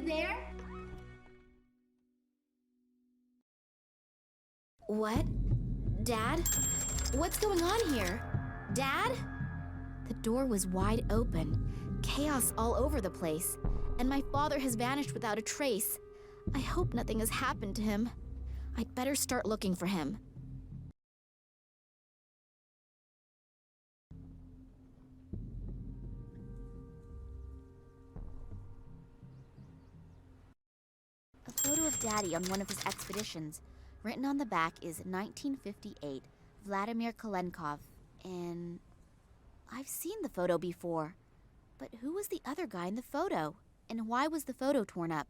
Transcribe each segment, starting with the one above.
there? What? Dad? What's going on here? Dad? The door was wide open, chaos all over the place, and my father has vanished without a trace. I hope nothing has happened to him. I'd better start looking for him. A photo of Daddy on one of his expeditions. Written on the back is 1958, Vladimir Kalenkov, and I've seen the photo before. But who was the other guy in the photo? And why was the photo torn up?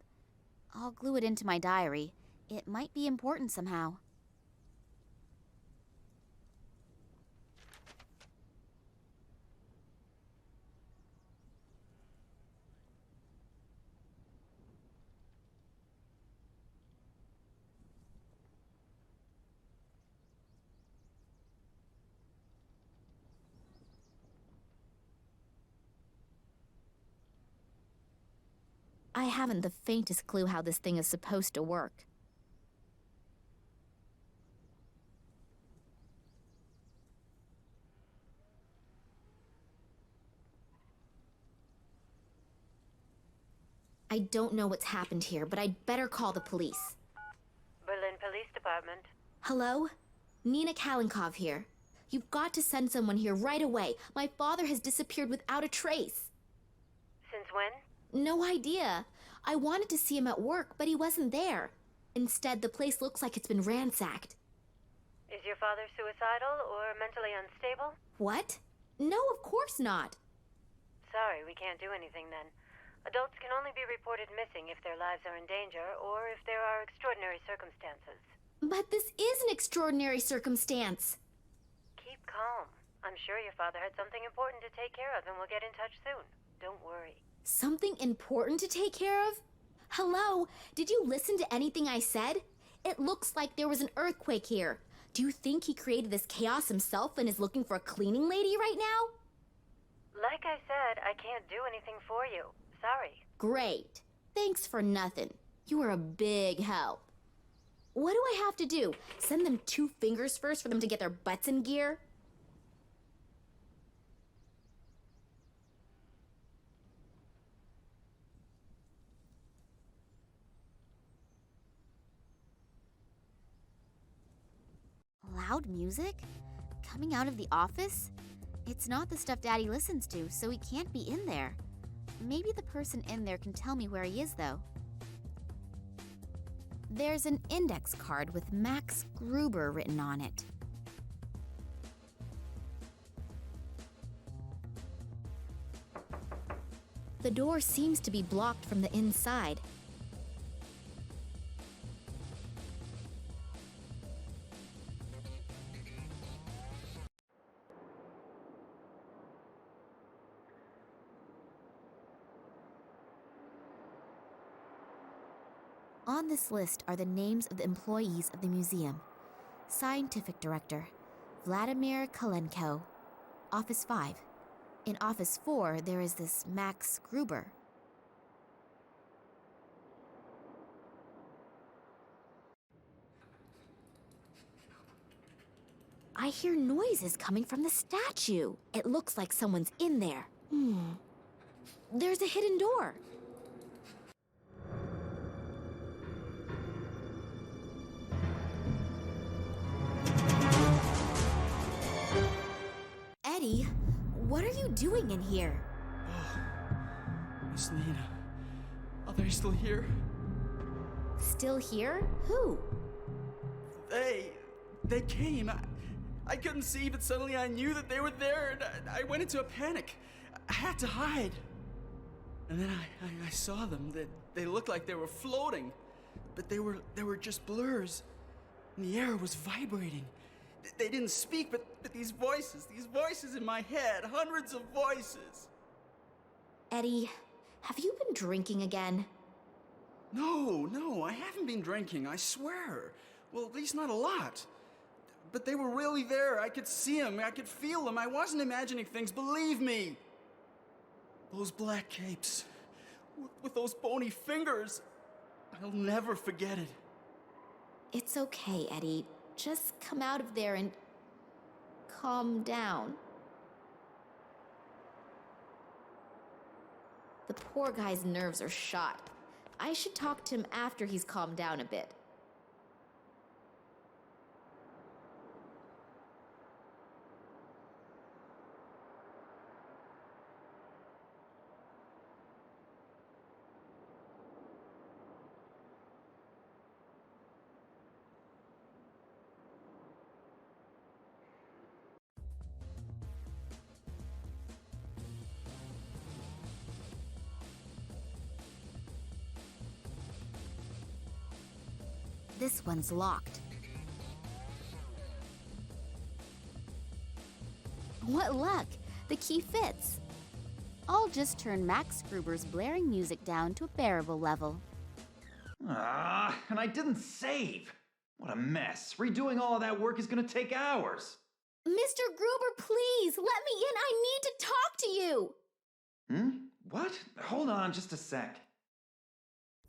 I'll glue it into my diary. It might be important somehow. I haven't the faintest clue how this thing is supposed to work. I don't know what's happened here, but I'd better call the police. Berlin Police Department. Hello? Nina Kalenkov here. You've got to send someone here right away. My father has disappeared without a trace. Since when? No idea. I wanted to see him at work, but he wasn't there. Instead, the place looks like it's been ransacked. Is your father suicidal or mentally unstable? What? No, of course not. Sorry, we can't do anything then. Adults can only be reported missing if their lives are in danger or if there are extraordinary circumstances. But this is an extraordinary circumstance. Keep calm. I'm sure your father had something important to take care of and will get in touch soon. Don't worry. Something important to take care of? Hello? Did you listen to anything I said? It looks like there was an earthquake here. Do you think he created this chaos himself and is looking for a cleaning lady right now? Like I said, I can't do anything for you. Sorry. Great. Thanks for nothing. You are a big help. What do I have to do? Send them 2 fingers first for them to get their butts in gear? Loud music? Coming out of the office? It's not the stuff Daddy listens to, so he can't be in there. Maybe the person in there can tell me where he is, though. There's an index card with Max Gruber written on it. The door seems to be blocked from the inside. On this list are the names of the employees of the museum. Scientific Director, Vladimir Kalenko. Office 5. In Office 4, there is this Max Gruber. I hear noises coming from the statue. It looks like someone's in there. There's a hidden door. Eddie, what are you doing in here? Oh, Miss Nina. Are they still here? Still here? Who? They came. I couldn't see, but suddenly I knew that they were there, and I went into a panic. I had to hide. And then I saw them. They looked like they were floating, but they were just blurs. And the air was vibrating. They didn't speak, but these voices in my head, hundreds of voices. Eddie, have you been drinking again? No, I haven't been drinking, I swear. Well, at least not a lot. But they were really there. I could see them, I could feel them. I wasn't imagining things, believe me. Those black capes, with those bony fingers. I'll never forget it. It's okay, Eddie. Just come out of there and calm down. The poor guy's nerves are shot. I should talk to him after he's calmed down a bit. This one's locked. What luck! The key fits. I'll just turn Max Gruber's blaring music down to a bearable level. Ah, and I didn't save. What a mess. Redoing all of that work is gonna take hours. Mr. Gruber, please, let me in. I need to talk to you. What? Hold on just a sec.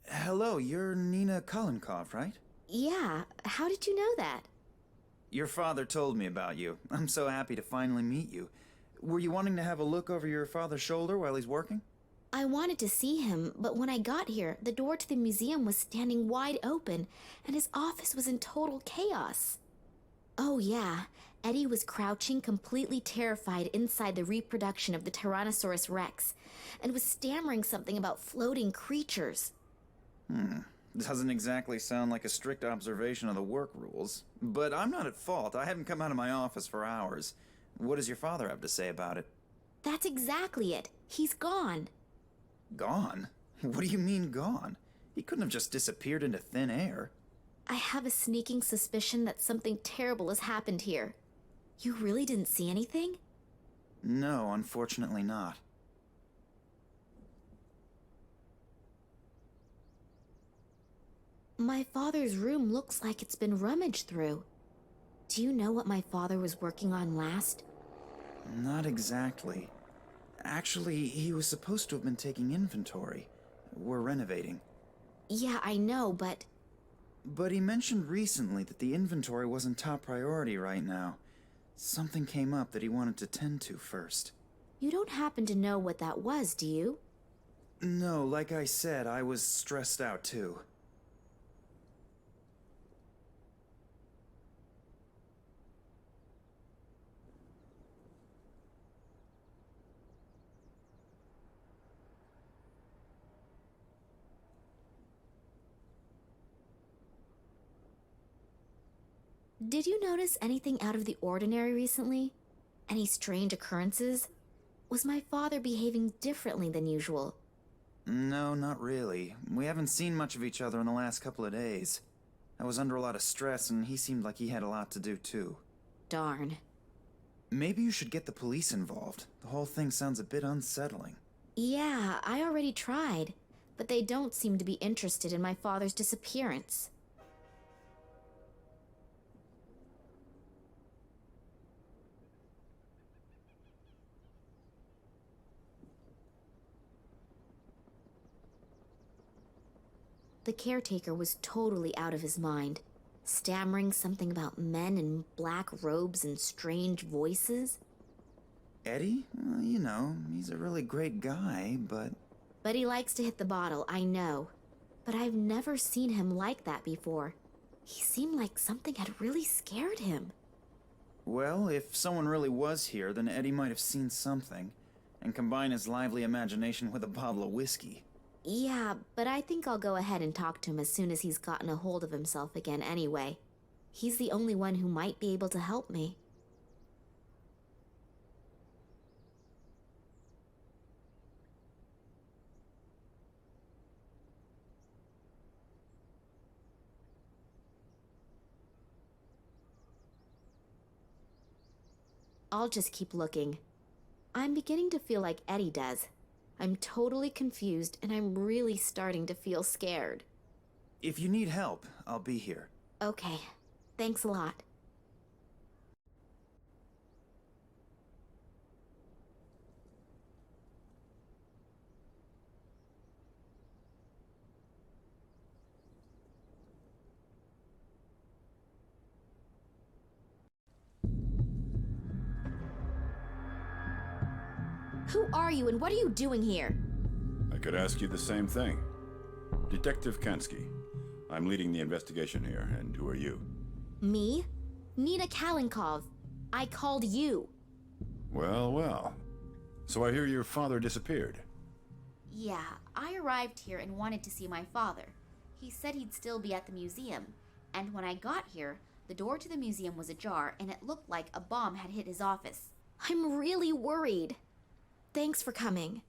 Hello, you're Nina Kolenkov, right? Yeah, how did you know that? Your father told me about you. I'm so happy to finally meet you. Were you wanting to have a look over your father's shoulder while he's working? I wanted to see him, but when I got here, the door to the museum was standing wide open, and his office was in total chaos. Oh yeah, Eddie was crouching, completely terrified inside the reproduction of the Tyrannosaurus Rex, and was stammering something about floating creatures. Doesn't exactly sound like a strict observation of the work rules. But I'm not at fault. I haven't come out of my office for hours. What does your father have to say about it? That's exactly it. He's gone. Gone? What do you mean gone? He couldn't have just disappeared into thin air. I have a sneaking suspicion that something terrible has happened here. You really didn't see anything? No, unfortunately not. My father's room looks like it's been rummaged through. Do you know what my father was working on last? Not exactly. Actually, he was supposed to have been taking inventory. We're renovating. Yeah, I know, but But he mentioned recently that the inventory wasn't top priority right now. Something came up that he wanted to tend to first. you don't happen to know what that was, do you? No, like I said, I was stressed out too. Did you notice anything out of the ordinary recently? Any strange occurrences? Was my father behaving differently than usual? No, not really. We haven't seen much of each other in the last couple of days. I was under a lot of stress, and he seemed like he had a lot to do too. Darn. Maybe you should get the police involved. The whole thing sounds a bit unsettling. Yeah, I already tried, but they don't seem to be interested in my father's disappearance. The caretaker was totally out of his mind, stammering something about men in black robes and strange voices. Eddie? Well, you know, he's a really great guy, but... But he likes to hit the bottle, I know. But I've never seen him like that before. He seemed like something had really scared him. Well, if someone really was here, then Eddie might have seen something, and combine his lively imagination with a bottle of whiskey. Yeah, but I think I'll go ahead and talk to him as soon as he's gotten a hold of himself again anyway. He's the only one who might be able to help me. I'll just keep looking. I'm beginning to feel like Eddie does. I'm totally confused, and I'm really starting to feel scared. If you need help, I'll be here. Okay, thanks a lot. Who are you and what are you doing here? I could ask you the same thing. Detective Kansky. I'm leading the investigation here, and who are you? Me? Nina Kalinkov. I called you. Well, well. So I hear your father disappeared. Yeah, I arrived here and wanted to see my father. He said he'd still be at the museum, and when I got here, the door to the museum was ajar and it looked like a bomb had hit his office. I'm really worried. Thanks for coming.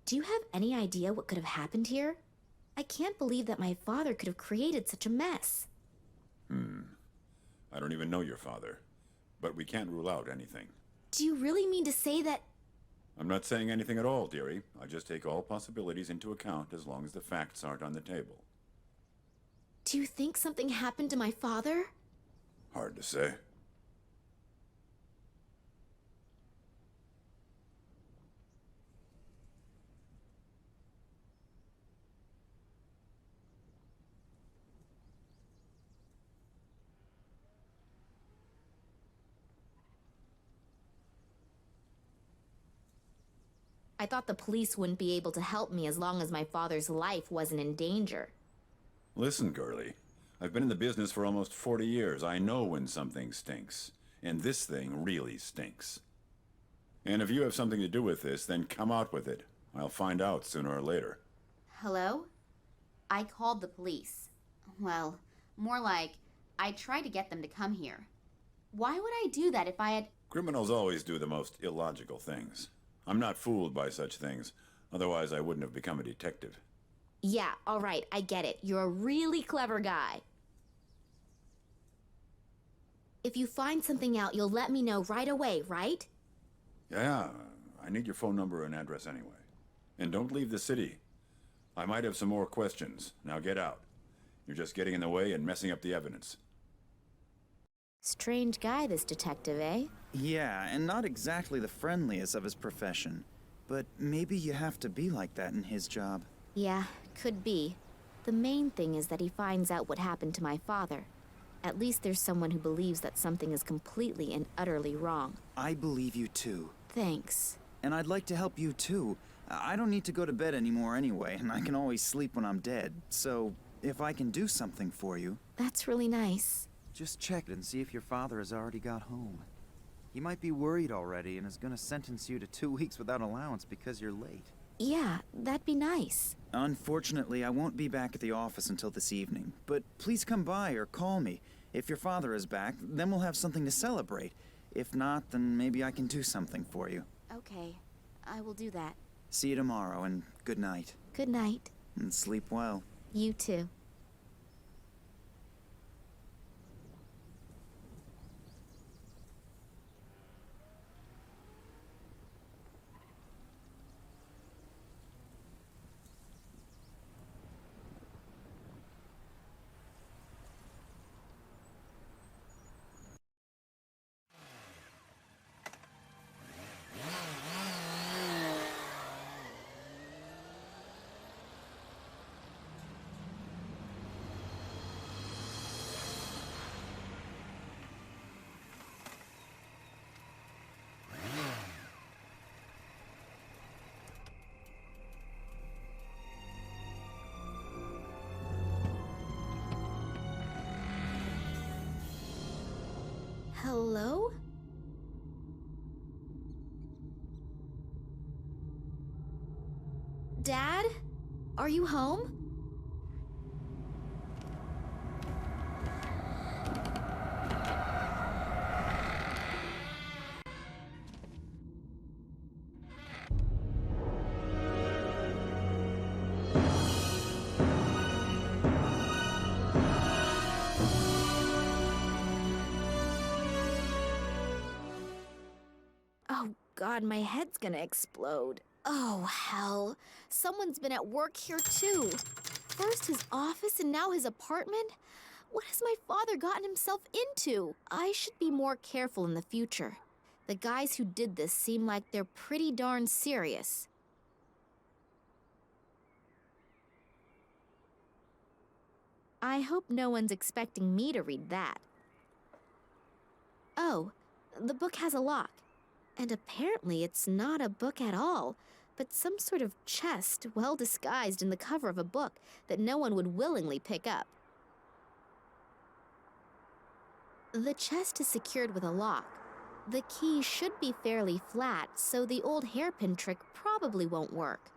Do you have any idea what could have happened here? I can't believe that my father could have created such a mess. I don't even know your father, but we can't rule out anything. Do you really mean to say that... I'm not saying anything at all, dearie. I just take all possibilities into account as long as the facts aren't on the table. Do you think something happened to my father? Hard to say. I thought the police wouldn't be able to help me as long as my father's life wasn't in danger. Listen, girlie. I've been in the business for almost 40 years. I know when something stinks. And this thing really stinks. And if you have something to do with this, then come out with it. I'll find out sooner or later. Hello? I called the police. Well, more like, I tried to get them to come here. Why would I do that if I had... Criminals always do the most illogical things. I'm not fooled by such things. Otherwise, I wouldn't have become a detective. Yeah, all right, I get it. You're a really clever guy. If you find something out, you'll let me know right away, right? Yeah, I need your phone number and address anyway. And don't leave the city. I might have some more questions. Now get out. You're just getting in the way and messing up the evidence. Strange guy, this detective, eh? Yeah, and not exactly the friendliest of his profession. But maybe you have to be like that in his job. Yeah, could be. The main thing is that he finds out what happened to my father. At least there's someone who believes that something is completely and utterly wrong. I believe you too. Thanks. And I'd like to help you too. I don't need to go to bed anymore anyway, and I can always sleep when I'm dead. So, if I can do something for you... That's really nice. Just check and see if your father has already got home. He might be worried already and is gonna sentence you to 2 weeks without allowance because you're late. Yeah, that'd be nice. Unfortunately, I won't be back at the office until this evening, but please come by or call me. If your father is back, then we'll have something to celebrate. If not, then maybe I can do something for you. Okay, I will do that. See you tomorrow, and good night. Good night. And sleep well. You too. Hello? Dad? Are you home? Oh God, my head's gonna explode. Oh, hell. Someone's been at work here, too. First his office and now his apartment? What has my father gotten himself into? I should be more careful in the future. The guys who did this seem like they're pretty darn serious. I hope no one's expecting me to read that. Oh, the book has a lock. And apparently it's not a book at all, but some sort of chest well disguised in the cover of a book that no one would willingly pick up. The chest is secured with a lock. The key should be fairly flat, so the old hairpin trick probably won't work.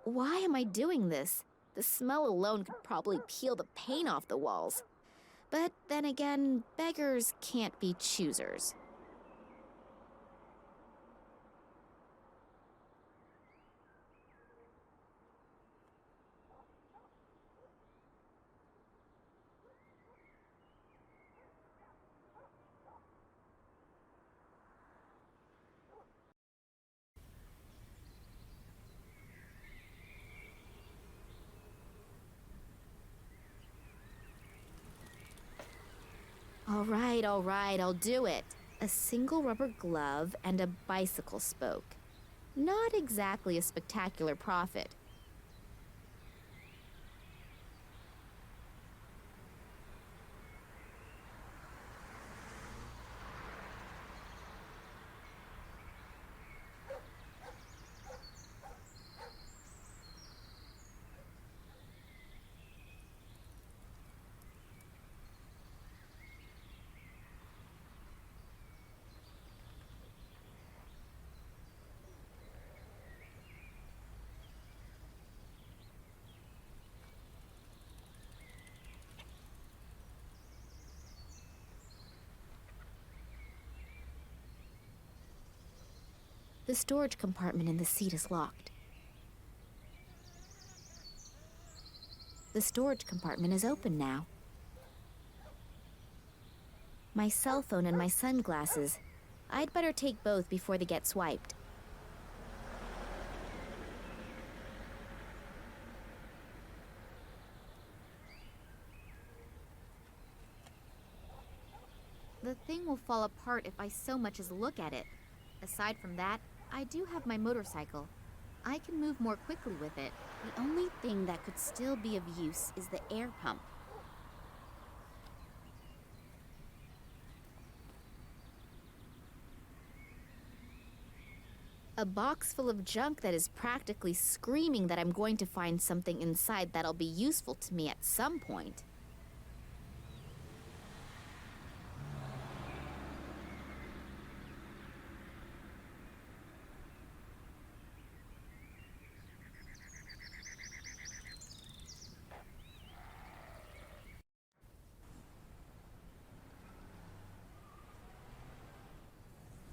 Why am I doing this? The smell alone could probably peel the paint off the walls. But then again, beggars can't be choosers. All right, I'll do it. A single rubber glove and a bicycle spoke. Not exactly a spectacular profit. The storage compartment in the seat is locked. The storage compartment is open now. My cell phone and my sunglasses. I'd better take both before they get swiped. The thing will fall apart if I so much as look at it. Aside from that, I do have my motorcycle. I can move more quickly with it. The only thing that could still be of use is the air pump. A box full of junk that is practically screaming that I'm going to find something inside that'll be useful to me at some point.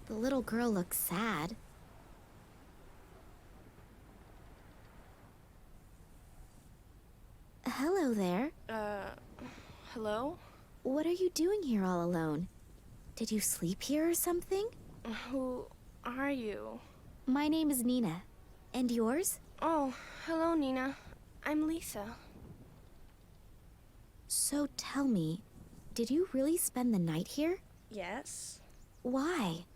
The little girl looks sad. Hello there. Hello? What are you doing here all alone? Did you sleep here or something? Who are you? My name is Nina. And yours? Oh, hello, Nina. I'm Lisa. So tell me, did you really spend the night here? Yes? Why?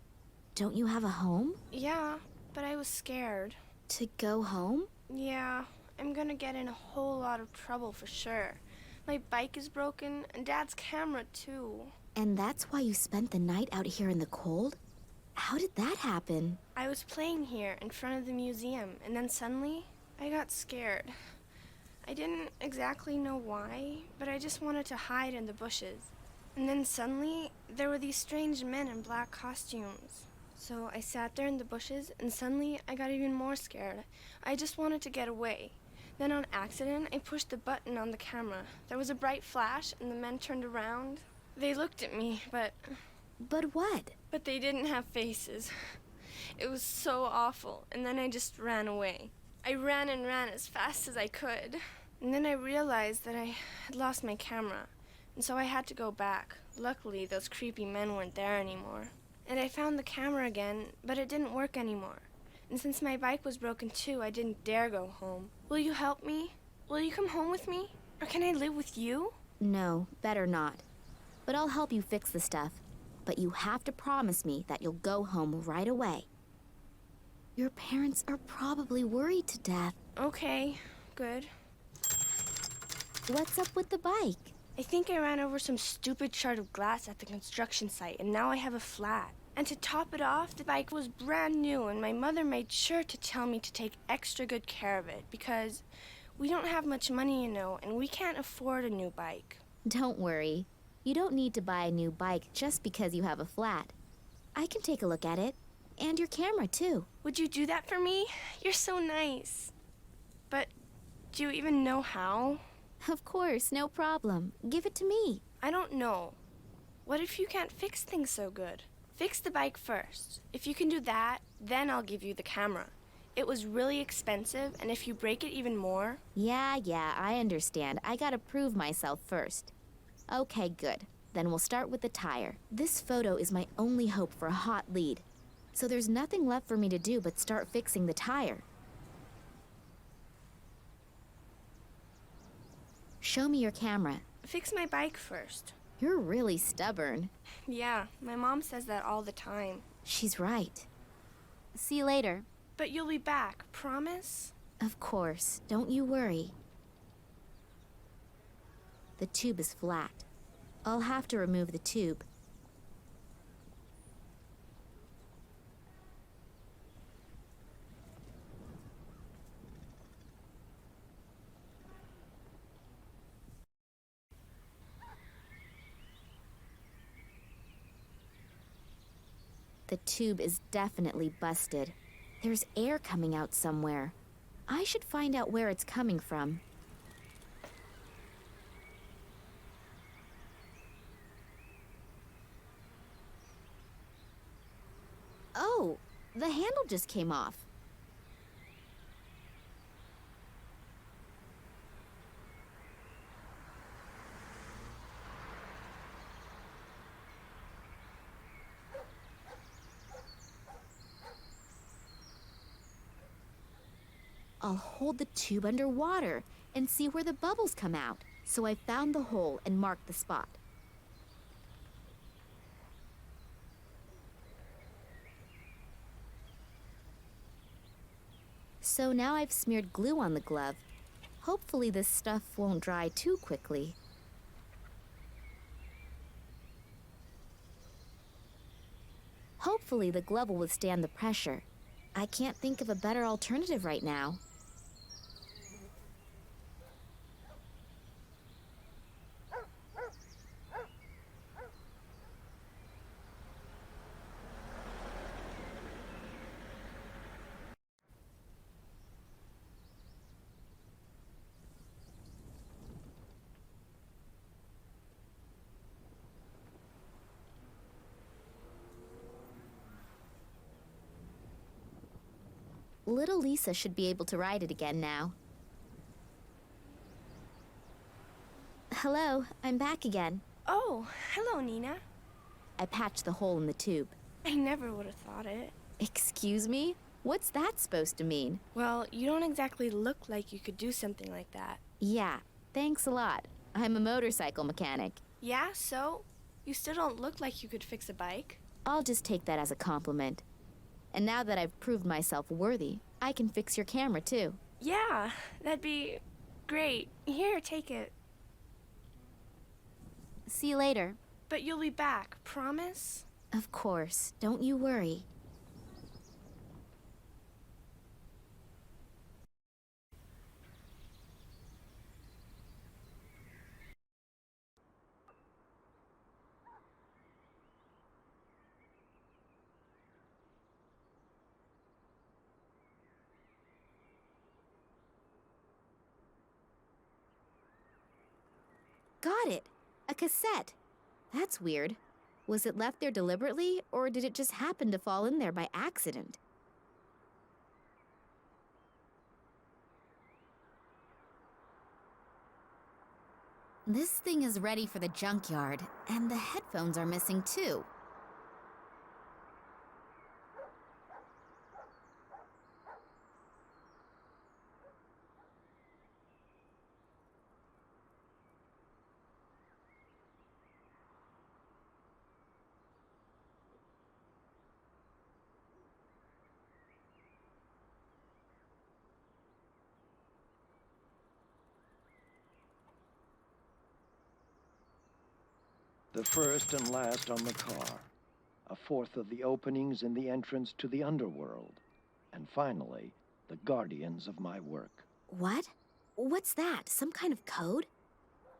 Don't you have a home? Yeah, but I was scared. To go home? Yeah, I'm gonna get in a whole lot of trouble for sure. My bike is broken, and Dad's camera, too. And that's why you spent the night out here in the cold? How did that happen? I was playing here in front of the museum, and then suddenly, I got scared. I didn't exactly know why, but I just wanted to hide in the bushes. And then suddenly, there were these strange men in black costumes. So I sat there in the bushes, and suddenly I got even more scared. I just wanted to get away. Then on accident, I pushed the button on the camera. There was a bright flash, and the men turned around. They looked at me, but But what? they didn't have faces. It was so awful, and then I just ran away. I ran and ran as fast as I could. And then I realized that I had lost my camera, and so I had to go back. Luckily, those creepy men weren't there anymore. And I found the camera again, but it didn't work anymore. And since my bike was broken too, I didn't dare go home. Will you help me? Will you come home with me? Or can I live with you? No, better not. But I'll help you fix the stuff. But you have to promise me that you'll go home right away. Your parents are probably worried to death. Okay, good. What's up with the bike? I think I ran over some stupid shard of glass at the construction site, and now I have a flat. And to top it off, the bike was brand new, and my mother made sure to tell me to take extra good care of it, because we don't have much money, you know, and we can't afford a new bike. Don't worry. You don't need to buy a new bike just because you have a flat. I can take a look at it. And your camera, too. Would you do that for me? You're so nice. But do you even know how? Of course, no problem. Give it to me. I don't know. What if you can't fix things so good? Fix the bike first. If you can do that, then I'll give you the camera. It was really expensive, and if you break it even more... Yeah, I understand. I gotta prove myself first. Okay, good. Then we'll start with the tire. This photo is my only hope for a hot lead. So there's nothing left for me to do but start fixing the tire. Show me your camera. Fix my bike first. You're really stubborn. Yeah, my mom says that all the time. She's right. See you later. But you'll be back, promise? Of course. Don't you worry. The tube is flat. I'll have to remove the tube. The tube is definitely busted. There's air coming out somewhere. I should find out where it's coming from. Oh, the handle just came off. I'll hold the tube underwater and see where the bubbles come out. So I found the hole and marked the spot. So now I've smeared glue on the glove. Hopefully this stuff won't dry too quickly. Hopefully the glove will withstand the pressure. I can't think of a better alternative right now. Little Lisa should be able to ride it again now. Hello, I'm back again. Oh, hello, Nina. I patched the hole in the tube. I never would have thought it. Excuse me? What's that supposed to mean? Well, you don't exactly look like you could do something like that. Yeah, thanks a lot. I'm a motorcycle mechanic. Yeah, so? You still don't look like you could fix a bike. I'll just take that as a compliment. And now that I've proved myself worthy, I can fix your camera too. Yeah, that'd be great. Here, take it. See you later. But you'll be back, promise? Of course, don't you worry. Got it! A cassette! That's weird. Was it left there deliberately, or did it just happen to fall in there by accident? This thing is ready for the junkyard, and the headphones are missing too. The first and last on the car, a fourth of the openings in the entrance to the underworld, and finally, the guardians of my work. What? What's that? Some kind of code?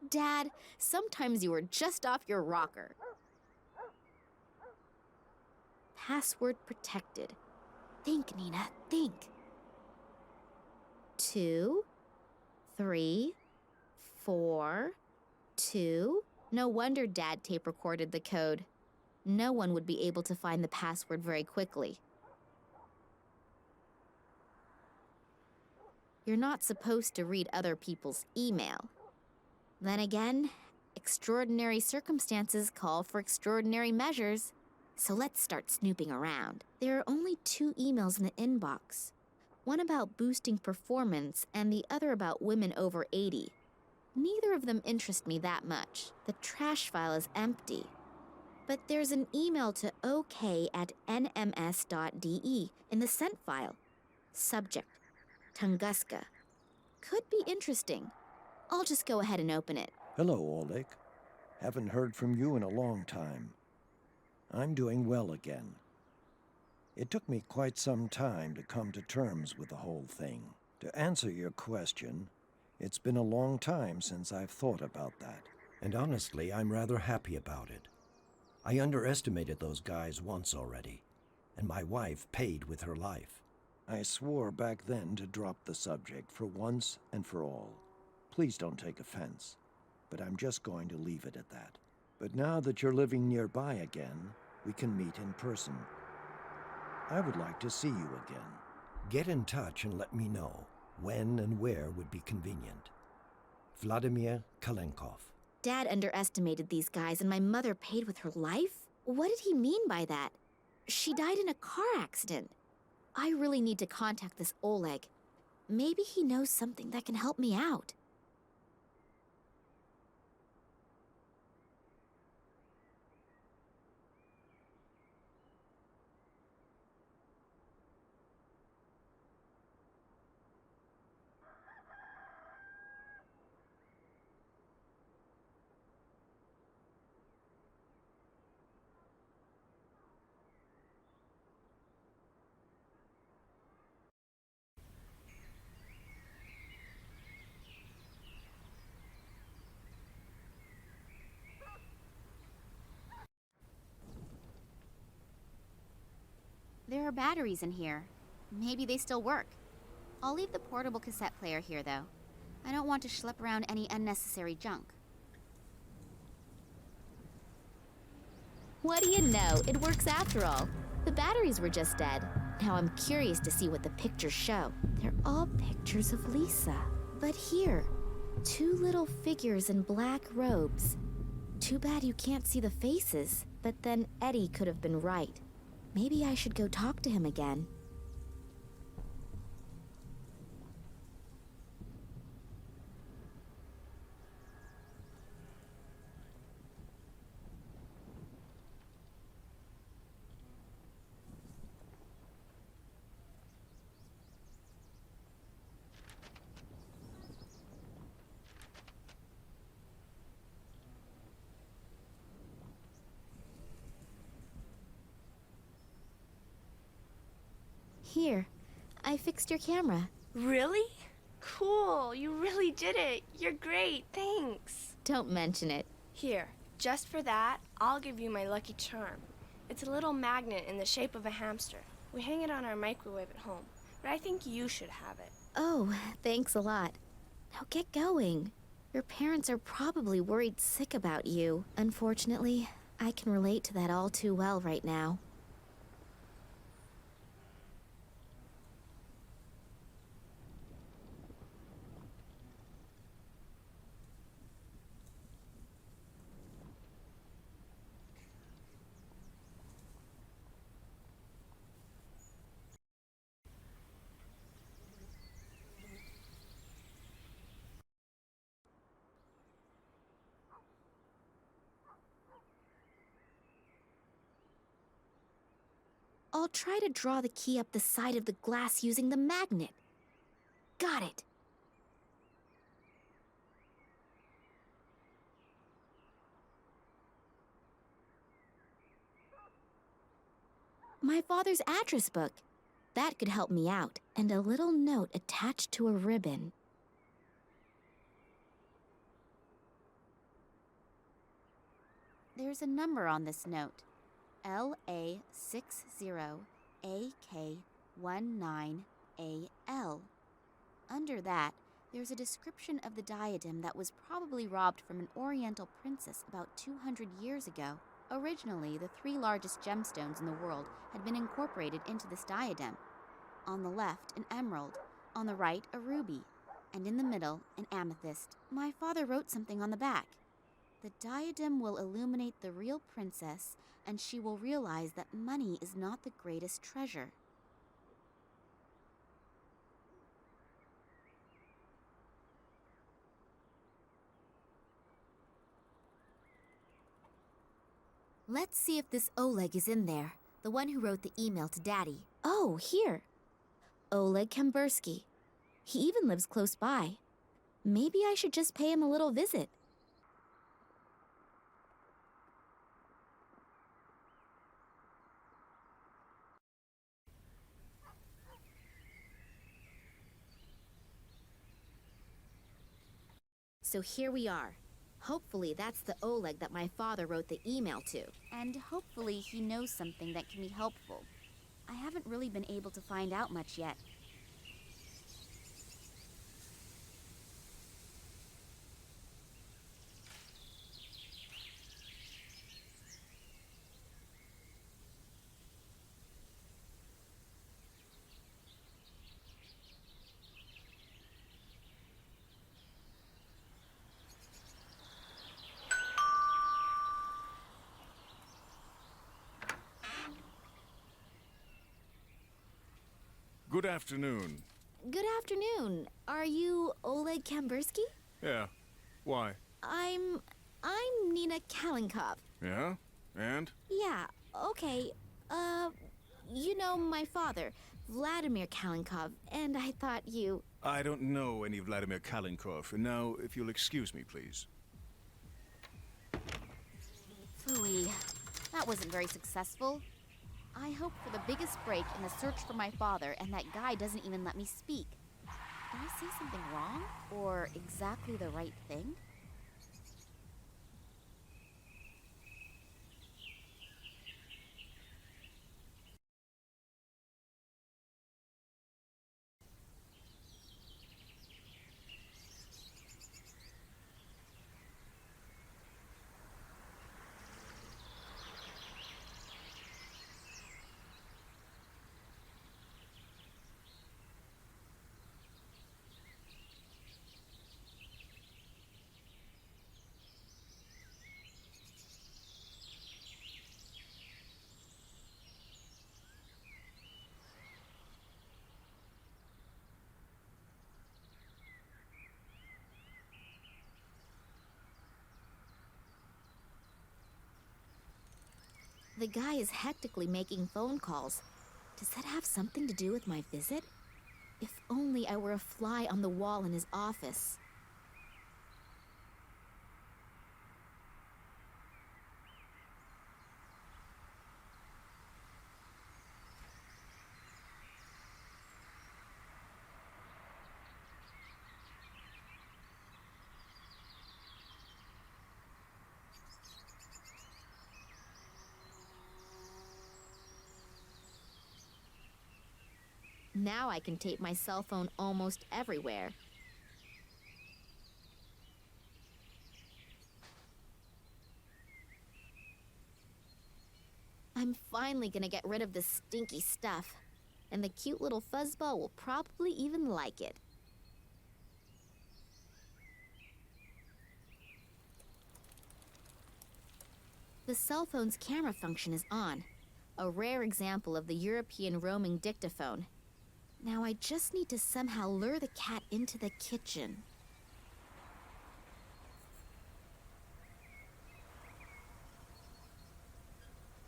Dad, sometimes you are just off your rocker. Password protected. Think, Nina, think. 2, 3, 4, 2. No wonder Dad tape recorded the code. No one would be able to find the password very quickly. You're not supposed to read other people's email. Then again, extraordinary circumstances call for extraordinary measures. So let's start snooping around. There are only 2 emails in the inbox. One about boosting performance and the other about women over 80. Neither of them interest me that much. The trash file is empty. But there's an email to ok@nms.de in the sent file. Subject, Tunguska. Could be interesting. I'll just go ahead and open it. Hello, Oleg. Haven't heard from you in a long time. I'm doing well again. It took me quite some time to come to terms with the whole thing. To answer your question, it's been a long time since I've thought about that. And honestly, I'm rather happy about it. I underestimated those guys once already, and my wife paid with her life. I swore back then to drop the subject for once and for all. Please don't take offense, but I'm just going to leave it at that. But now that you're living nearby again, we can meet in person. I would like to see you again. Get in touch and let me know when and where would be convenient. Władymir Kalenkov. Dad underestimated these guys and my mother paid with her life? What did he mean by that? She died in a car accident. I really need to contact this Oleg. Maybe he knows something that can help me out. There are batteries in here. Maybe they still work. I'll leave the portable cassette player here, though. I don't want to schlep around any unnecessary junk. What do you know? It works after all. The batteries were just dead. Now I'm curious to see what the pictures show. They're all pictures of Lisa. But here, 2 little figures in black robes. Too bad you can't see the faces. But then Eddie could have been right. Maybe I should go talk to him again. Here, I fixed your camera. Really? Cool, you really did it. You're great, thanks. Don't mention it. Here, just for that, I'll give you my lucky charm. It's a little magnet in the shape of a hamster. We hang it on our microwave at home, but I think you should have it. Oh, thanks a lot. Now get going. Your parents are probably worried sick about you. Unfortunately, I can relate to that all too well right now. I'll try to draw the key up the side of the glass using the magnet. Got it. My father's address book. That could help me out. And a little note attached to a ribbon. There's a number on this note. LA60AK19AL. Under that, there's a description of the diadem that was probably robbed from an Oriental princess about 200 years ago. Originally, the 3 largest gemstones in the world had been incorporated into this diadem. On the left, an emerald, on the right, a ruby, and in the middle, an amethyst. My father wrote something on the back. The diadem will illuminate the real princess, and she will realize that money is not the greatest treasure. Let's see if this Oleg is in there, the one who wrote the email to Daddy. Oh, here. Oleg Kambursky. He even lives close by. Maybe I should just pay him a little visit. So here we are. Hopefully that's the Oleg that my father wrote the email to. And hopefully he knows something that can be helpful. I haven't really been able to find out much yet. Good afternoon. Good afternoon. Are you Oleg Kambursky? Yeah. Why? I'm Nina Kalinkov. Yeah? And? Yeah, okay. You know my father, Wladimir Kalinkov, and I thought you... I don't know any Vladimir Kalinkov. And now, if you'll excuse me, please. Phooey. That wasn't very successful. I hope for the biggest break in the search for my father, and that guy doesn't even let me speak. Did I say something wrong? Or exactly the right thing? The guy is hectically making phone calls. Does that have something to do with my visit? If only I were a fly on the wall in his office. Now I can tape my cell phone almost everywhere. I'm finally gonna get rid of this stinky stuff, and the cute little fuzzball will probably even like it. The cell phone's camera function is on, a rare example of the European roaming dictaphone. Now I just need to somehow lure the cat into the kitchen.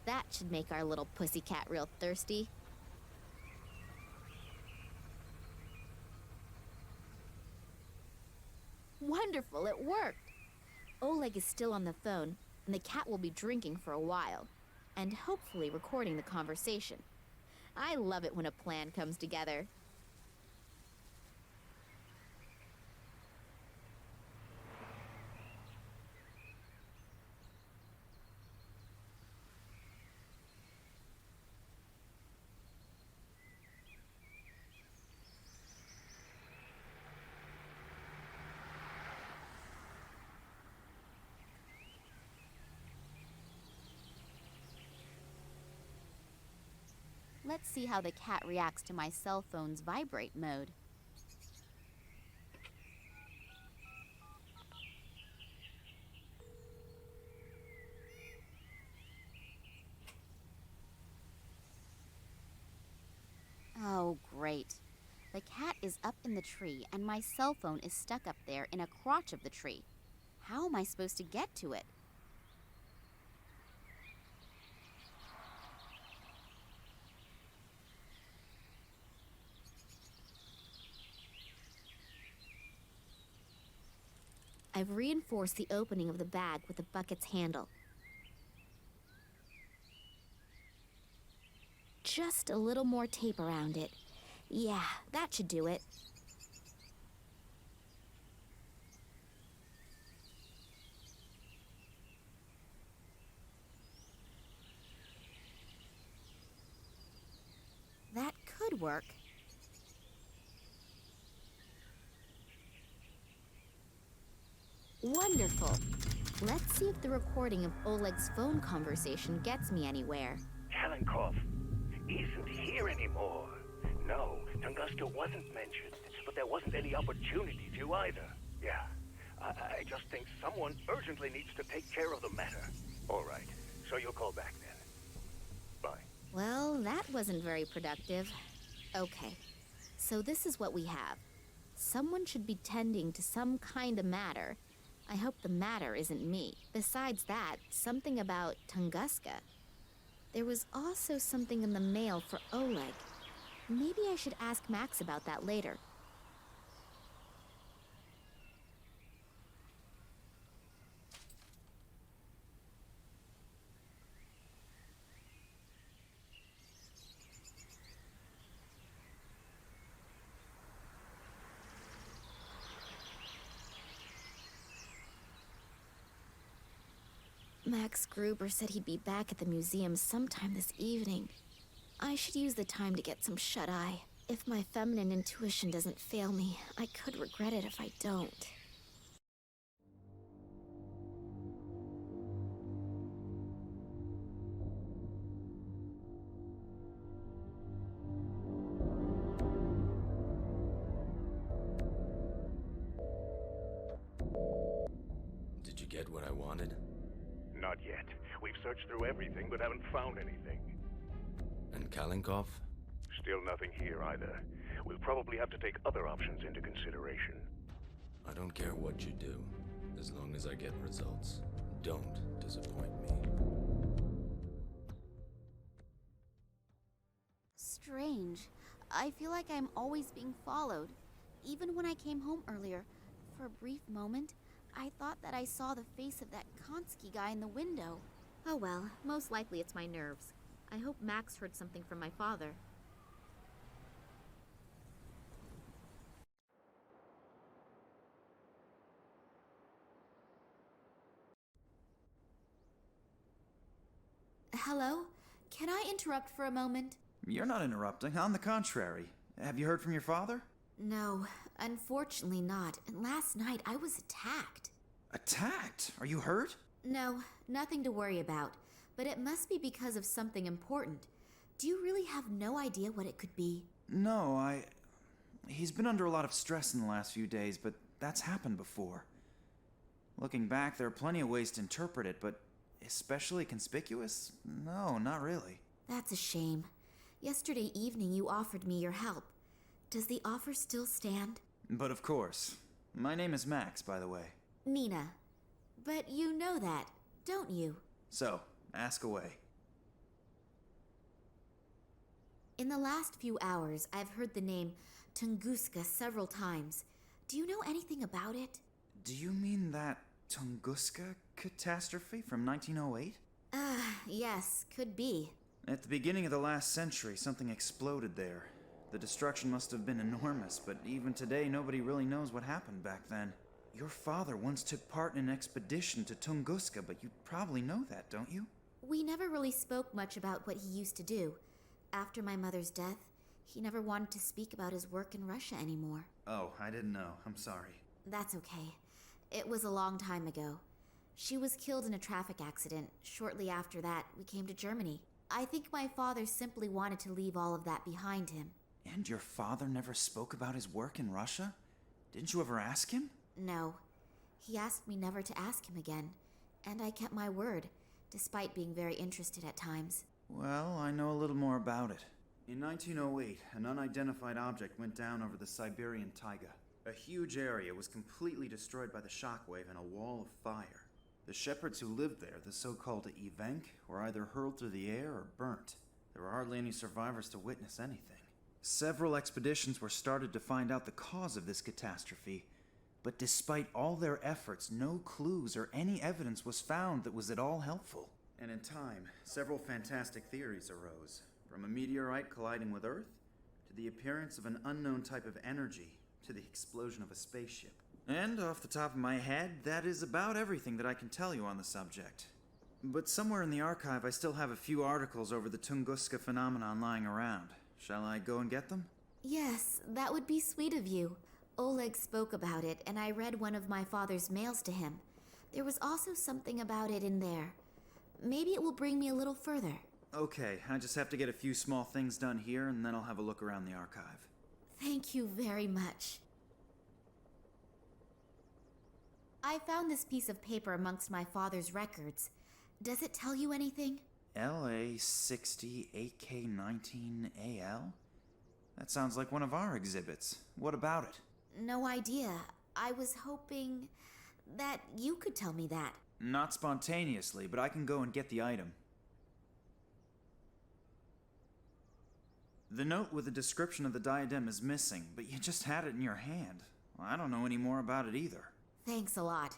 That should make our little pussycat real thirsty. Wonderful, it worked! Oleg is still on the phone, and the cat will be drinking for a while, and hopefully recording the conversation. I love it when a plan comes together. Let's see how the cat reacts to my cell phone's vibrate mode. Oh, great. The cat is up in the tree, and my cell phone is stuck up there in a crotch of the tree. How am I supposed to get to it? I've reinforced the opening of the bag with the bucket's handle. Just a little more tape around it. Yeah, that should do it. That could work. Wonderful. Let's see if the recording of Oleg's phone conversation gets me anywhere. Kalenkov isn't here anymore. No, Tunguska wasn't mentioned, but there wasn't any opportunity to either. Yeah, I just think someone urgently needs to take care of the matter. All right, so you'll call back then. Bye. Well, that wasn't very productive. Okay, so this is what we have. Someone should be tending to some kind of matter. I hope the matter isn't me. Besides that, something about Tunguska. There was also something in the mail for Oleg. Maybe I should ask Max about that later. Max Gruber said he'd be back at the museum sometime this evening. I should use the time to get some shut-eye. If my feminine intuition doesn't fail me, I could regret it if I don't. Did you get what I wanted? Not yet. We've searched through everything but haven't found anything. And Kalenkov? Still nothing here either. We'll probably have to take other options into consideration. I don't care what you do, as long as I get results. Don't disappoint me. Strange. I feel like I'm always being followed. Even when I came home earlier, for a brief moment, I thought that I saw the face of that Konsky guy in the window. Oh well, most likely it's my nerves. I hope Max heard something from my father. Hello? Can I interrupt for a moment? You're not interrupting. On the contrary. Have you heard from your father? No, unfortunately not. And last night I was attacked. Attacked? Are you hurt? No, nothing to worry about. But it must be because of something important. Do you really have no idea what it could be? No, He's been under a lot of stress in the last few days, but that's happened before. Looking back, there are plenty of ways to interpret it, but especially conspicuous? No, not really. That's a shame. Yesterday evening you offered me your help. Does the offer still stand? But of course. My name is Max, by the way. Nina. But you know that, don't you? So, ask away. In the last few hours, I've heard the name Tunguska several times. Do you know anything about it? Do you mean that Tunguska catastrophe from 1908? Yes, could be. At the beginning of the last century, something exploded there. The destruction must have been enormous, but even today, nobody really knows what happened back then. Your father once took part in an expedition to Tunguska, but you probably know that, don't you? We never really spoke much about what he used to do. After my mother's death, he never wanted to speak about his work in Russia anymore. Oh, I didn't know. I'm sorry. That's okay. It was a long time ago. She was killed in a traffic accident. Shortly after that, we came to Germany. I think my father simply wanted to leave all of that behind him. And your father never spoke about his work in Russia? Didn't you ever ask him? No. He asked me never to ask him again, and I kept my word, despite being very interested at times. Well, I know a little more about it. In 1908, an unidentified object went down over the Siberian taiga. A huge area was completely destroyed by the shockwave and a wall of fire. The shepherds who lived there, the so-called evenk, were either hurled through the air or burnt. There were hardly any survivors to witness anything. Several expeditions were started to find out the cause of this catastrophe, but despite all their efforts, no clues or any evidence was found that was at all helpful. And in time, several fantastic theories arose, from a meteorite colliding with Earth, to the appearance of an unknown type of energy, to the explosion of a spaceship. And off the top of my head, that is about everything that I can tell you on the subject. But somewhere in the archive, I still have a few articles over the Tunguska phenomenon lying around. Shall I go and get them? Yes, that would be sweet of you. Oleg spoke about it, and I read one of my father's mails to him. There was also something about it in there. Maybe it will bring me a little further. Okay, I just have to get a few small things done here, and then I'll have a look around the archive. Thank you very much. I found this piece of paper amongst my father's records. Does it tell you anything? LA60-8K19AL? That sounds like one of our exhibits. What about it? No idea. I was hoping that you could tell me that. Not spontaneously, but I can go and get the item. The note with the description of the diadem is missing, but you just had it in your hand. Well, I don't know any more about it either. Thanks a lot.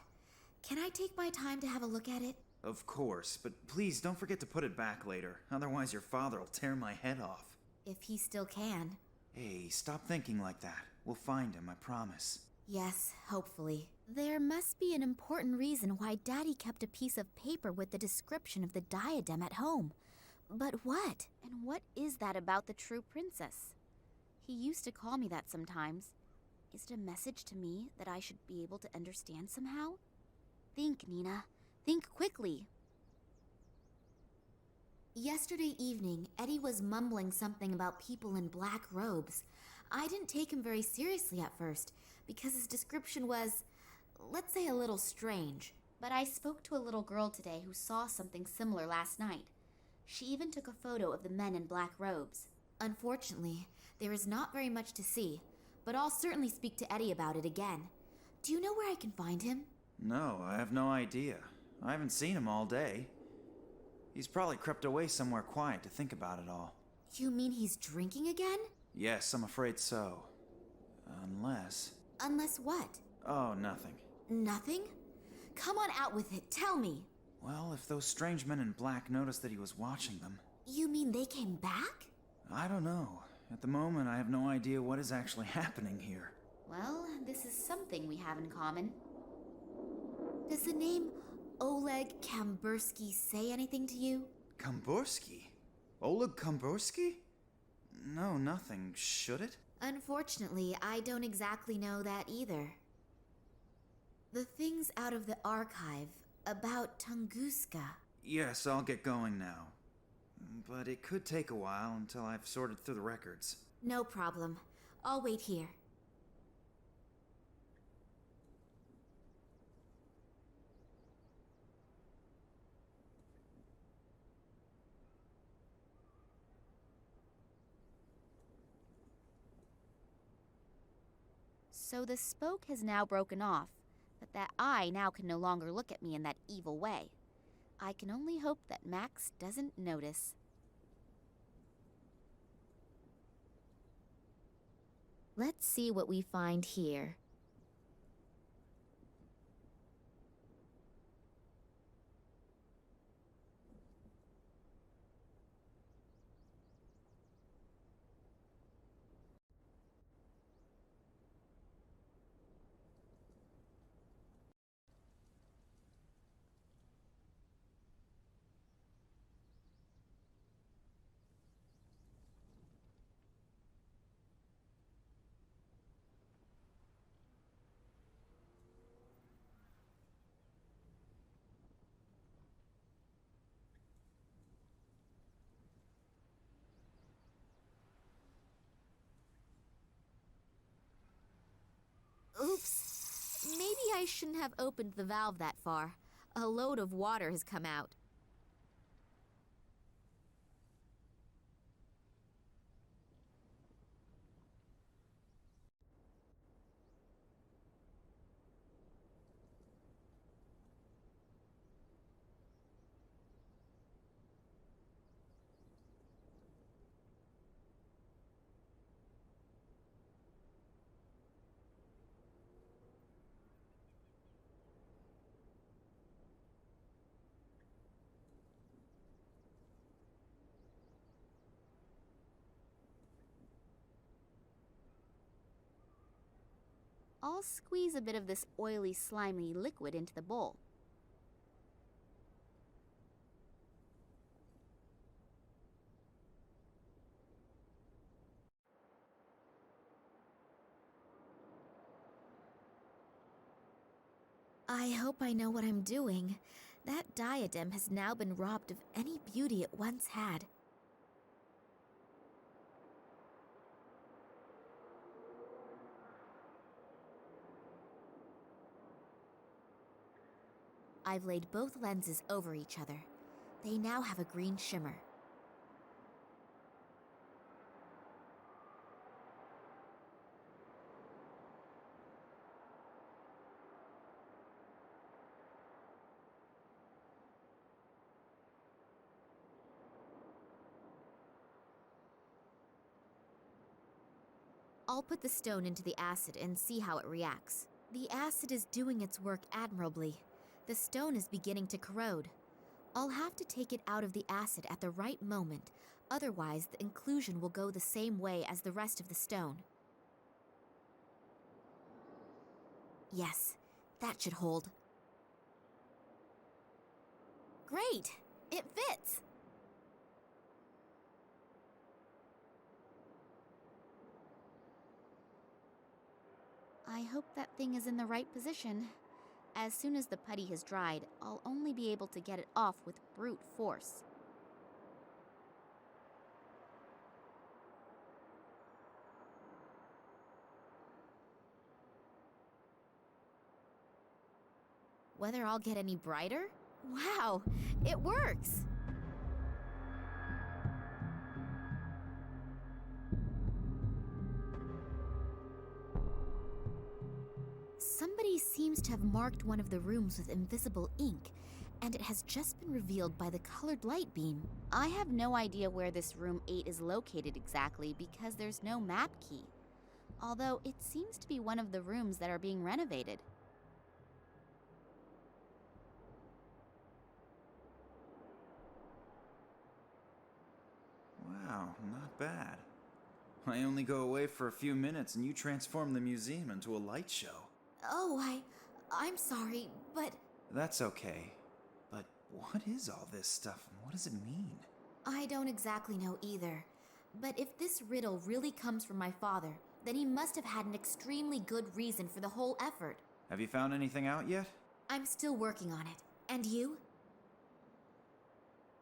Can I take my time to have a look at it? Of course, but please don't forget to put it back later. Otherwise your father will tear my head off. If he still can. Hey, stop thinking like that. We'll find him, I promise. Yes, hopefully. There must be an important reason why Daddy kept a piece of paper with the description of the diadem at home. But what? And what is that about the true princess? He used to call me that sometimes. Is it a message to me that I should be able to understand somehow? Think, Nina. Think quickly. Yesterday evening, Eddie was mumbling something about people in black robes. I didn't take him very seriously at first, because his description was, let's say, a little strange. But I spoke to a little girl today who saw something similar last night. She even took a photo of the men in black robes. Unfortunately, there is not very much to see, but I'll certainly speak to Eddie about it again. Do you know where I can find him? No, I have no idea. I haven't seen him all day. He's probably crept away somewhere quiet to think about it all. You mean he's drinking again? Yes, I'm afraid so. Unless... Unless what? Oh, nothing. Nothing? Come on out with it, tell me. Well, if those strange men in black noticed that he was watching them... You mean they came back? I don't know. At the moment, I have no idea what is actually happening here. Well, this is something we have in common. Does the name Oleg Kambursky say anything to you? Kambursky? Oleg Kambursky? No, nothing. Should it? Unfortunately, I don't exactly know that either. The things out of the archive about Tunguska. Yes, I'll get going now. But it could take a while until I've sorted through the records. No problem. I'll wait here. So the spoke has now broken off, but that eye now can no longer look at me in that evil way. I can only hope that Max doesn't notice. Let's see what we find here. Oops. Maybe I shouldn't have opened the valve that far. A load of water has come out. I'll squeeze a bit of this oily, slimy liquid into the bowl. I hope I know what I'm doing. That diadem has now been robbed of any beauty it once had. I've laid both lenses over each other. They now have a green shimmer. I'll put the stone into the acid and see how it reacts. The acid is doing its work admirably. The stone is beginning to corrode. I'll have to take it out of the acid at the right moment, otherwise the inclusion will go the same way as the rest of the stone. Yes, that should hold. Great! It fits! I hope that thing is in the right position. As soon as the putty has dried, I'll only be able to get it off with brute force. Whether I'll get any brighter? Wow, it works! Somebody seems to have marked one of the rooms with invisible ink, and it has just been revealed by the colored light beam. I have no idea where this room 8 is located exactly because there's no map key, although it seems to be one of the rooms that are being renovated. Wow, not bad. I only go away for a few minutes and you transform the museum into a light show. Oh, I'm sorry, but... That's okay. But what is all this stuff and what does it mean? I don't exactly know either. But if this riddle really comes from my father, then he must have had an extremely good reason for the whole effort. Have you found anything out yet? I'm still working on it. And you?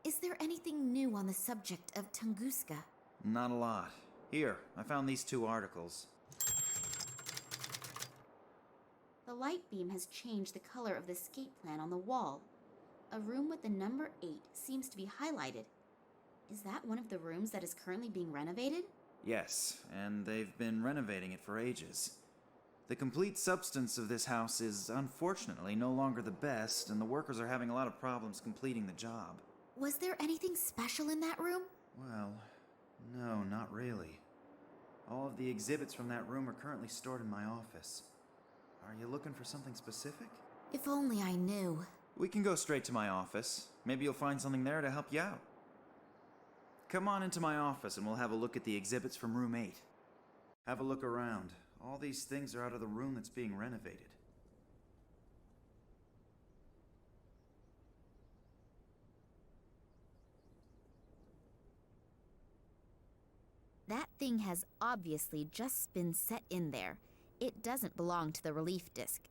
Is there anything new on the subject of Tunguska? Not a lot. Here, I found these 2 articles. The light beam has changed the color of the escape plan on the wall. A room with the number 8 seems to be highlighted. Is that one of the rooms that is currently being renovated? Yes, and they've been renovating it for ages. The complete substance of this house is unfortunately no longer the best, and the workers are having a lot of problems completing the job. Was there anything special in that room? Well, no, not really. All of the exhibits from that room are currently stored in my office. Are you looking for something specific? If only I knew. We can go straight to my office. Maybe you'll find something there to help you out. Come on into my office and we'll have a look at the exhibits from room 8. Have a look around. All these things are out of the room that's being renovated. That thing has obviously just been set in there. It doesn't belong to the relief disc.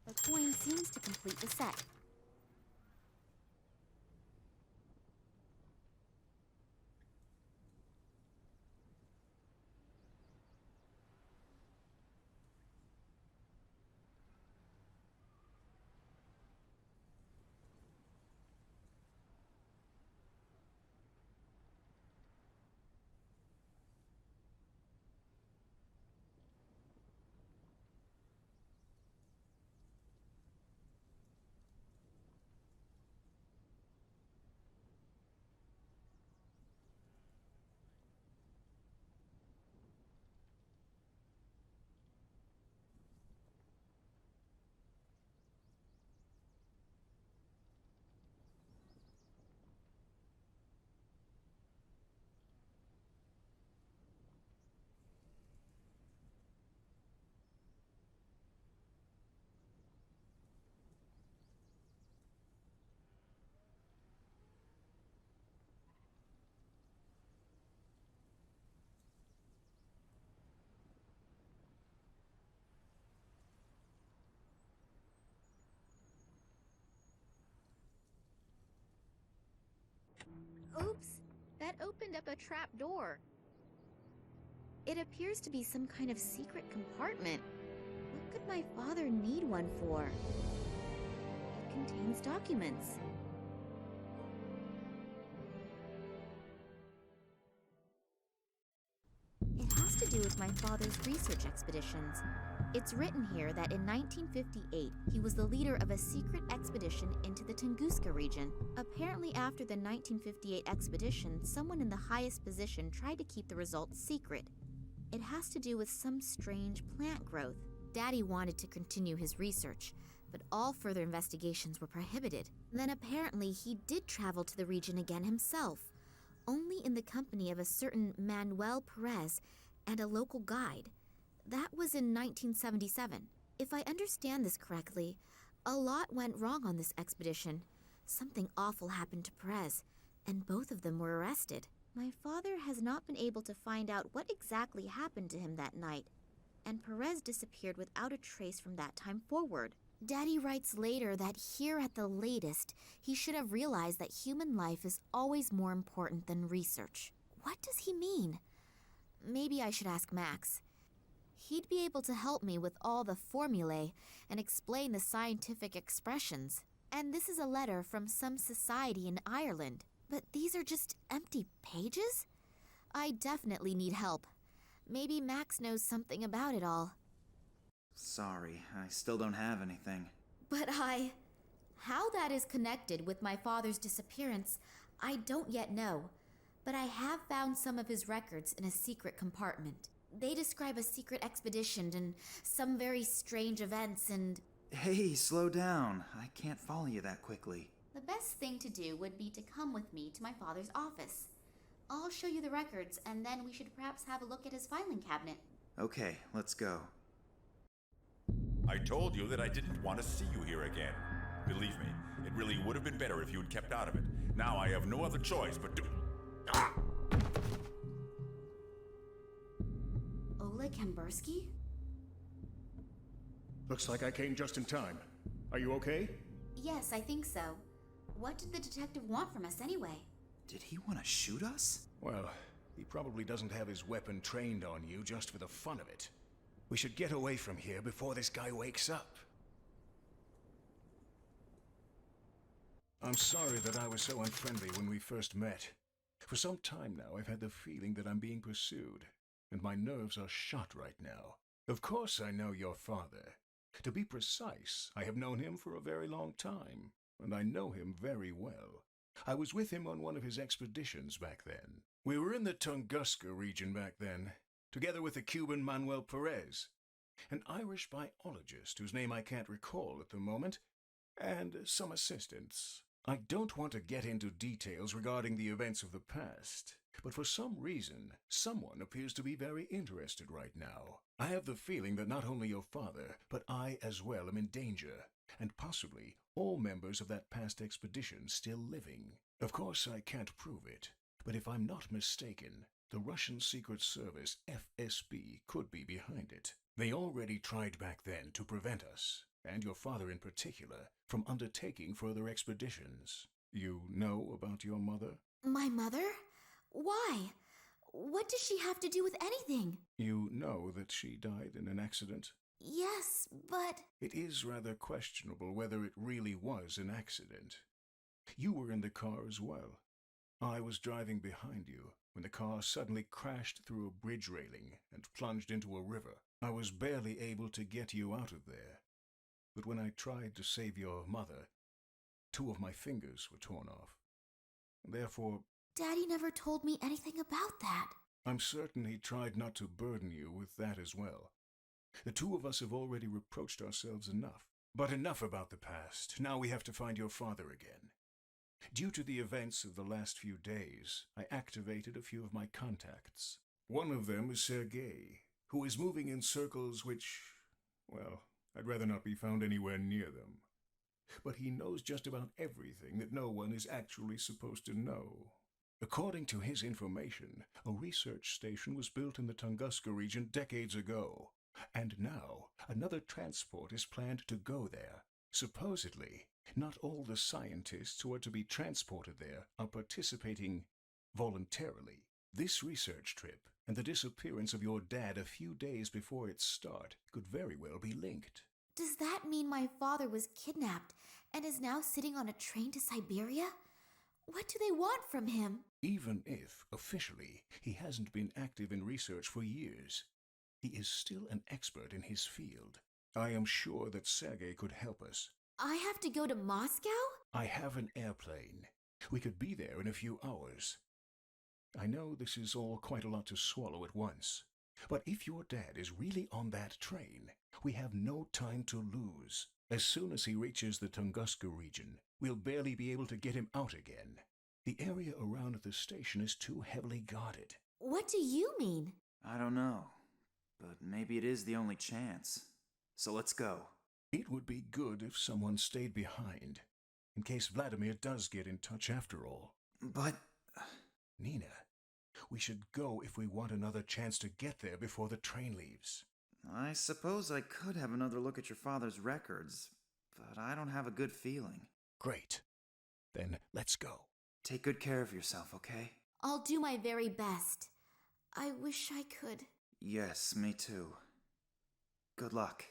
The coin seems to complete the set. Oops! That opened up a trap door. It appears to be some kind of secret compartment. What could my father need one for? It contains documents. It has to do with my father's research expeditions. It's written here that in 1958, he was the leader of a secret expedition into the Tunguska region. Apparently after the 1958 expedition, someone in the highest position tried to keep the results secret. It has to do with some strange plant growth. Daddy wanted to continue his research, but all further investigations were prohibited. Then apparently he did travel to the region again himself, only in the company of a certain Manuel Perez and a local guide. That was in 1977. If I understand this correctly, a lot went wrong on this expedition. Something awful happened to Perez, and both of them were arrested. My father has not been able to find out what exactly happened to him that night, and Perez disappeared without a trace from that time forward. Daddy writes later that here at the latest, he should have realized that human life is always more important than research. What does he mean? Maybe I should ask Max. He'd be able to help me with all the formulae and explain the scientific expressions. And this is a letter from some society in Ireland. But these are just empty pages? I definitely need help. Maybe Max knows something about it all. Sorry, I still don't have anything. But how that is connected with my father's disappearance, I don't yet know. But I have found some of his records in a secret compartment. They describe a secret expedition and some very strange events and... Hey, slow down. I can't follow you that quickly. The best thing to do would be to come with me to my father's office. I'll show you the records, and then we should perhaps have a look at his filing cabinet. Okay, let's go. I told you that I didn't want to see you here again. Believe me, it really would have been better if you had kept out of it. Now I have no other choice but to... Ah! Oleg Kambersky? Looks like I came just in time. Are you okay? Yes, I think so. What did the detective want from us anyway? Did he want to shoot us? Well, he probably doesn't have his weapon trained on you just for the fun of it. We should get away from here before this guy wakes up. I'm sorry that I was so unfriendly when we first met. For some time now, I've had the feeling that I'm being pursued, and my nerves are shot right now. Of course I know your father. To be precise, I have known him for a very long time, and I know him very well. I was with him on one of his expeditions back then. We were in the Tunguska region back then, together with the Cuban Manuel Perez, an Irish biologist whose name I can't recall at the moment, and some assistants. I don't want to get into details regarding the events of the past, but for some reason, someone appears to be very interested right now. I have the feeling that not only your father, but I as well am in danger, and possibly all members of that past expedition still living. Of course, I can't prove it, but if I'm not mistaken, the Russian Secret Service, FSB, could be behind it. They already tried back then to prevent us, and your father in particular, from undertaking further expeditions. You know about your mother? My mother? Why? What does she have to do with anything? You know that she died in an accident? Yes, but... It is rather questionable whether it really was an accident. You were in the car as well. I was driving behind you when the car suddenly crashed through a bridge railing and plunged into a river. I was barely able to get you out of there. But when I tried to save your mother, 2 of my fingers were torn off. Therefore... Daddy never told me anything about that. I'm certain he tried not to burden you with that as well. The 2 of us have already reproached ourselves enough. But enough about the past. Now we have to find your father again. Due to the events of the last few days, I activated a few of my contacts. One of them is Sergei, who is moving in circles which, well, I'd rather not be found anywhere near them. But he knows just about everything that no one is actually supposed to know. According to his information, a research station was built in the Tunguska region decades ago, and now another transport is planned to go there. Supposedly, not all the scientists who are to be transported there are participating voluntarily. This research trip and the disappearance of your dad a few days before its start could very well be linked. Does that mean my father was kidnapped and is now sitting on a train to Siberia? What do they want from him? Even if, officially, he hasn't been active in research for years, he is still an expert in his field. I am sure that Sergei could help us. I have to go to Moscow? I have an airplane. We could be there in a few hours. I know this is all quite a lot to swallow at once, but if your dad is really on that train, we have no time to lose. As soon as he reaches the Tunguska region, we'll barely be able to get him out again. The area around the station is too heavily guarded. What do you mean? I don't know, but maybe it is the only chance. So let's go. It would be good if someone stayed behind, in case Wladimir does get in touch after all. But... Nina, we should go if we want another chance to get there before the train leaves. I suppose I could have another look at your father's records, but I don't have a good feeling. Great. Then let's go. Take good care of yourself, okay? I'll do my very best. I wish I could. Yes, me too. Good luck.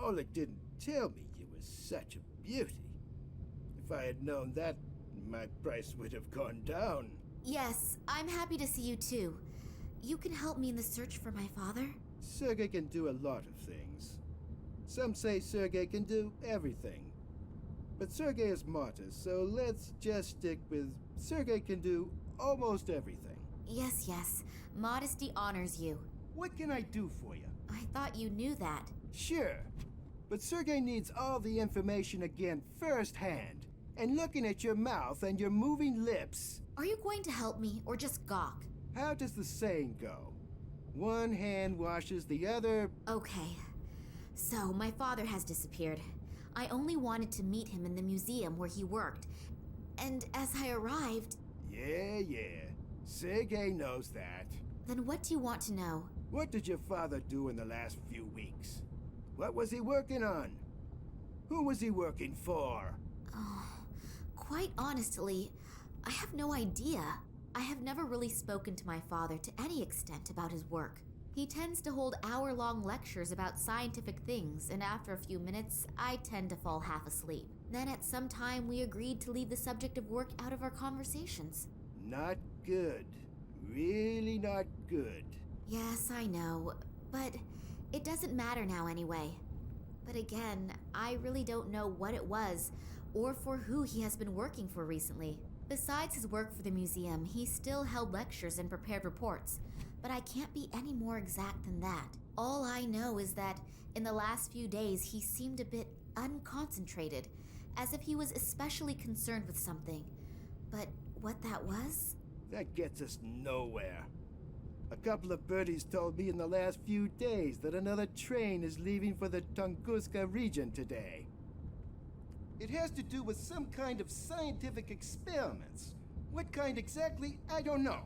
Oleg didn't tell me you were such a beauty. If I had known that, my price would have gone down. Yes, I'm happy to see you too. You can help me in the search for my father? Sergei can do a lot of things. Some say Sergei can do everything. But Sergei is martyr, so let's just stick with Sergei can do almost everything. Yes, yes. Modesty honors you. What can I do for you? I thought you knew that. Sure. But Sergei needs all the information again firsthand. And looking at your mouth and your moving lips. Are you going to help me or just gawk? How does the saying go? One hand washes the other. Okay. So, my father has disappeared. I only wanted to meet him in the museum where he worked. And as I arrived... Yeah. Sergei knows that. Then what do you want to know? What did your father do in the last few weeks? What was he working on? Who was he working for? Oh, quite honestly, I have no idea. I have never really spoken to my father to any extent about his work. He tends to hold hour-long lectures about scientific things, and after a few minutes, I tend to fall half asleep. Then at some time, we agreed to leave the subject of work out of our conversations. Not good. Really not good. Yes, I know, but it doesn't matter now anyway. But again, I really don't know what it was, or for who he has been working for recently. Besides his work for the museum, he still held lectures and prepared reports, but I can't be any more exact than that. All I know is that in the last few days, he seemed a bit unconcentrated, as if he was especially concerned with something. But what that was? That gets us nowhere. A couple of birdies told me in the last few days that another train is leaving for the Tunguska region today. It has to do with some kind of scientific experiments. What kind exactly, I don't know.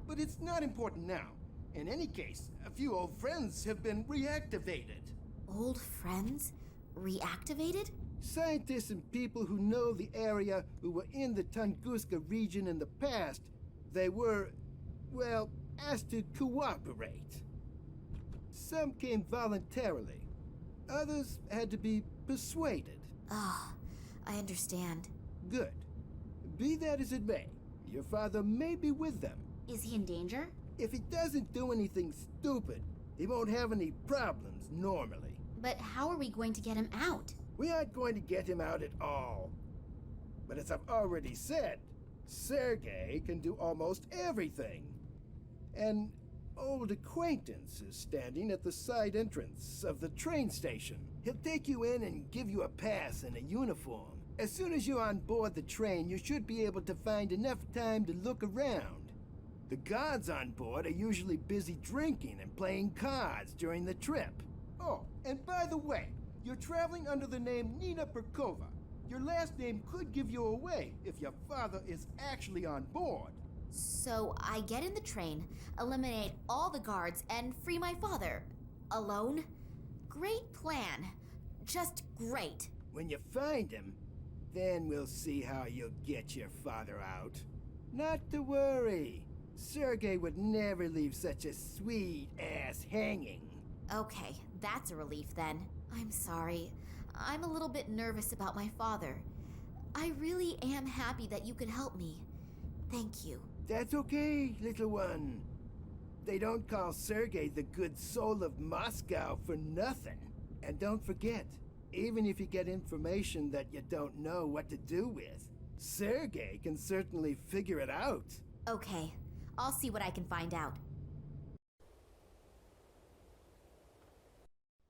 But it's not important now. In any case, a few old friends have been reactivated. Old friends? Reactivated? Scientists and people who know the area who were in the Tunguska region in the past, they were, well, asked to cooperate. Some came voluntarily. Others had to be persuaded. Oh, I understand. Good. Be that as it may, your father may be with them. Is he in danger? If he doesn't do anything stupid, he won't have any problems normally. But how are we going to get him out? We aren't going to get him out at all. But as I've already said, Sergei can do almost everything. An old acquaintance is standing at the side entrance of the train station. He'll take you in and give you a pass and a uniform. As soon as you're on board the train, you should be able to find enough time to look around. The guards on board are usually busy drinking and playing cards during the trip. Oh, and by the way, you're traveling under the name Nina Perkova. Your last name could give you away if your father is actually on board. So I get in the train, eliminate all the guards, and free my father. Alone? Great plan. Just great. When you find him, then we'll see how you'll get your father out. Not to worry. Sergei would never leave such a sweet ass hanging. Okay, that's a relief then. I'm sorry. I'm a little bit nervous about my father. I really am happy that you could help me. Thank you. That's okay, little one. They don't call Sergei the good soul of Moscow for nothing. And don't forget, even if you get information that you don't know what to do with, Sergei can certainly figure it out. Okay, I'll see what I can find out.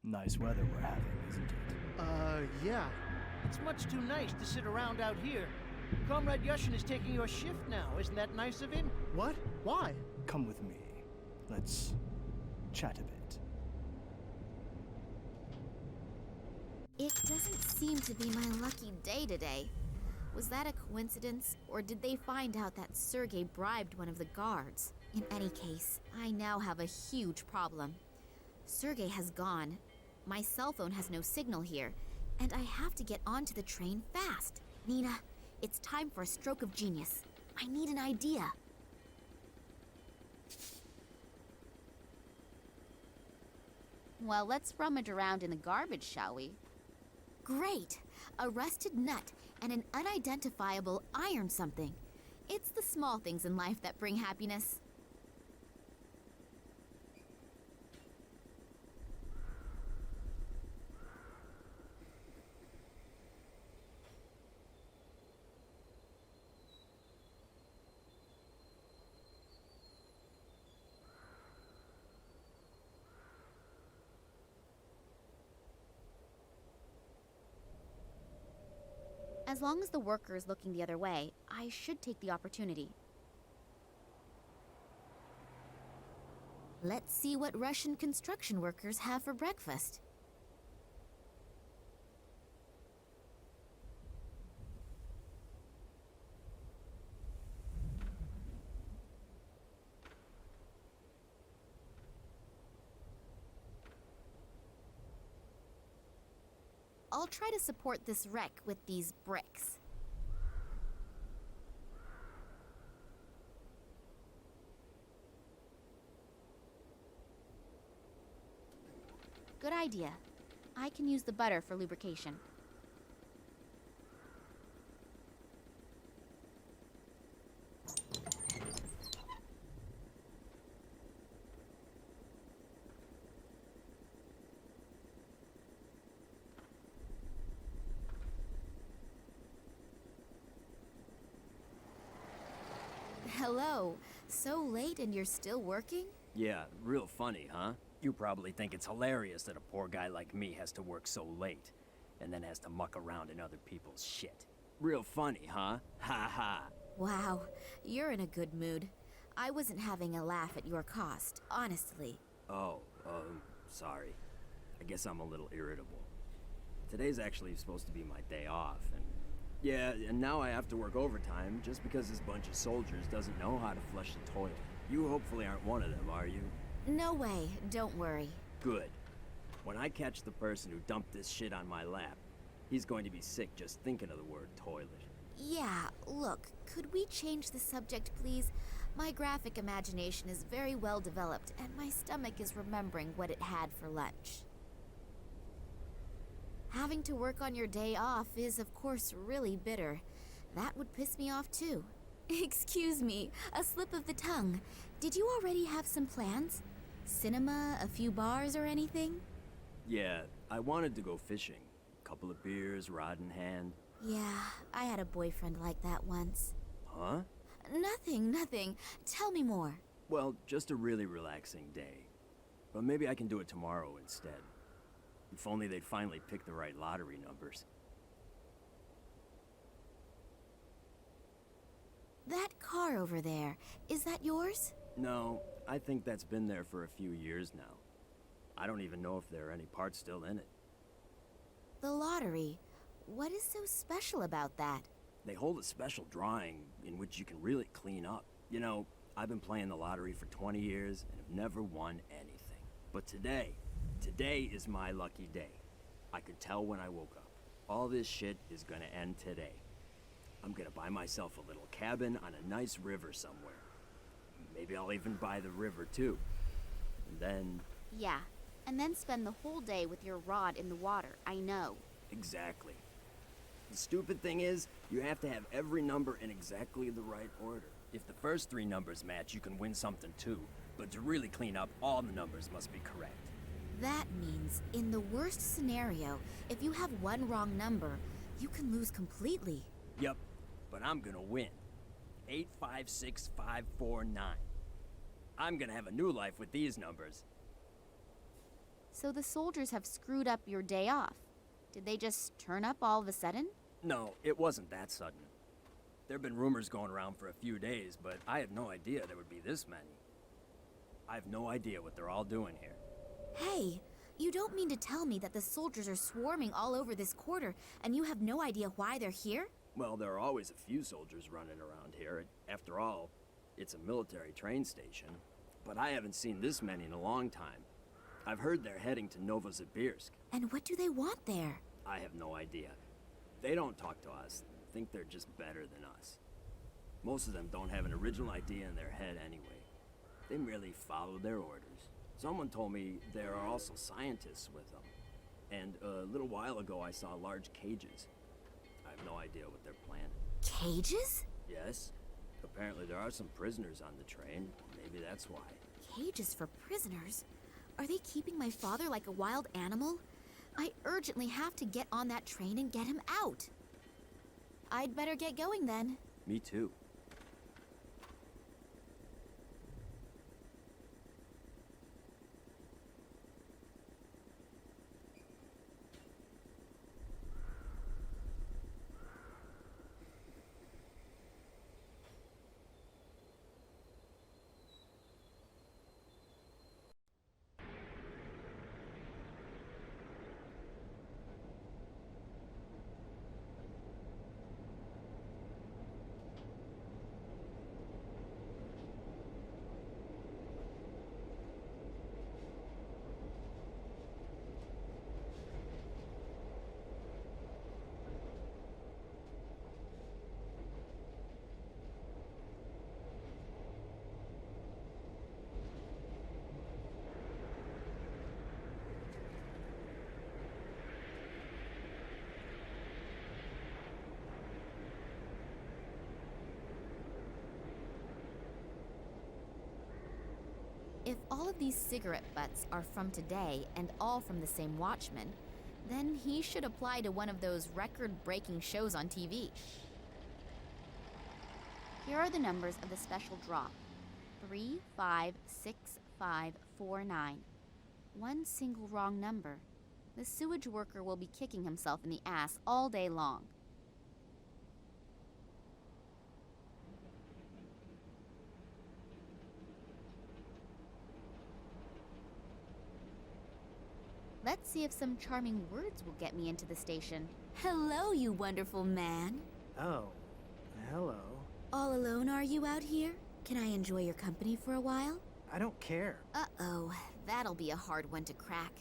Nice weather we're having, isn't it? Yeah. It's much too nice to sit around out here. Comrade Yushin is taking your shift now. Isn't that nice of him? What? Why? Come with me. Let's chat a bit. It doesn't seem to be my lucky day today. Was that a coincidence, or did they find out that Sergei bribed one of the guards? In any case, I now have a huge problem. Sergei has gone. My cell phone has no signal here, and I have to get onto the train fast. Nina, it's time for a stroke of genius. I need an idea. Well, let's rummage around in the garbage, shall we? Great! A rusted nut and an unidentifiable iron something. It's the small things in life that bring happiness. As long as the worker is looking the other way, I should take the opportunity. Let's see what Russian construction workers have for breakfast. I'll try to support this wreck with these bricks. Good idea. I can use the butter for lubrication. Hello. So late and you're still working? Yeah, real funny, huh? You probably think it's hilarious that a poor guy like me has to work so late, and then has to muck around in other people's shit. Real funny, huh? Ha ha. Wow, you're in a good mood. I wasn't having a laugh at your cost, honestly. Oh, sorry. I guess I'm a little irritable. Today's actually supposed to be my day off, and yeah, and now I have to work overtime just because this bunch of soldiers doesn't know how to flush the toilet. You hopefully aren't one of them, are you? No way, don't worry. Good. When I catch the person who dumped this shit on my lap, he's going to be sick just thinking of the word toilet. Yeah, look, could we change the subject, please? My graphic imagination is very well developed, and my stomach is remembering what it had for lunch. Having to work on your day off is, of course, really bitter. That would piss me off, too. Excuse me, a slip of the tongue. Did you already have some plans? Cinema, a few bars, or anything? Yeah, I wanted to go fishing. Couple of beers, rod in hand. Yeah, I had a boyfriend like that once. Huh? Nothing. Tell me more. Well, just a really relaxing day. But maybe I can do it tomorrow instead. If only they'd finally pick the right lottery numbers. That car over there, is that yours? No, I think that's been there for a few years now. I don't even know if there are any parts still in it. The lottery. What is so special about that? They hold a special drawing in which you can really clean up. You know, I've been playing the lottery for 20 years and have never won anything. But today is my lucky day. I could tell when I woke up. All this shit is gonna end today. I'm gonna buy myself a little cabin on a nice river somewhere. Maybe I'll even buy the river too. And then... Yeah, and then spend the whole day with your rod in the water, I know. Exactly. The stupid thing is, you have to have every number in exactly the right order. If the first 3 numbers match, you can win something too. But to really clean up, all the numbers must be correct. That means, in the worst scenario, if you have one wrong number, you can lose completely. Yep, but I'm gonna win. 856549. I'm gonna have a new life with these numbers. So the soldiers have screwed up your day off. Did they just turn up all of a sudden? No, it wasn't that sudden. There've been rumors going around for a few days, but I had no idea there would be this many. I have no idea what they're all doing here. Hey, you don't mean to tell me that the soldiers are swarming all over this quarter and you have no idea why they're here? Well, there are always a few soldiers running around here. After all, it's a military train station. But I haven't seen this many in a long time. I've heard they're heading to Novosibirsk. And what do they want there? I have no idea. They don't talk to us. Think they're just better than us. Most of them don't have an original idea in their head anyway. They merely follow their orders. Someone told me there are also scientists with them. And a little while ago I saw large cages. I have no idea what they're planning. Cages? Yes. Apparently there are some prisoners on the train. Maybe that's why. Cages for prisoners? Are they keeping my father like a wild animal? I urgently have to get on that train and get him out. I'd better get going then. Me too. of these cigarette butts are from today and all from the same watchman, then he should apply to one of those record-breaking shows on TV. Here are the numbers of the special draw. 356549. One single wrong number. The sewage worker will be kicking himself in the ass all day long. Let's see if some charming words will get me into the station. Hello, you wonderful man. Oh, hello. All alone are you out here? Can I enjoy your company for a while? I don't care. Uh-oh, that'll be a hard one to crack.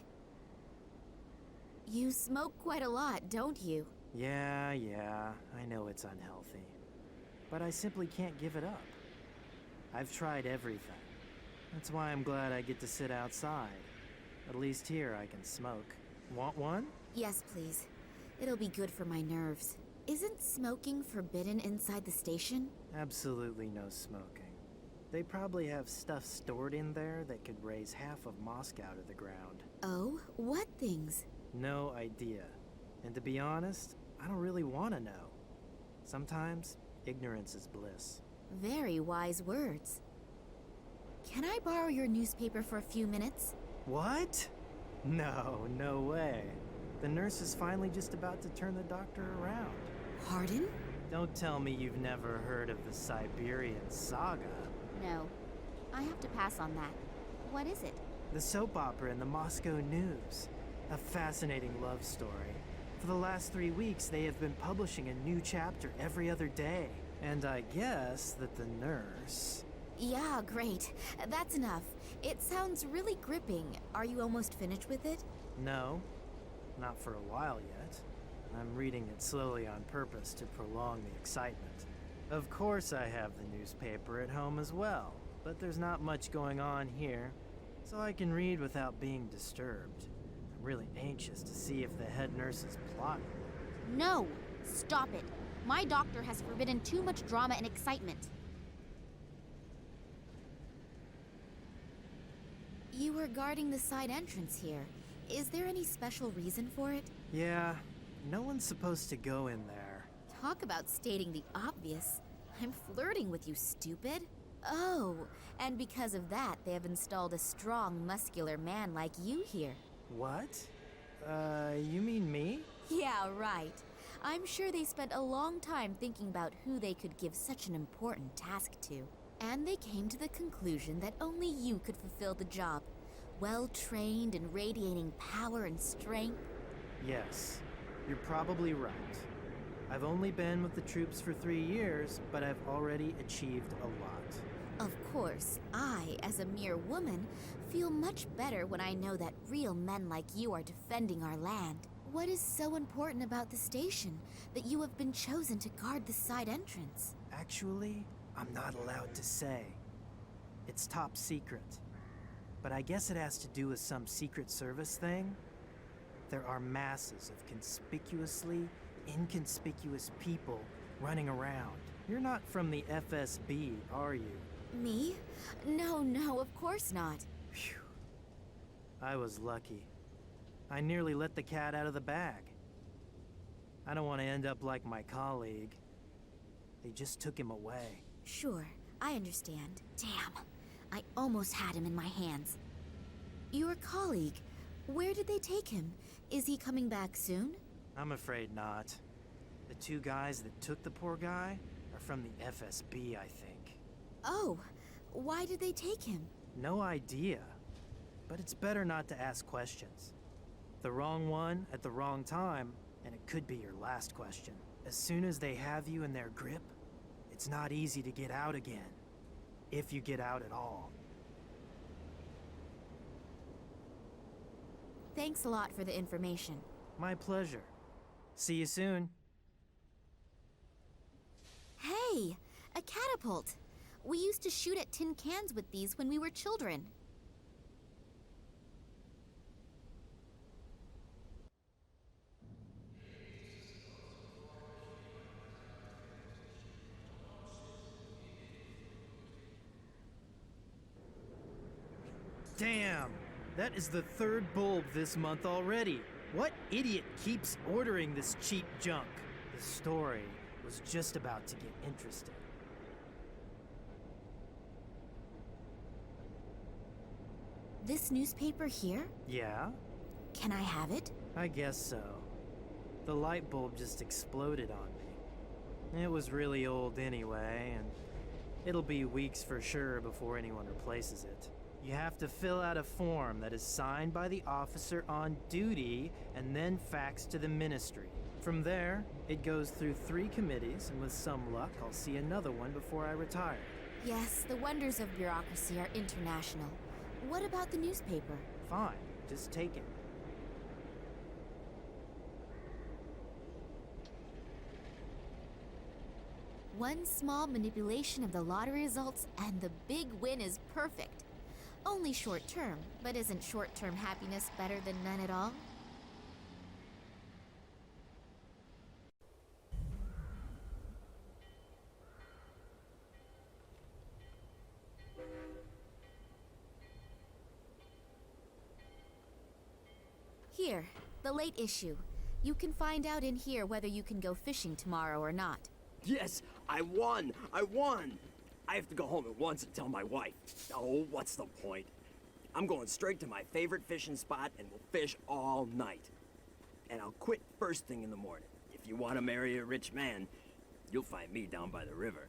You smoke quite a lot, don't you? Yeah, I know it's unhealthy. But I simply can't give it up. I've tried everything. That's why I'm glad I get to sit outside. At least here I can smoke. Want one? Yes, please. It'll be good for my nerves. Isn't smoking forbidden inside the station? Absolutely no smoking. They probably have stuff stored in there that could raise half of Moscow to the ground. Oh, what things? No idea. And to be honest, I don't really want to know. Sometimes, ignorance is bliss. Very wise words. Can I borrow your newspaper for a few minutes? What? No way. The nurse is finally just about to turn the doctor around. Pardon? Don't tell me you've never heard of the Siberian Saga. No. I have to pass on that. What is it? The soap opera in the Moscow News. A fascinating love story. For the last 3 weeks, they have been publishing a new chapter every other day. And I guess that the nurse... Yeah, great. That's enough. It sounds really gripping. Are you almost finished with it? No. Not for a while yet. I'm reading it slowly on purpose to prolong the excitement. Of course I have the newspaper at home as well, but there's not much going on here, so I can read without being disturbed. I'm really anxious to see if the head nurse is plotting. No! Stop it! My doctor has forbidden too much drama and excitement. You were guarding the side entrance here. Is there any special reason for it? Yeah, no one's supposed to go in there. Talk about stating the obvious. I'm flirting with you, stupid. Oh, and because of that, they have installed a strong, muscular man like you here. What? You mean me? Yeah, right. I'm sure they spent a long time thinking about who they could give such an important task to. And they came to the conclusion that only you could fulfill the job. Well-trained and radiating power and strength. Yes, you're probably right. I've only been with the troops for 3 years, but I've already achieved a lot. Of course, I, as a mere woman, feel much better when I know that real men like you are defending our land. What is so important about the station that you have been chosen to guard the side entrance? Actually, I'm not allowed to say. It's top secret. But I guess it has to do with some Secret Service thing. There are masses of conspicuously inconspicuous people running around. You're not from the FSB, are you? Me? No, of course not. Phew. I was lucky. I nearly let the cat out of the bag. I don't want to end up like my colleague. They just took him away. Sure, I understand. Damn, I almost had him in my hands. Your colleague, where did they take him? Is he coming back soon? I'm afraid not. The 2 guys that took the poor guy are from the FSB, I think. Oh, why did they take him? No idea. But it's better not to ask questions. The wrong one at the wrong time, and it could be your last question. As soon as they have you in their grip, it's not easy to get out again. If you get out at all. Thanks a lot for the information. My pleasure. See you soon. Hey, a catapult. We used to shoot at tin cans with these when we were children. Damn! That is the third bulb this month already. What idiot keeps ordering this cheap junk? The story was just about to get interesting. This newspaper here? Yeah? Can I have it? I guess so. The light bulb just exploded on me. It was really old anyway, and it'll be weeks for sure before anyone replaces it. You have to fill out a form that is signed by the officer on duty and then faxed to the ministry. From there, it goes through 3 committees, and with some luck, I'll see another one before I retire. Yes, the wonders of bureaucracy are international. What about the newspaper? Fine, just take it. One small manipulation of the lottery results and the big win is perfect. Only short term, but isn't short-term happiness better than none at all? Here, the late issue. You can find out in here whether you can go fishing tomorrow or not. Yes, I won! I won! I have to go home at once and tell my wife. Oh, what's the point? I'm going straight to my favorite fishing spot and we'll fish all night. And I'll quit first thing in the morning. If you want to marry a rich man, you'll find me down by the river.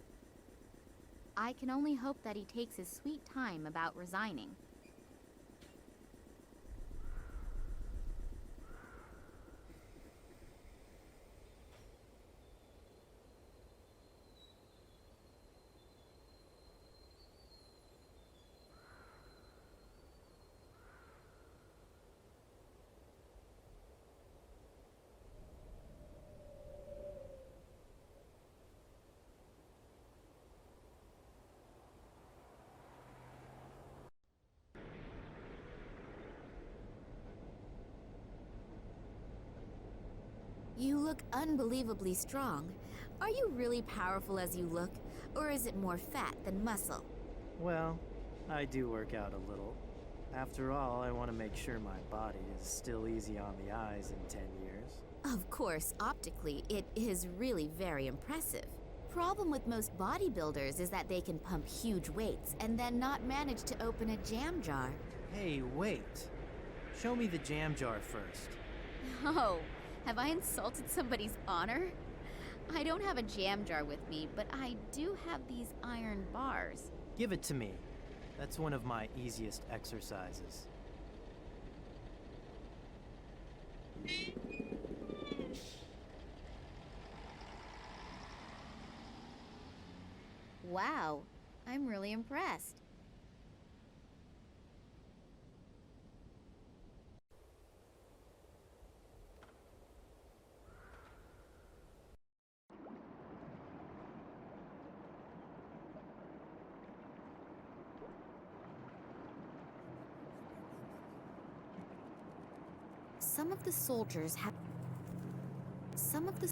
I can only hope that he takes his sweet time about resigning. You look unbelievably strong. Are you really powerful as you look, or is it more fat than muscle? Well, I do work out a little. After all, I want to make sure my body is still easy on the eyes in 10 years. Of course, optically, it is really very impressive. Problem with most bodybuilders is that they can pump huge weights and then not manage to open a jam jar. Hey, wait. Show me the jam jar first. Oh, have I insulted somebody's honor? I don't have a jam jar with me, but I do have these iron bars. Give it to me. That's one of my easiest exercises. Wow, I'm really impressed. Some of the soldiers have... Some of the...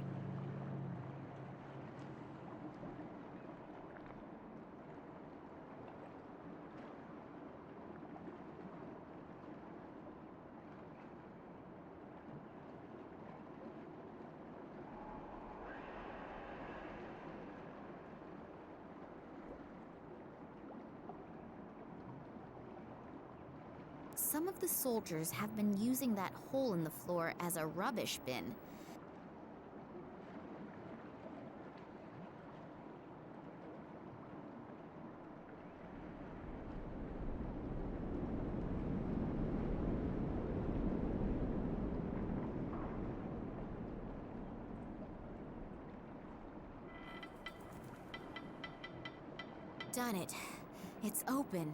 Some of the soldiers have been using that hole in the floor as a rubbish bin. Done it. It's open.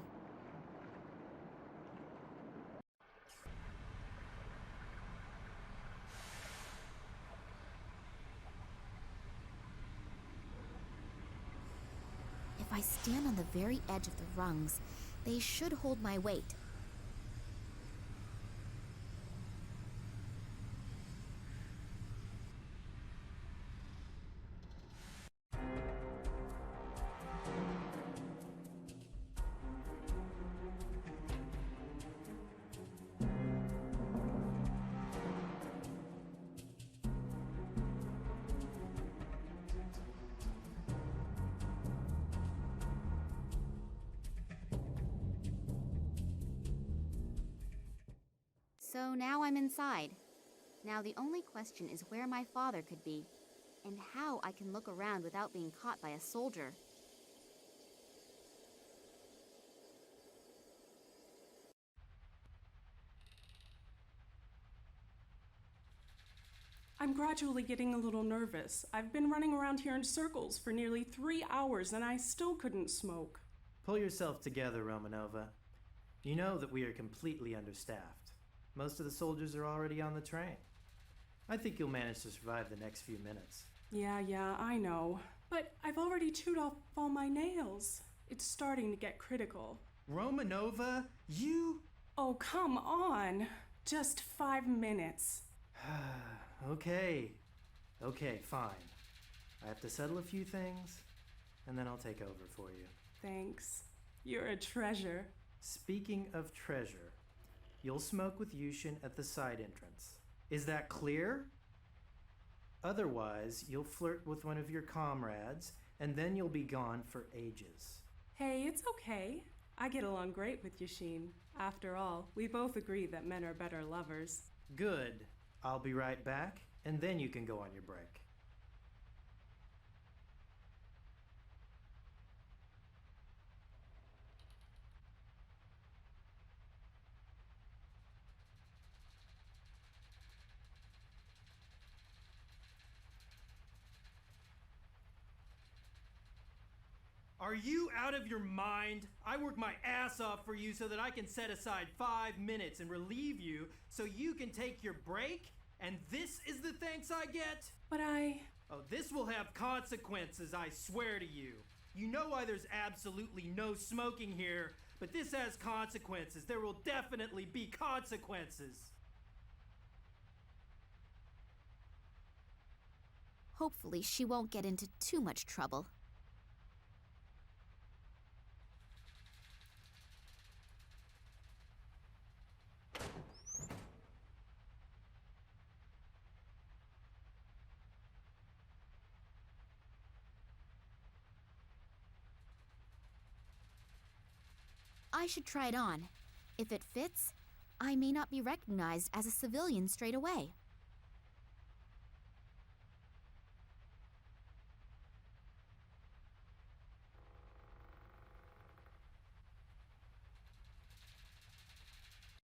If I stand on the very edge of the rungs, they should hold my weight. So now I'm inside. Now the only question is where my father could be, and how I can look around without being caught by a soldier. I'm gradually getting a little nervous. I've been running around here in circles for nearly 3 hours and I still couldn't smoke. Pull yourself together, Romanova. You know that we are completely understaffed. Most of the soldiers are already on the train. I think you'll manage to survive the next few minutes. Yeah, I know. But I've already chewed off all my nails. It's starting to get critical. Romanova, you... Oh, come on. Just 5 minutes. Okay, fine. I have to settle a few things, and then I'll take over for you. Thanks. You're a treasure. Speaking of treasure, you'll smoke with Yushin at the side entrance. Is that clear? Otherwise, you'll flirt with one of your comrades, and then you'll be gone for ages. Hey, it's okay. I get along great with Yushin. After all, we both agree that men are better lovers. Good. I'll be right back, and then you can go on your break. Are you out of your mind? I work my ass off for you so that I can set aside 5 minutes and relieve you so you can take your break? And this is the thanks I get? But Oh, this will have consequences, I swear to you. You know why there's absolutely no smoking here, but this has consequences. There will definitely be consequences. Hopefully she won't get into too much trouble. I should try it on. If it fits, I may not be recognized as a civilian straight away.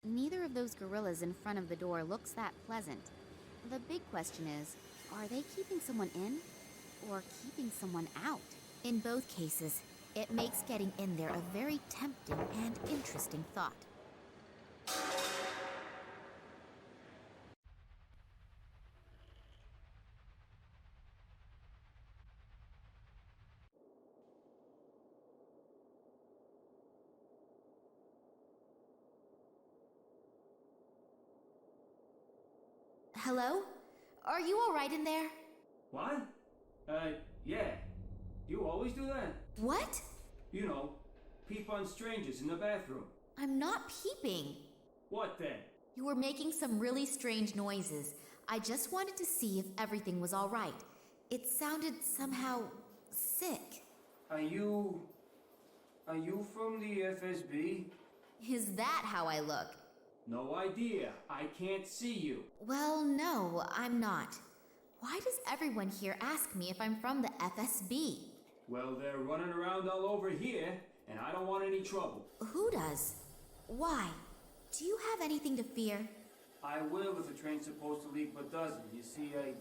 Neither of those gorillas in front of the door looks that pleasant. The big question is, are they keeping someone in or keeping someone out? In both cases, it makes getting in there a very tempting and interesting thought. Hello? Are you all right in there? What? Yeah. You always do that? What? You know, peep on strangers in the bathroom. I'm not peeping. What then? You were making some really strange noises. I just wanted to see if everything was all right. It sounded somehow sick. Are you from the FSB? Is that how I look? No idea. I can't see you. Well, no, I'm not. Why does everyone here ask me if I'm from the FSB? Well, they're running around all over here, and I don't want any trouble. Who does? Why? Do you have anything to fear? I will if the train's supposed to leave but doesn't. You see, I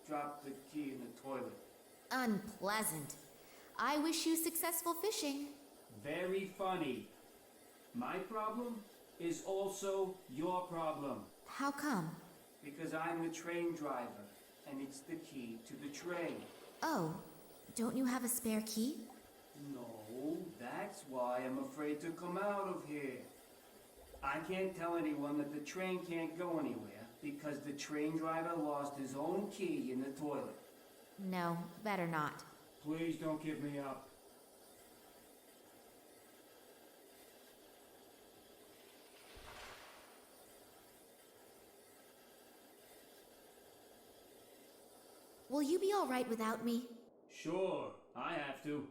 dropped the key in the toilet. Unpleasant. I wish you successful fishing. Very funny. My problem is also your problem. How come? Because I'm the train driver, and it's the key to the train. Oh, don't you have a spare key? No, that's why I'm afraid to come out of here. I can't tell anyone that the train can't go anywhere because the train driver lost his own key in the toilet. No, better not. Please don't give me up. Will you be all right without me? Sure, I have to.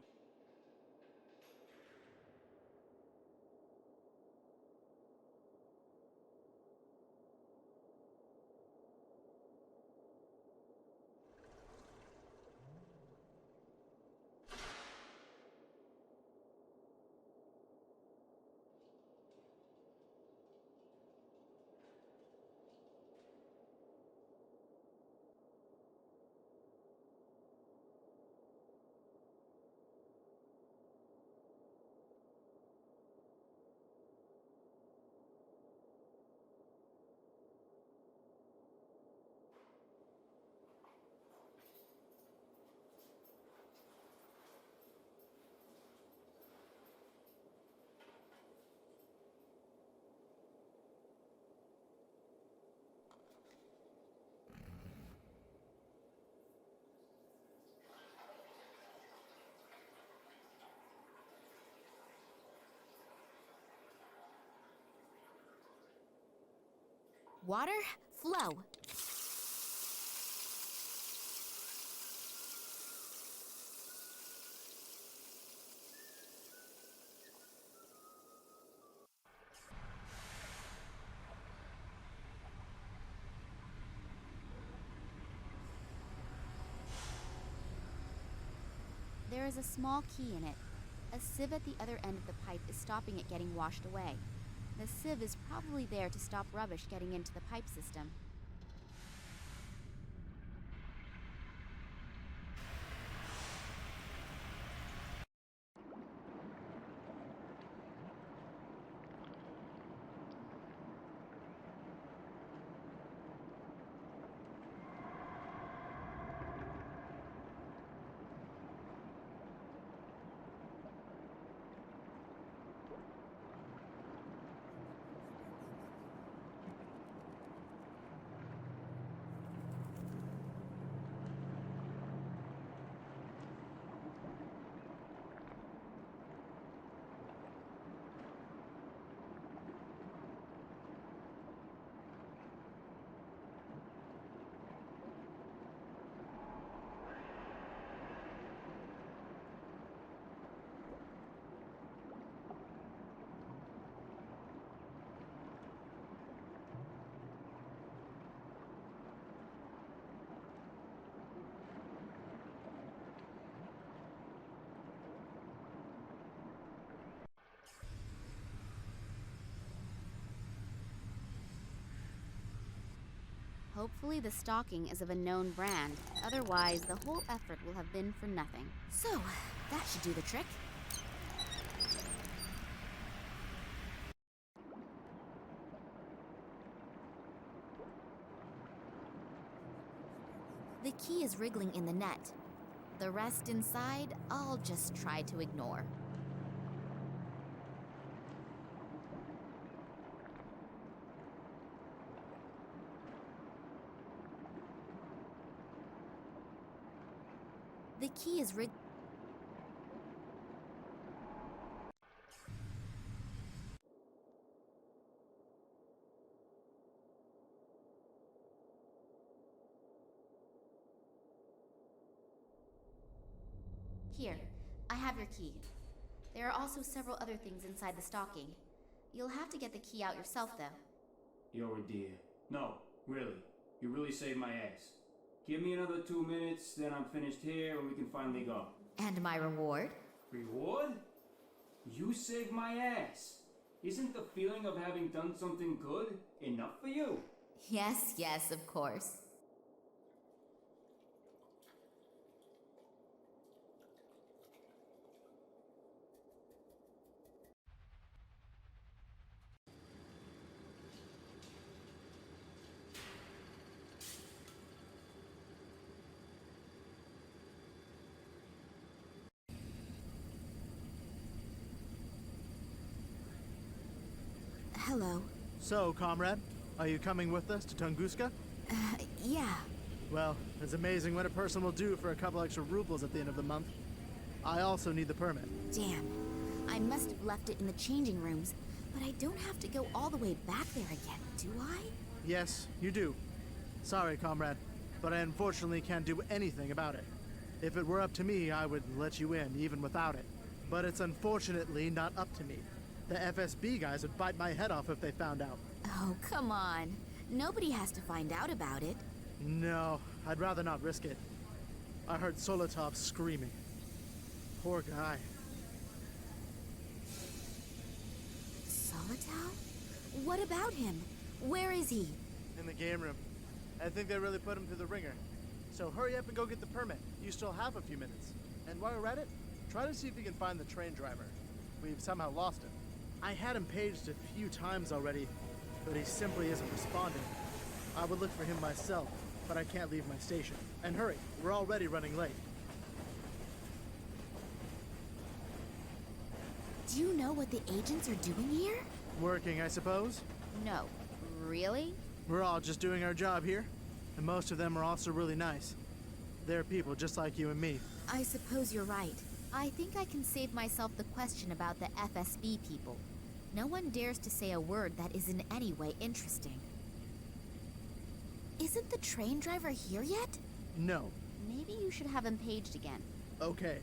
Water, flow. There is a small key in it. A sieve at the other end of the pipe is stopping it getting washed away. The sieve is probably there to stop rubbish getting into the pipe system. Hopefully the stocking is of a known brand. Otherwise, the whole effort will have been for nothing. So, that should do the trick. The key is wriggling in the net. The rest inside, I'll just try to ignore. The key is rigged. Here, I have your key. There are also several other things inside the stocking. You'll have to get the key out yourself, though. You're a dear. No, really. You really saved my ass. Give me another 2 minutes, then I'm finished here and we can finally go. And my reward? Reward? You saved my ass. Isn't the feeling of having done something good enough for you? Yes, yes, of course. Hello. So, comrade, are you coming with us to Tunguska? Yeah. Well, it's amazing what a person will do for a couple extra rubles at the end of the month. I also need the permit. Damn. I must have left it in the changing rooms, but I don't have to go all the way back there again, do I? Yes, you do. Sorry, comrade, but I unfortunately can't do anything about it. If it were up to me, I would let you in, even without it. But it's unfortunately not up to me. The FSB guys would bite my head off if they found out. Oh, come on. Nobody has to find out about it. No, I'd rather not risk it. I heard Solotov screaming. Poor guy. Solotov? What about him? Where is he? In the game room. I think they really put him through the ringer. So hurry up and go get the permit. You still have a few minutes. And while you're at it, try to see if you can find the train driver. We've somehow lost him. I had him paged a few times already, but he simply isn't responding. I would look for him myself, but I can't leave my station. And hurry, we're already running late. Do you know what the agents are doing here? Working, I suppose? No. Really? We're all just doing our job here, and most of them are also really nice. They're people just like you and me. I suppose you're right. I think I can save myself the question about the FSB people. No one dares to say a word that is in any way interesting. Isn't the train driver here yet? No. Maybe you should have him paged again. Okay.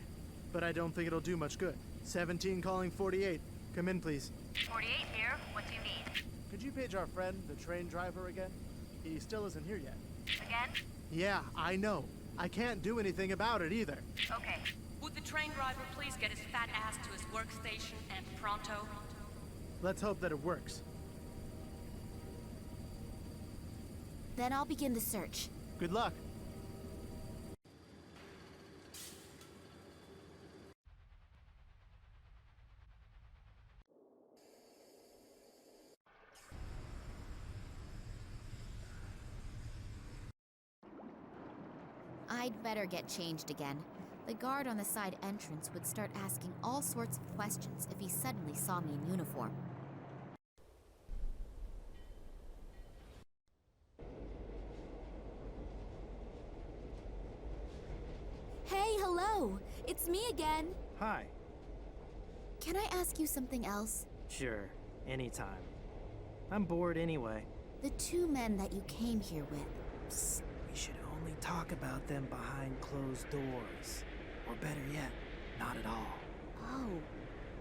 But I don't think it'll do much good. 17 calling 48. Come in, please. 48 here. What do you need? Could you page our friend, the train driver, again? He still isn't here yet. Again? Yeah, I know. I can't do anything about it either. Okay. Would the train driver please get his fat ass to his workstation and pronto? Let's hope that it works. Then I'll begin the search. Good luck. I'd better get changed again. The guard on the side entrance would start asking all sorts of questions if he suddenly saw me in uniform. Hey, hello! It's me again! Hi. Can I ask you something else? Sure, anytime. I'm bored anyway. The two men that you came here with. Psst, we should only talk about them behind closed doors. Or better yet, not at all. Oh,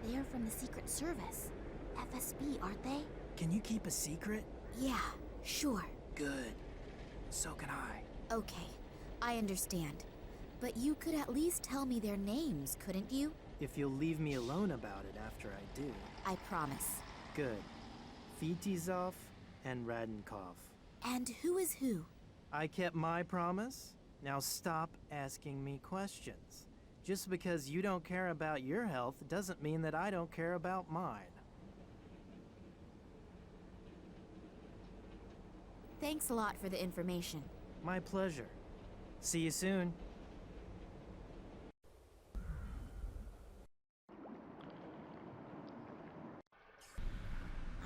they are from the Secret Service. FSB, aren't they? Can you keep a secret? Yeah, sure. Good. So can I. Okay, I understand. But you could at least tell me their names, couldn't you? If you'll leave me alone about it after I do. I promise. Good. Fitizov and Radenkov. And who is who? I kept my promise. Now stop asking me questions. Just because you don't care about your health doesn't mean that I don't care about mine. Thanks a lot for the information. My pleasure. See you soon.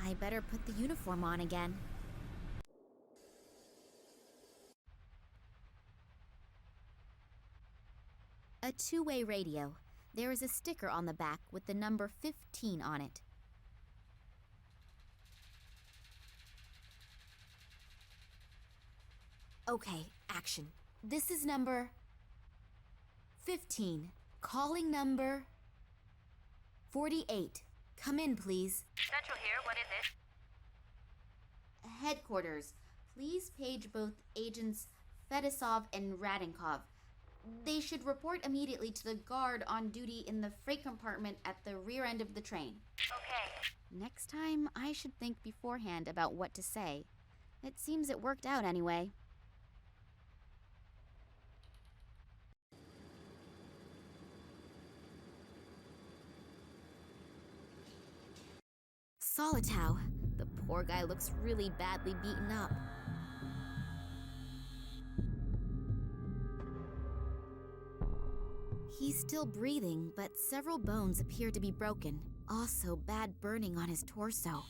I better put the uniform on again. A two-way radio. There is a sticker on the back with the number 15 on it. Okay, action. This is number 15. Calling number 48. Come in, please. Central here. What is it? Headquarters. Please page both agents Fedosov and Radenkov. They should report immediately to the guard on duty in the freight compartment at the rear end of the train. Okay. Next time, I should think beforehand about what to say. It seems it worked out anyway. Solitow. The poor guy looks really badly beaten up. He's still breathing, but several bones appear to be broken. Also, bad burning on his torso.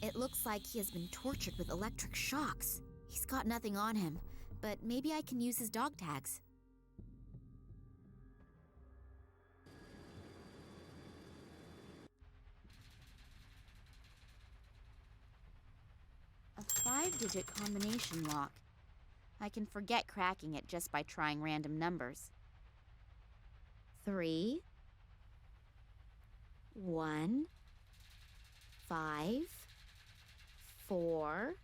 It looks like he has been tortured with electric shocks. He's got nothing on him, but maybe I can use his dog tags. A 5-digit combination lock. I can forget cracking it just by trying random numbers. 3, 1, 5, 4,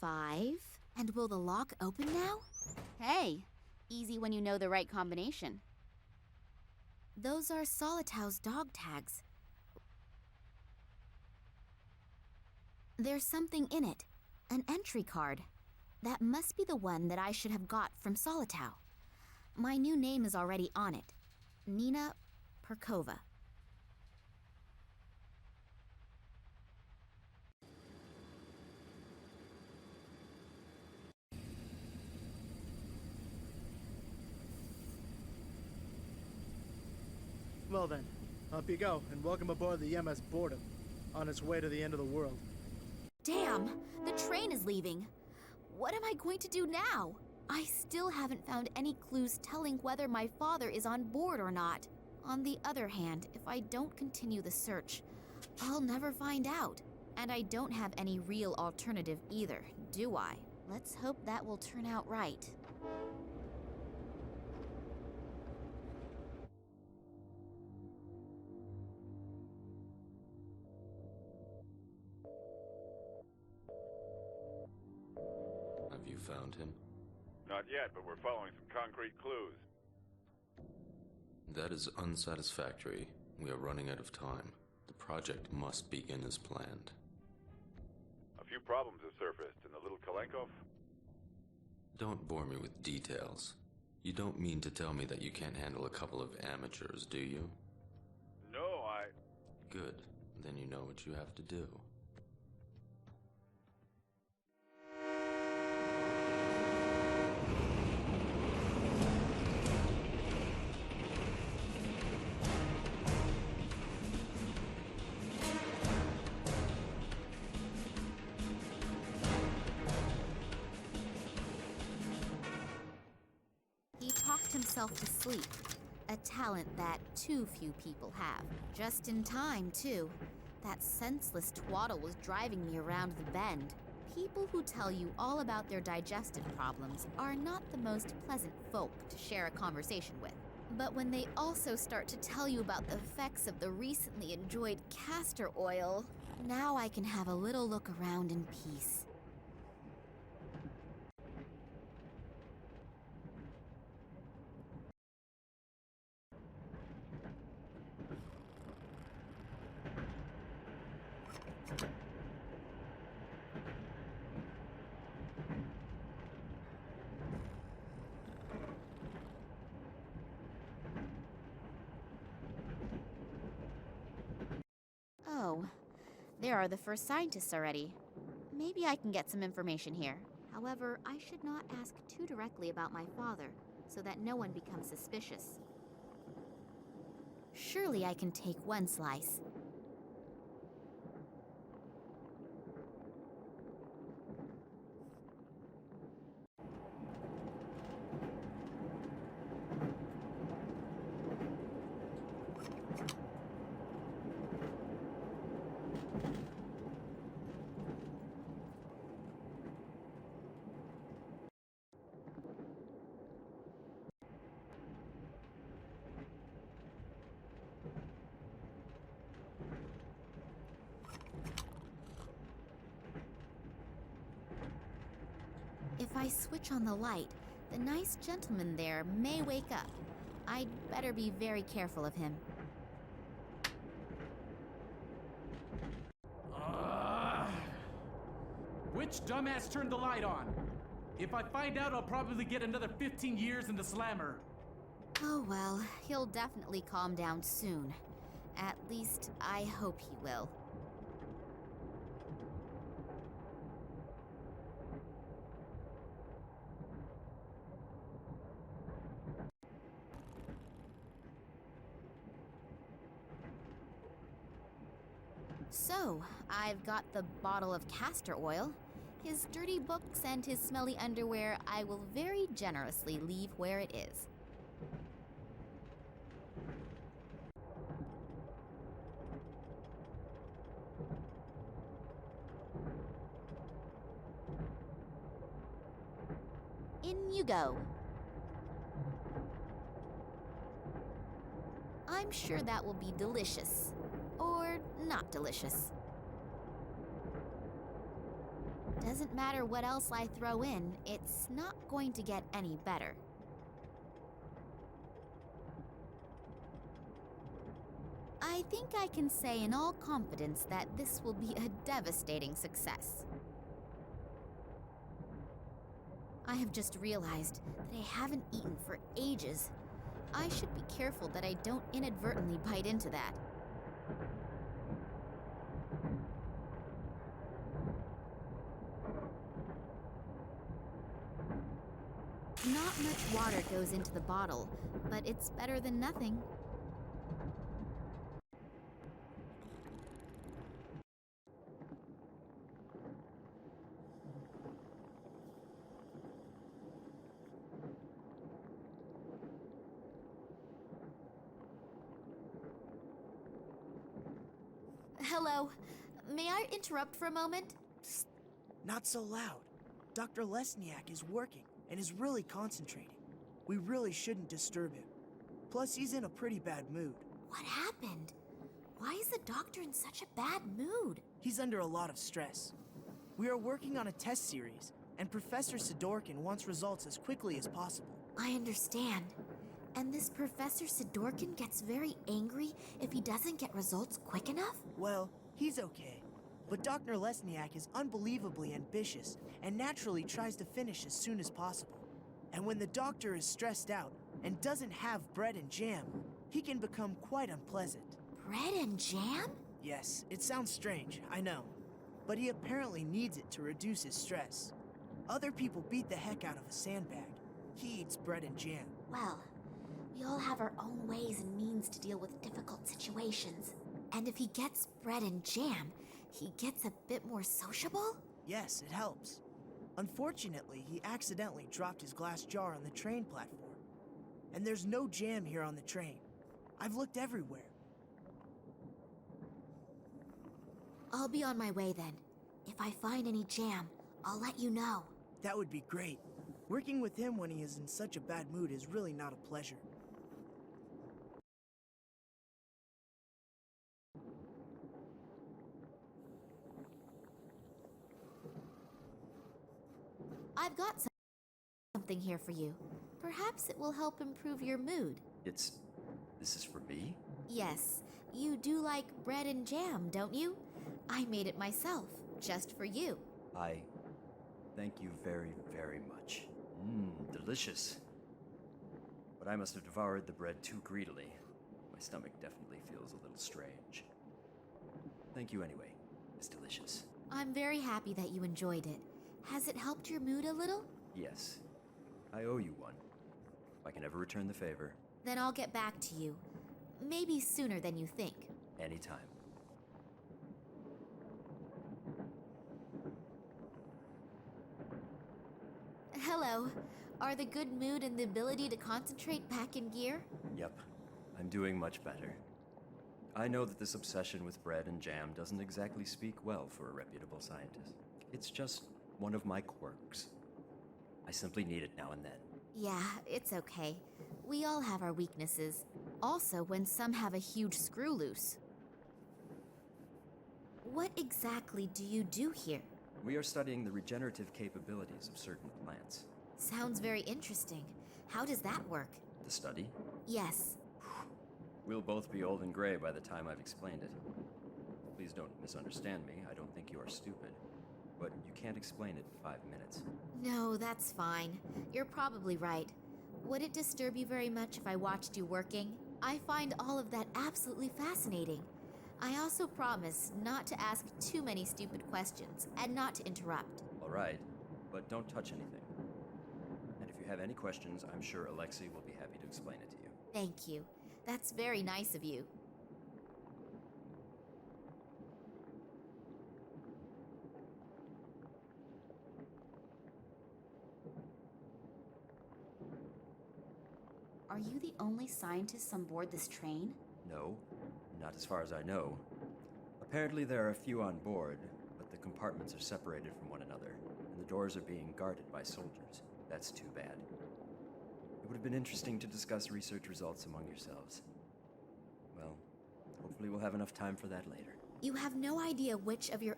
5. And will the lock open now? Hey, easy when you know the right combination. Those are Solitow's dog tags. There's something in it, an entry card. That must be the one that I should have got from Solitow. My new name is already on it. Nina Perkova. Well then, up you go, and welcome aboard the MS Boredom, on its way to the end of the world. Damn! The train is leaving! What am I going to do now? I still haven't found any clues telling whether my father is on board or not. On the other hand, if I don't continue the search, I'll never find out. And I don't have any real alternative either, do I? Let's hope that will turn out right. Have you found him? Not yet, but we're following some concrete clues. That is unsatisfactory. We are running out of time. The project must begin as planned. A few problems have surfaced in the little Kalenkov. Don't bore me with details. You don't mean to tell me that you can't handle a couple of amateurs, do you? No, Good. Then you know what you have to do. He talked himself to sleep, a talent that too few people have. Just in time, too. That senseless twaddle was driving me around the bend. People who tell you all about their digestive problems are not the most pleasant folk to share a conversation with. But when they also start to tell you about the effects of the recently enjoyed castor oil, now I can have a little look around in peace. Oh, there are the first scientists already. Maybe I can get some information here. However, I should not ask too directly about my father, so that no one becomes suspicious. Surely I can take one slice. If I switch on the light, the nice gentleman there may wake up. I'd better be very careful of him. Which dumbass turned the light on? If I find out, I'll probably get another 15 years in the slammer. Oh well, he'll definitely calm down soon. At least, I hope he will. So, I've got the bottle of castor oil, his dirty books, and his smelly underwear I will very generously leave where it is. In you go. I'm sure that will be delicious. Or not delicious. Doesn't matter what else I throw in, it's not going to get any better. I think I can say in all confidence that this will be a devastating success. I have just realized that I haven't eaten for ages. I should be careful that I don't inadvertently bite into that. Not much water goes into the bottle, but it's better than nothing. Hello. May I interrupt for a moment? Psst. Not so loud. Dr. Lesniak is working and is really concentrating. We really shouldn't disturb him. Plus, he's in a pretty bad mood. What happened? Why is the doctor in such a bad mood? He's under a lot of stress. We are working on a test series, and Professor Sidorkin wants results as quickly as possible. I understand. And this Professor Sidorkin gets very angry if he doesn't get results quick enough? Well, he's okay. But Dr. Lesniak is unbelievably ambitious and naturally tries to finish as soon as possible. And when the doctor is stressed out and doesn't have bread and jam, he can become quite unpleasant. Bread and jam? Yes, it sounds strange, I know. But he apparently needs it to reduce his stress. Other people beat the heck out of a sandbag. He eats bread and jam. Well, we all have our own ways and means to deal with difficult situations. And if he gets bread and jam, he gets a bit more sociable? Yes, it helps. Unfortunately, he accidentally dropped his glass jar on the train platform. And there's no jam here on the train. I've looked everywhere. I'll be on my way then. If I find any jam, I'll let you know. That would be great. Working with him when he is in such a bad mood is really not a pleasure. I've got something here for you. Perhaps it will help improve your mood. This is for me? Yes, you do like bread and jam, don't you? I made it myself, just for you. Thank you very, very much. Delicious. But I must have devoured the bread too greedily. My stomach definitely feels a little strange. Thank you anyway. It's delicious. I'm very happy that you enjoyed it. Has it helped your mood a little? Yes. I owe you one. If I can ever return the favor. Then I'll get back to you. Maybe sooner than you think. Anytime. Hello. Are the good mood and the ability to concentrate back in gear? Yep. I'm doing much better. I know that this obsession with bread and jam doesn't exactly speak well for a reputable scientist. It's just one of my quirks. I simply need it now and then. Yeah, it's okay. We all have our weaknesses. Also, when some have a huge screw loose. What exactly do you do here? We are studying the regenerative capabilities of certain plants. Sounds very interesting. How does that work? The study? Yes. We'll both be old and gray by the time I've explained it. Please don't misunderstand me. I don't think you are stupid. But you can't explain it in 5 minutes. No, that's fine. You're probably right. Would it disturb you very much if I watched you working? I find all of that absolutely fascinating. I also promise not to ask too many stupid questions and not to interrupt. All right, but don't touch anything. And if you have any questions, I'm sure Alexei will be happy to explain it to you. Thank you. That's very nice of you. Are you the only scientists on board this train? No, not as far as I know. Apparently there are a few on board, but the compartments are separated from one another, and the doors are being guarded by soldiers. That's too bad. It would have been interesting to discuss research results among yourselves. Well, hopefully we'll have enough time for that later. You have no idea which of your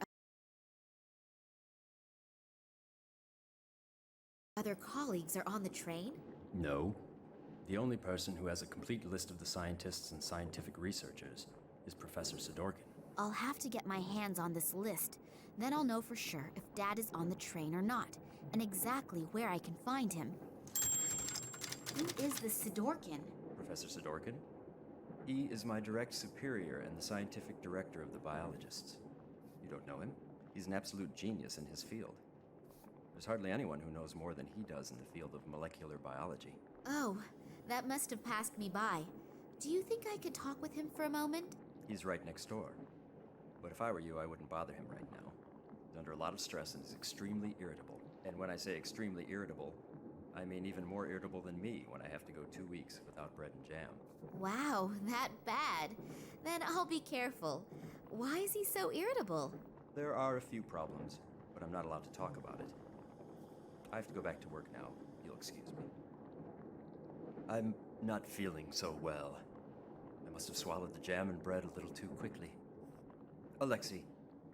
other colleagues are on the train? No. The only person who has a complete list of the scientists and scientific researchers is Professor Sidorkin. I'll have to get my hands on this list. Then I'll know for sure if Dad is on the train or not, and exactly where I can find him. Who is this Sidorkin? Professor Sidorkin? He is my direct superior and the scientific director of the biologists. You don't know him? He's an absolute genius in his field. There's hardly anyone who knows more than he does in the field of molecular biology. Oh, that must have passed me by. Do you think I could talk with him for a moment? He's right next door. But if I were you, I wouldn't bother him right now. He's under a lot of stress and is extremely irritable. And when I say extremely irritable, I mean even more irritable than me when I have to go 2 weeks without bread and jam. Wow, that bad. Then I'll be careful. Why is he so irritable? There are a few problems, but I'm not allowed to talk about it. I have to go back to work now. You'll excuse me. I'm not feeling so well. I must have swallowed the jam and bread a little too quickly. Alexei,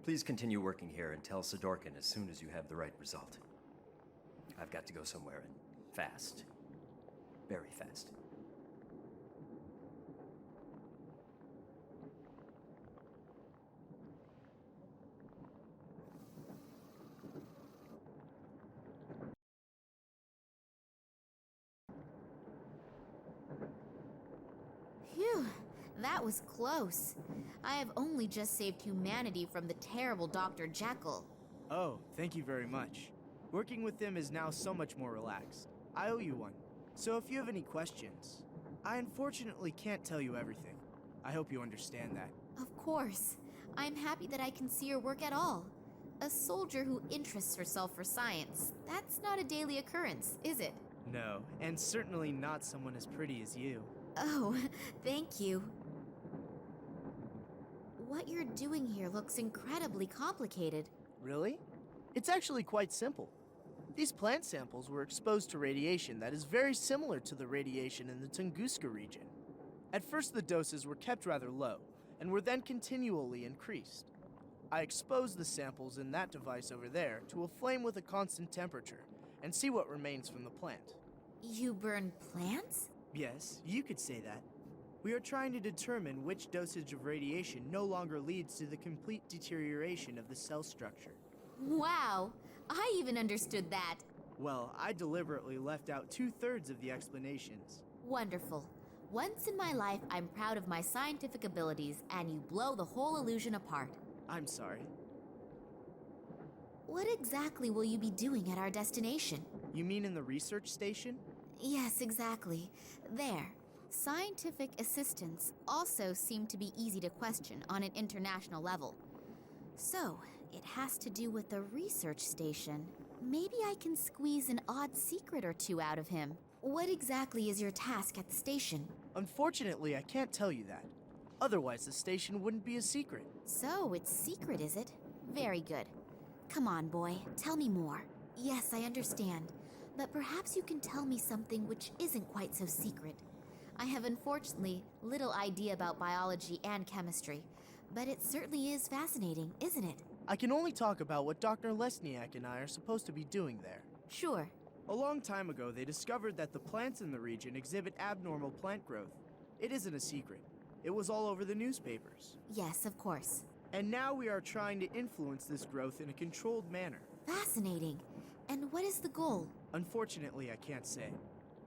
please continue working here and tell Sidorkin as soon as you have the right result. I've got to go somewhere and fast. Very fast. Phew, that was close. I have only just saved humanity from the terrible Dr. Jekyll. Oh, thank you very much. Working with him is now so much more relaxed. I owe you one. So if you have any questions, I unfortunately can't tell you everything. I hope you understand that. Of course. I'm happy that I can see your work at all. A soldier who interests herself for science, that's not a daily occurrence, is it? No, and certainly not someone as pretty as you. Oh, thank you. What you're doing here looks incredibly complicated. Really? It's actually quite simple. These plant samples were exposed to radiation that is very similar to the radiation in the Tunguska region. At first the doses were kept rather low, and were then continually increased. I exposed the samples in that device over there to a flame with a constant temperature, and see what remains from the plant. You burn plants? Yes, you could say that. We are trying to determine which dosage of radiation no longer leads to the complete deterioration of the cell structure. Wow, I even understood that. Well, I deliberately left out 2/3 of the explanations. Wonderful. Once in my life, I'm proud of my scientific abilities, and you blow the whole illusion apart. I'm sorry. What exactly will you be doing at our destination? You mean in the research station? Yes, exactly. There. Scientific assistants also seem to be easy to question on an international level. So, it has to do with the research station. Maybe I can squeeze an odd secret or two out of him. What exactly is your task at the station? Unfortunately, I can't tell you that. Otherwise, the station wouldn't be a secret. So, it's secret, is it? Very good. Come on, boy, tell me more. Yes, I understand. But perhaps you can tell me something which isn't quite so secret. I have unfortunately little idea about biology and chemistry, but it certainly is fascinating, isn't it? I can only talk about what Dr. Lesniak and I are supposed to be doing there. Sure. A long time ago, they discovered that the plants in the region exhibit abnormal plant growth. It isn't a secret. It was all over the newspapers. Yes, of course. And now we are trying to influence this growth in a controlled manner. Fascinating. And what is the goal? Unfortunately, I can't say.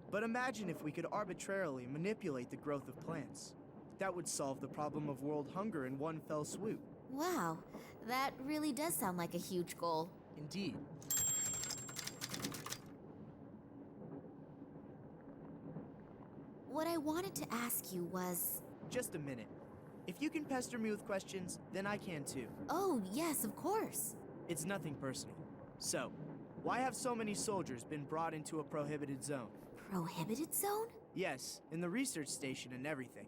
But imagine if we could arbitrarily manipulate the growth of plants. That would solve the problem of world hunger in one fell swoop. Wow, that really does sound like a huge goal. Indeed. What I wanted to ask you was... Just a minute. If you can pester me with questions, then I can too. Oh, yes, of course. It's nothing personal. So, why have so many soldiers been brought into a prohibited zone? Prohibited zone? Yes, in the research station and everything.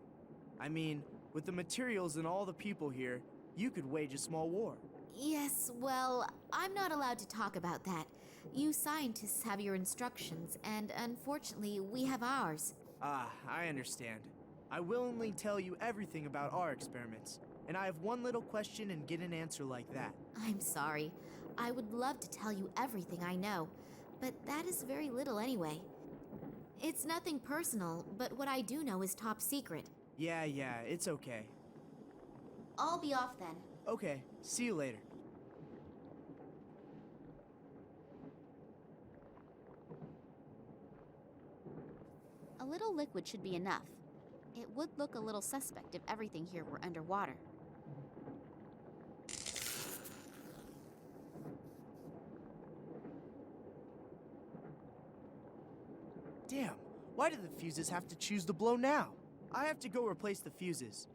I mean, with the materials and all the people here, you could wage a small war. Yes, well, I'm not allowed to talk about that. You scientists have your instructions, and unfortunately, we have ours. Ah, I understand. I willingly tell you everything about our experiments, and I have one little question and get an answer like that. I'm sorry. I would love to tell you everything I know, but that is very little anyway. It's nothing personal, but what I do know is top secret. Yeah, it's okay. I'll be off then. Okay, see you later. A little liquid should be enough. It would look a little suspect if everything here were underwater. Damn, why did the fuses have to choose to blow now? I have to go replace the fuses.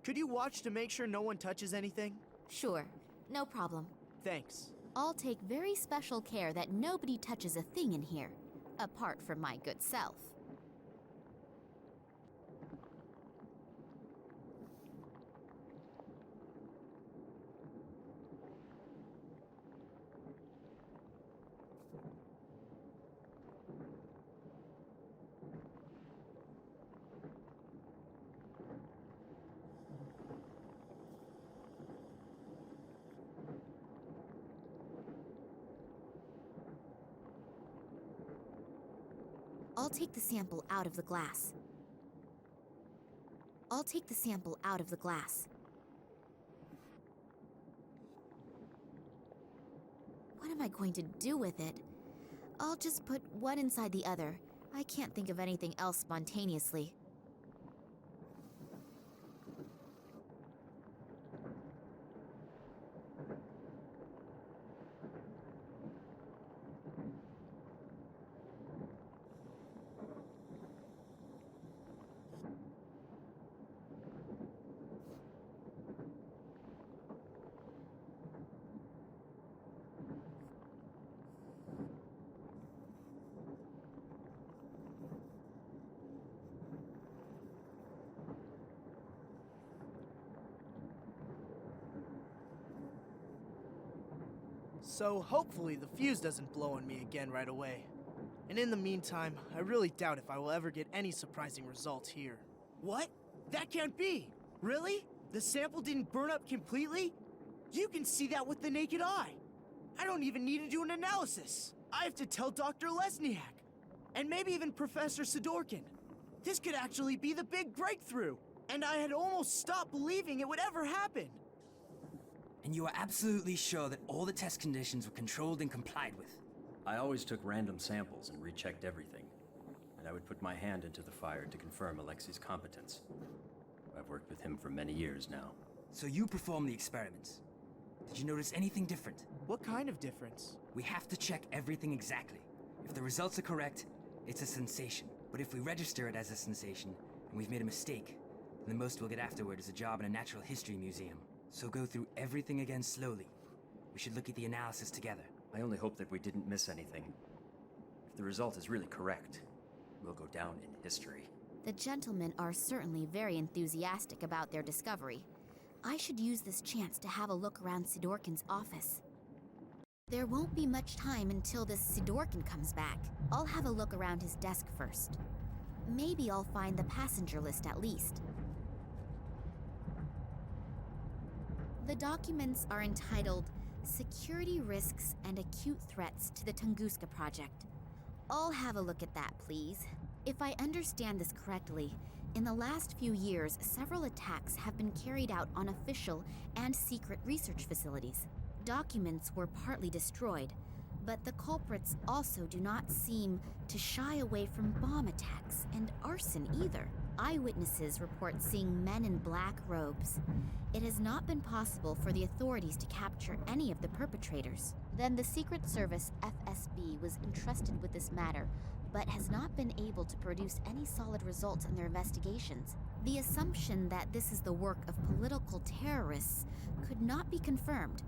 Could you watch to make sure no one touches anything? Sure, no problem. Thanks. I'll take very special care that nobody touches a thing in here, apart from my good self. I'll take the sample out of the glass. I'll take the sample out of the glass. What am I going to do with it? I'll just put one inside the other. I can't think of anything else spontaneously. So hopefully the fuse doesn't blow on me again right away. And in the meantime, I really doubt if I will ever get any surprising results here. What? That can't be! Really? The sample didn't burn up completely? You can see that with the naked eye. I don't even need to do an analysis. I have to tell Dr. Lesniak. And maybe even Professor Sidorkin. This could actually be the big breakthrough. And I had almost stopped believing it would ever happen. And you are absolutely sure that all the test conditions were controlled and complied with? I always took random samples and rechecked everything. And I would put my hand into the fire to confirm Alexei's competence. I've worked with him for many years now. So you performed the experiments. Did you notice anything different? What kind of difference? We have to check everything exactly. If the results are correct, it's a sensation. But if we register it as a sensation, and we've made a mistake, then the most we'll get afterward is a job in a natural history museum. So go through everything again slowly. We should look at the analysis together. I only hope that we didn't miss anything. If the result is really correct, we'll go down in history. The gentlemen are certainly very enthusiastic about their discovery. I should use this chance to have a look around Sidorkin's office. There won't be much time until this Sidorkin comes back. I'll have a look around his desk first. Maybe I'll find the passenger list at least. The documents are entitled Security Risks and Acute Threats to the Tunguska Project. I'll have a look at that, please. If I understand this correctly, in the last few years, several attacks have been carried out on official and secret research facilities. Documents were partly destroyed, but the culprits also do not seem to shy away from bomb attacks and arson either. Eyewitnesses report seeing men in black robes. It has not been possible for the authorities to capture any of the perpetrators. Then the Secret Service FSB was entrusted with this matter, but has not been able to produce any solid results in their investigations. The assumption that this is the work of political terrorists could not be confirmed.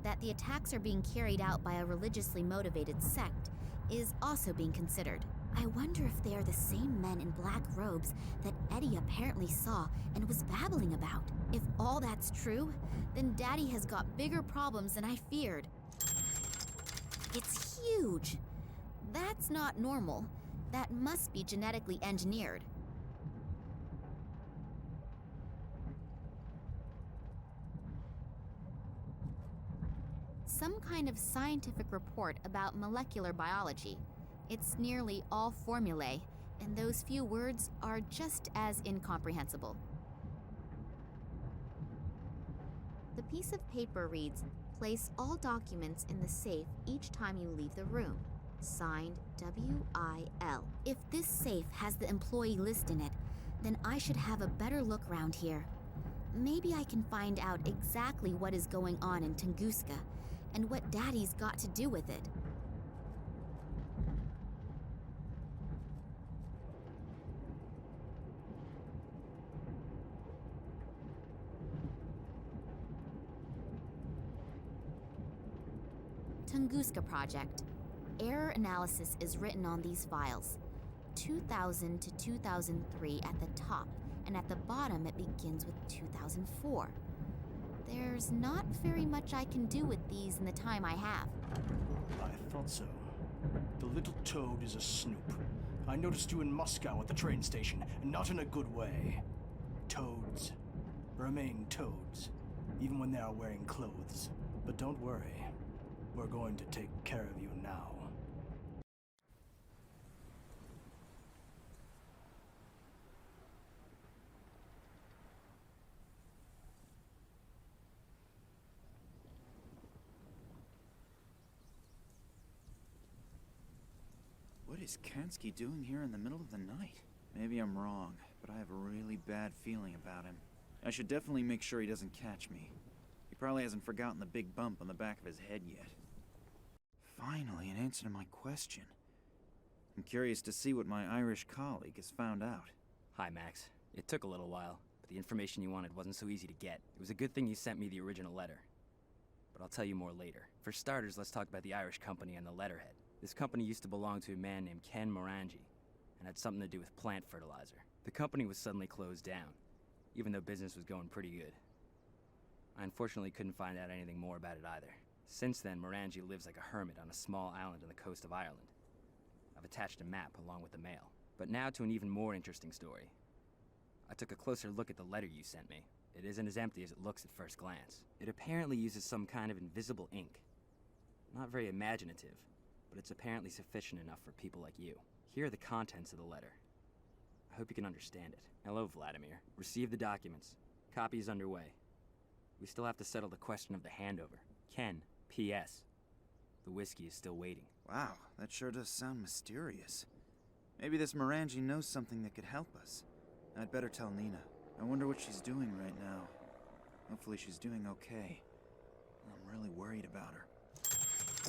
That the attacks are being carried out by a religiously motivated sect is also being considered. I wonder if they are the same men in black robes that Eddie apparently saw and was babbling about. If all that's true, then Daddy has got bigger problems than I feared. It's huge. That's not normal. That must be genetically engineered. Some kind of scientific report about molecular biology. It's nearly all formulae, and those few words are just as incomprehensible. The piece of paper reads, "Place all documents in the safe each time you leave the room. Signed, W.I.L." If this safe has the employee list in it, then I should have a better look around here. Maybe I can find out exactly what is going on in Tunguska, and what Daddy's got to do with it. Tunguska Project. Error analysis is written on these files. 2000 to 2003 at the top, and at the bottom it begins with 2004. There's not very much I can do with these in the time I have. I thought so. The little toad is a snoop. I noticed you in Moscow at the train station, and not in a good way. Toads remain toads, even when they are wearing clothes. But don't worry, we're going to take care of you now. is Kansky doing here in the middle of the night? Maybe I'm wrong, but I have a really bad feeling about him. I should definitely make sure he doesn't catch me. He probably hasn't forgotten the big bump on the back of his head yet. Finally, an answer to my question. I'm curious to see what my Irish colleague has found out. Hi, Max. It took a little while, but the information you wanted wasn't so easy to get. It was a good thing you sent me the original letter. But I'll tell you more later. For starters, let's talk about the Irish company and the letterhead. This company used to belong to a man named Ken Morangi, and had something to do with plant fertilizer. The company was suddenly closed down, even though business was going pretty good. I unfortunately couldn't find out anything more about it either. Since then, Morangi lives like a hermit on a small island on the coast of Ireland. I've attached a map along with the mail. But now to an even more interesting story. I took a closer look at the letter you sent me. It isn't as empty as it looks at first glance. It apparently uses some kind of invisible ink. Not very imaginative, but it's apparently sufficient enough for people like you. Here are the contents of the letter. I hope you can understand it. Hello, Vladimir. Receive the documents. Copy is underway. We still have to settle the question of the handover. Ken, P.S. The whiskey is still waiting. Wow, that sure does sound mysterious. Maybe this Morangi knows something that could help us. I'd better tell Nina. I wonder what she's doing right now. Hopefully she's doing okay. I'm really worried about her.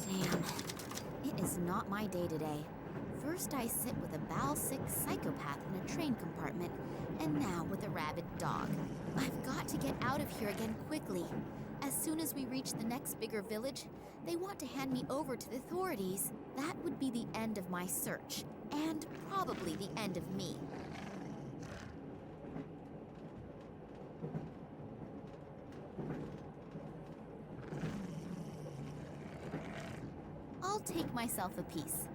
Damn. It is not my day today. First I sit with a bowel-sick psychopath in a train compartment, and now with a rabid dog. I've got to get out of here again quickly. As soon as we reach the next bigger village, they want to hand me over to the authorities. That would be the end of my search, and probably the end of me. I'll take myself a piece.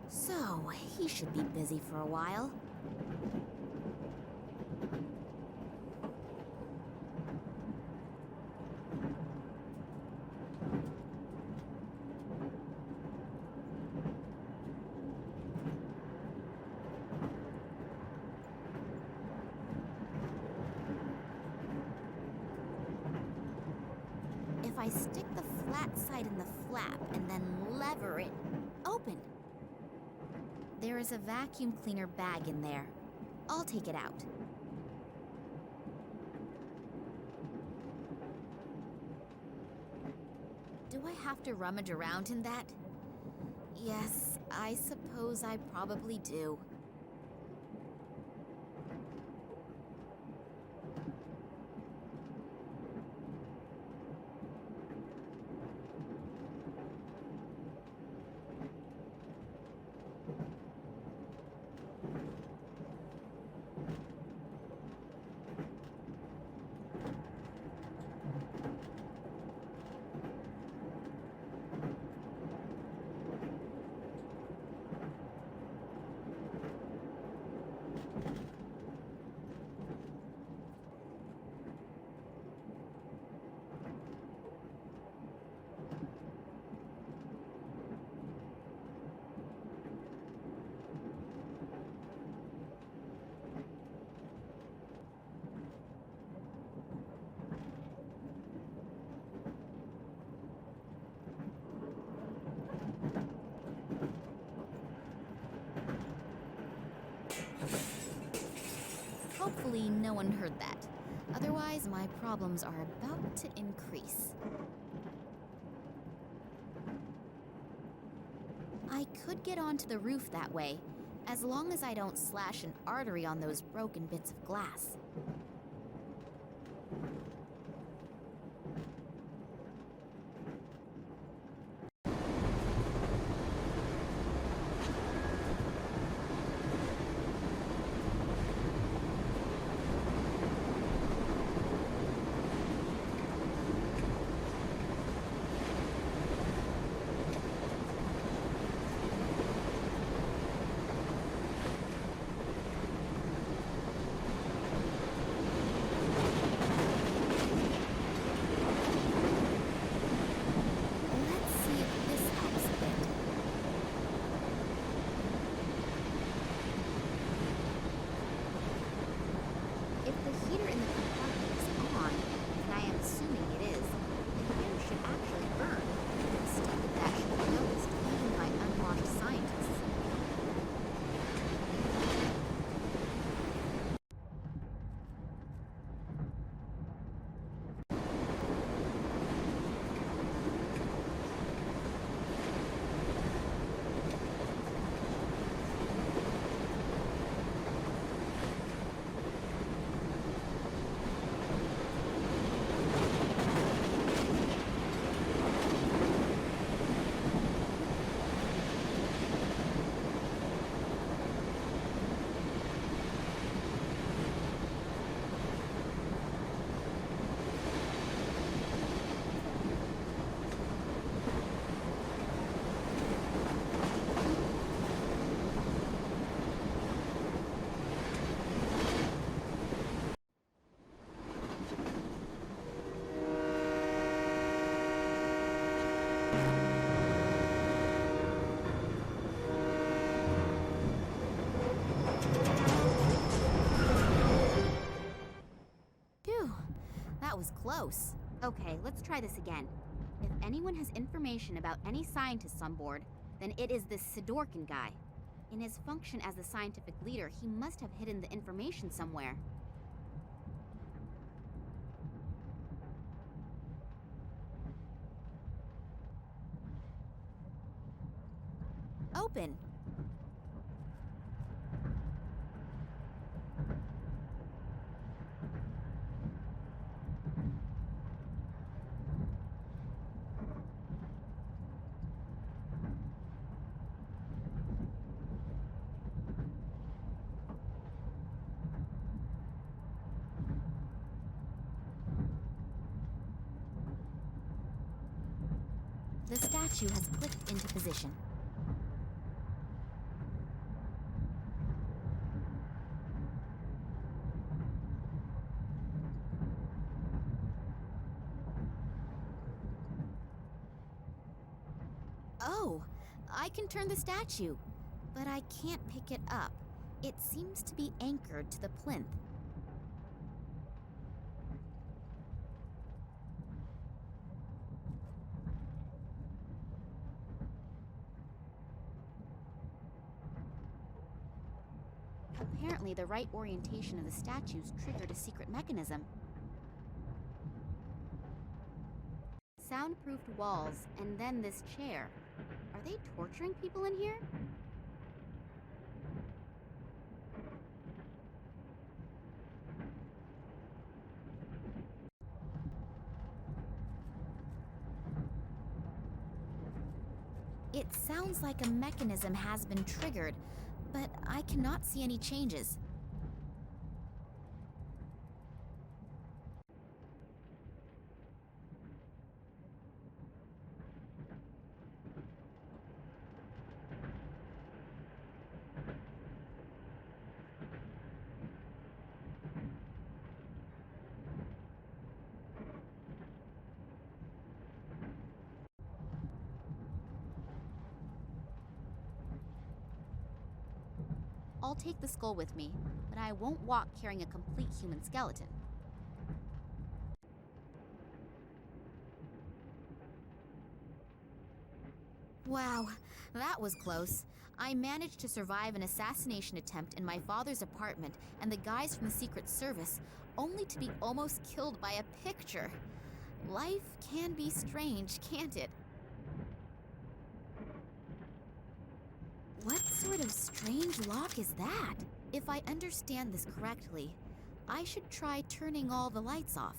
So, he should be busy for a while. If I stick the flat side in the flap and then lever it open. There is a vacuum cleaner bag in there. I'll take it out. Do I have to rummage around in that? Yes, I suppose I probably do. Hopefully no one heard that. Otherwise, my problems are about to increase. I could get onto the roof that way, as long as I don't slash an artery on those broken bits of glass. close. Okay, let's try this again. If anyone has information about any scientists on board, then it is this Sidorkin guy. In his function as the scientific leader, he must have hidden the information somewhere. Open. The statue has clicked into position. Oh, I can turn the statue, but I can't pick it up. It seems to be anchored to the plinth. Apparently, the right orientation of the statues triggered a secret mechanism. Soundproofed walls, and then this chair. Are they torturing people in here? It sounds like a mechanism has been triggered, but I cannot see any changes. I'll take the skull with me, but I won't walk carrying a complete human skeleton. Wow, that was close. I managed to survive an assassination attempt in my father's apartment and the guys from the Secret Service, only to be almost killed by a picture. Life can be strange, can't it? What sort of strange lock is that? If I understand this correctly, I should try turning all the lights off.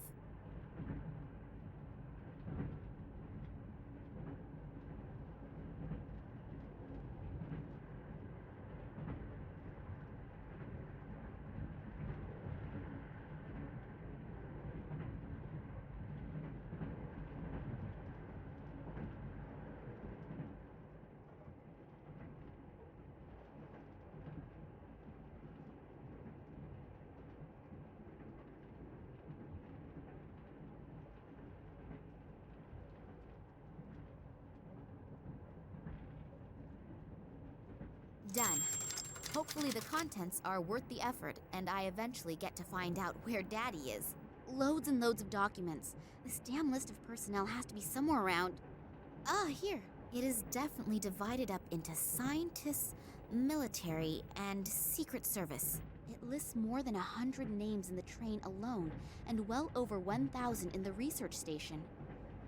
Done. Hopefully the contents are worth the effort, and I eventually get to find out where Daddy is. Loads and loads of documents. This damn list of personnel has to be somewhere around. Ah, here. It is definitely divided up into scientists, military, and Secret Service. It lists more than 100 names in the train alone, and well over 1,000 in the research station.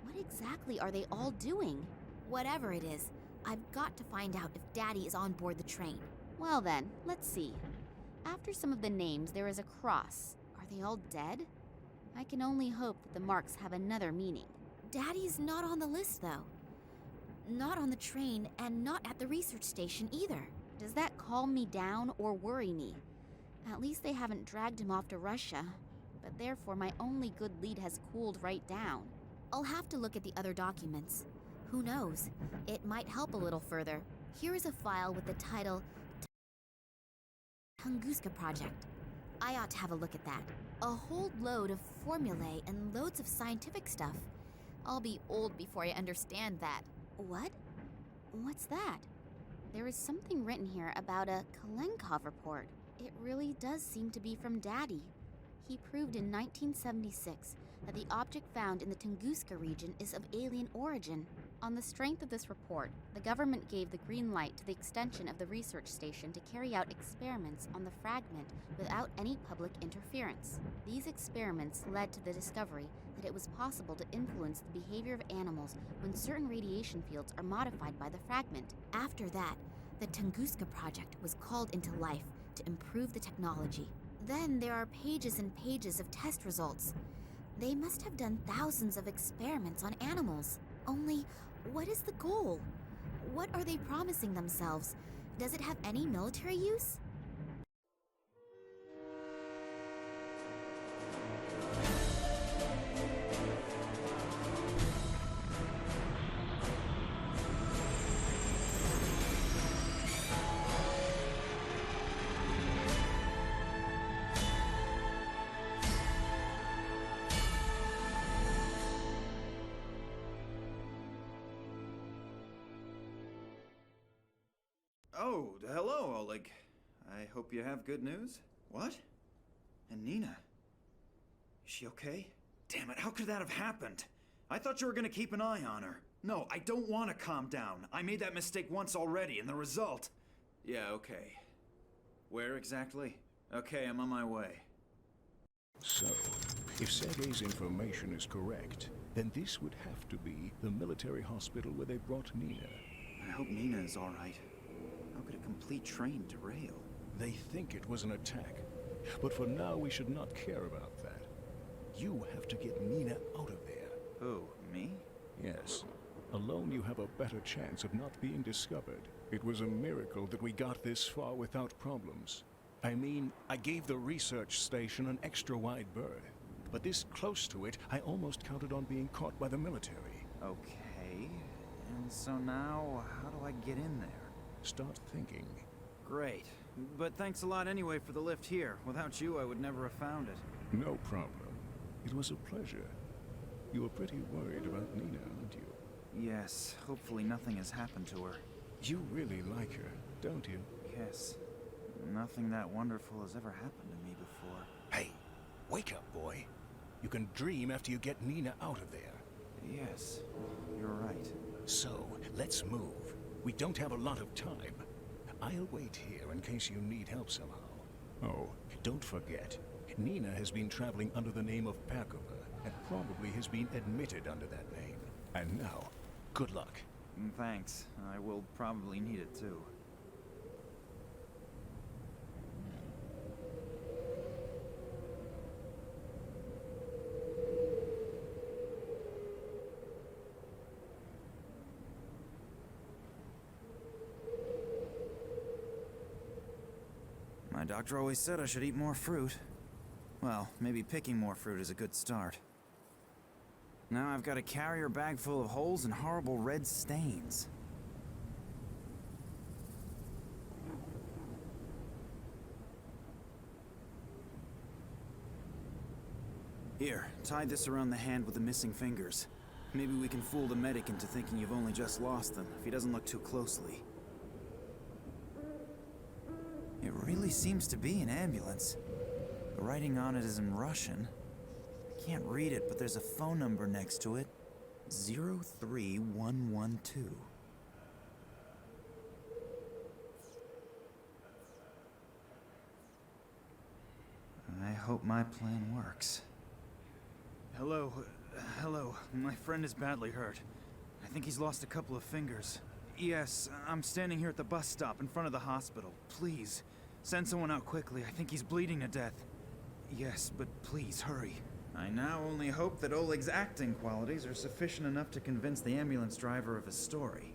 What exactly are they all doing? Whatever it is, I've got to find out if Daddy is on board the train. Well then, let's see. After some of the names, there is a cross. Are they all dead? I can only hope that the marks have another meaning. Daddy's not on the list, though. Not on the train, and not at the research station either. Does that calm me down or worry me? At least they haven't dragged him off to Russia, but therefore my only good lead has cooled right down. I'll have to look at the other documents. Who knows? It might help a little further. Here is a file with the title Tunguska Project. I ought to have a look at that. A whole load of formulae and loads of scientific stuff. I'll be old before I understand that. What? What's that? There is something written here about a Kalenkov report. It really does seem to be from Daddy. He proved in 1976 that the object found in the Tunguska region is of alien origin. On the strength of this report, the government gave the green light to the extension of the research station to carry out experiments on the fragment without any public interference. These experiments led to the discovery that it was possible to influence the behavior of animals when certain radiation fields are modified by the fragment. After that, the Tunguska project was called into life to improve the technology. Then there are pages and pages of test results. They must have done thousands of experiments on animals. Only, what is the goal? What are they promising themselves? Does it have any military use? Oh, hello, Oleg. I hope you have good news. What? And Nina? Is she okay? Damn it, how could that have happened? I thought you were gonna keep an eye on her. No, I don't want to calm down. I made that mistake once already, and the result... Yeah, okay. Where exactly? Okay, I'm on my way. So, if Sergei's information is correct, then this would have to be the military hospital where they brought Nina. I hope Nina is all right. How could a complete train derail? They think it was an attack. But for now, we should not care about that. You have to get Nina out of there. Who, me? Yes. Alone you have a better chance of not being discovered. It was a miracle that we got this far without problems. I mean, I gave the research station an extra wide berth. But this close to it, I almost counted on being caught by the military. Okay. And so now, how do I get in there? Start thinking. Great. But thanks a lot anyway for the lift here. Without you, I would never have found it. No problem. It was a pleasure. You were pretty worried about Nina, aren't you? Yes. Hopefully nothing has happened to her. You really like her, don't you? Yes. Nothing that wonderful has ever happened to me before. Hey, wake up, boy. You can dream after you get Nina out of there. Yes, you're right. So, let's move. We don't have a lot of time. I'll wait here in case you need help somehow. Oh, don't forget, Nina has been traveling under the name of Pakova, and probably has been admitted under that name. And now, good luck. Thanks. I will probably need it too. My doctor always said I should eat more fruit. Well, maybe picking more fruit is a good start. Now I've got a carrier bag full of holes and horrible red stains. Here, tie this around the hand with the missing fingers. Maybe we can fool the medic into thinking you've only just lost them, if he doesn't look too closely. It really seems to be an ambulance. The writing on it is in Russian. I can't read it, but there's a phone number next to it. 03112. I hope my plan works. Hello. My friend is badly hurt. I think he's lost a couple of fingers. Yes, I'm standing here at the bus stop in front of the hospital. Please, send someone out quickly. I think he's bleeding to death. Yes, but please, hurry. I now only hope that Oleg's acting qualities are sufficient enough to convince the ambulance driver of his story.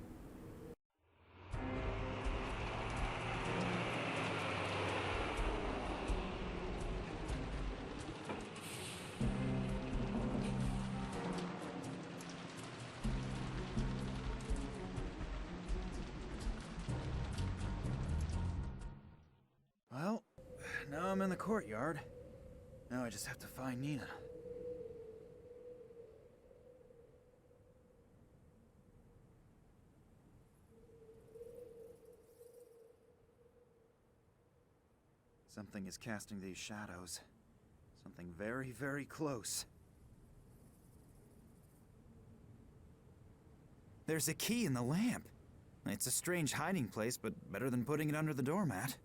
Well, now I'm in the courtyard. Now I just have to find Nina. Something is casting these shadows. Something very, very close. There's a key in the lamp. It's a strange hiding place, but better than putting it under the doormat.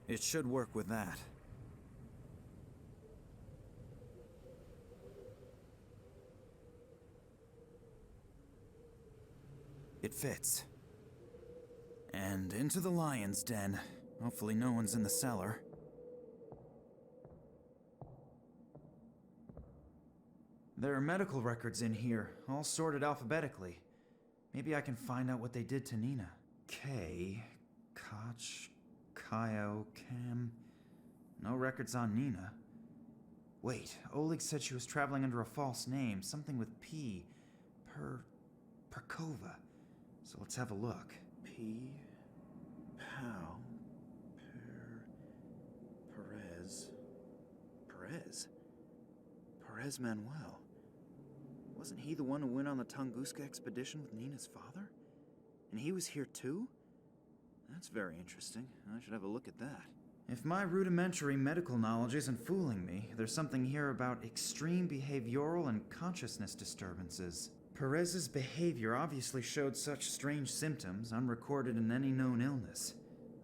It should work with that. It fits. And into the lion's den. Hopefully no one's in the cellar. There are medical records in here, all sorted alphabetically. Maybe I can find out what they did to Nina. K, Koch, Kyo, Cam. No records on Nina. Wait, Oleg said she was traveling under a false name, something with P. Perkova. So let's have a look. P. Pow. Perez Manuel. Wasn't he the one who went on the Tunguska expedition with Nina's father? And he was here too? That's very interesting. I should have a look at that. If my rudimentary medical knowledge isn't fooling me, there's something here about extreme behavioral and consciousness disturbances. Perez's behavior obviously showed such strange symptoms, unrecorded in any known illness.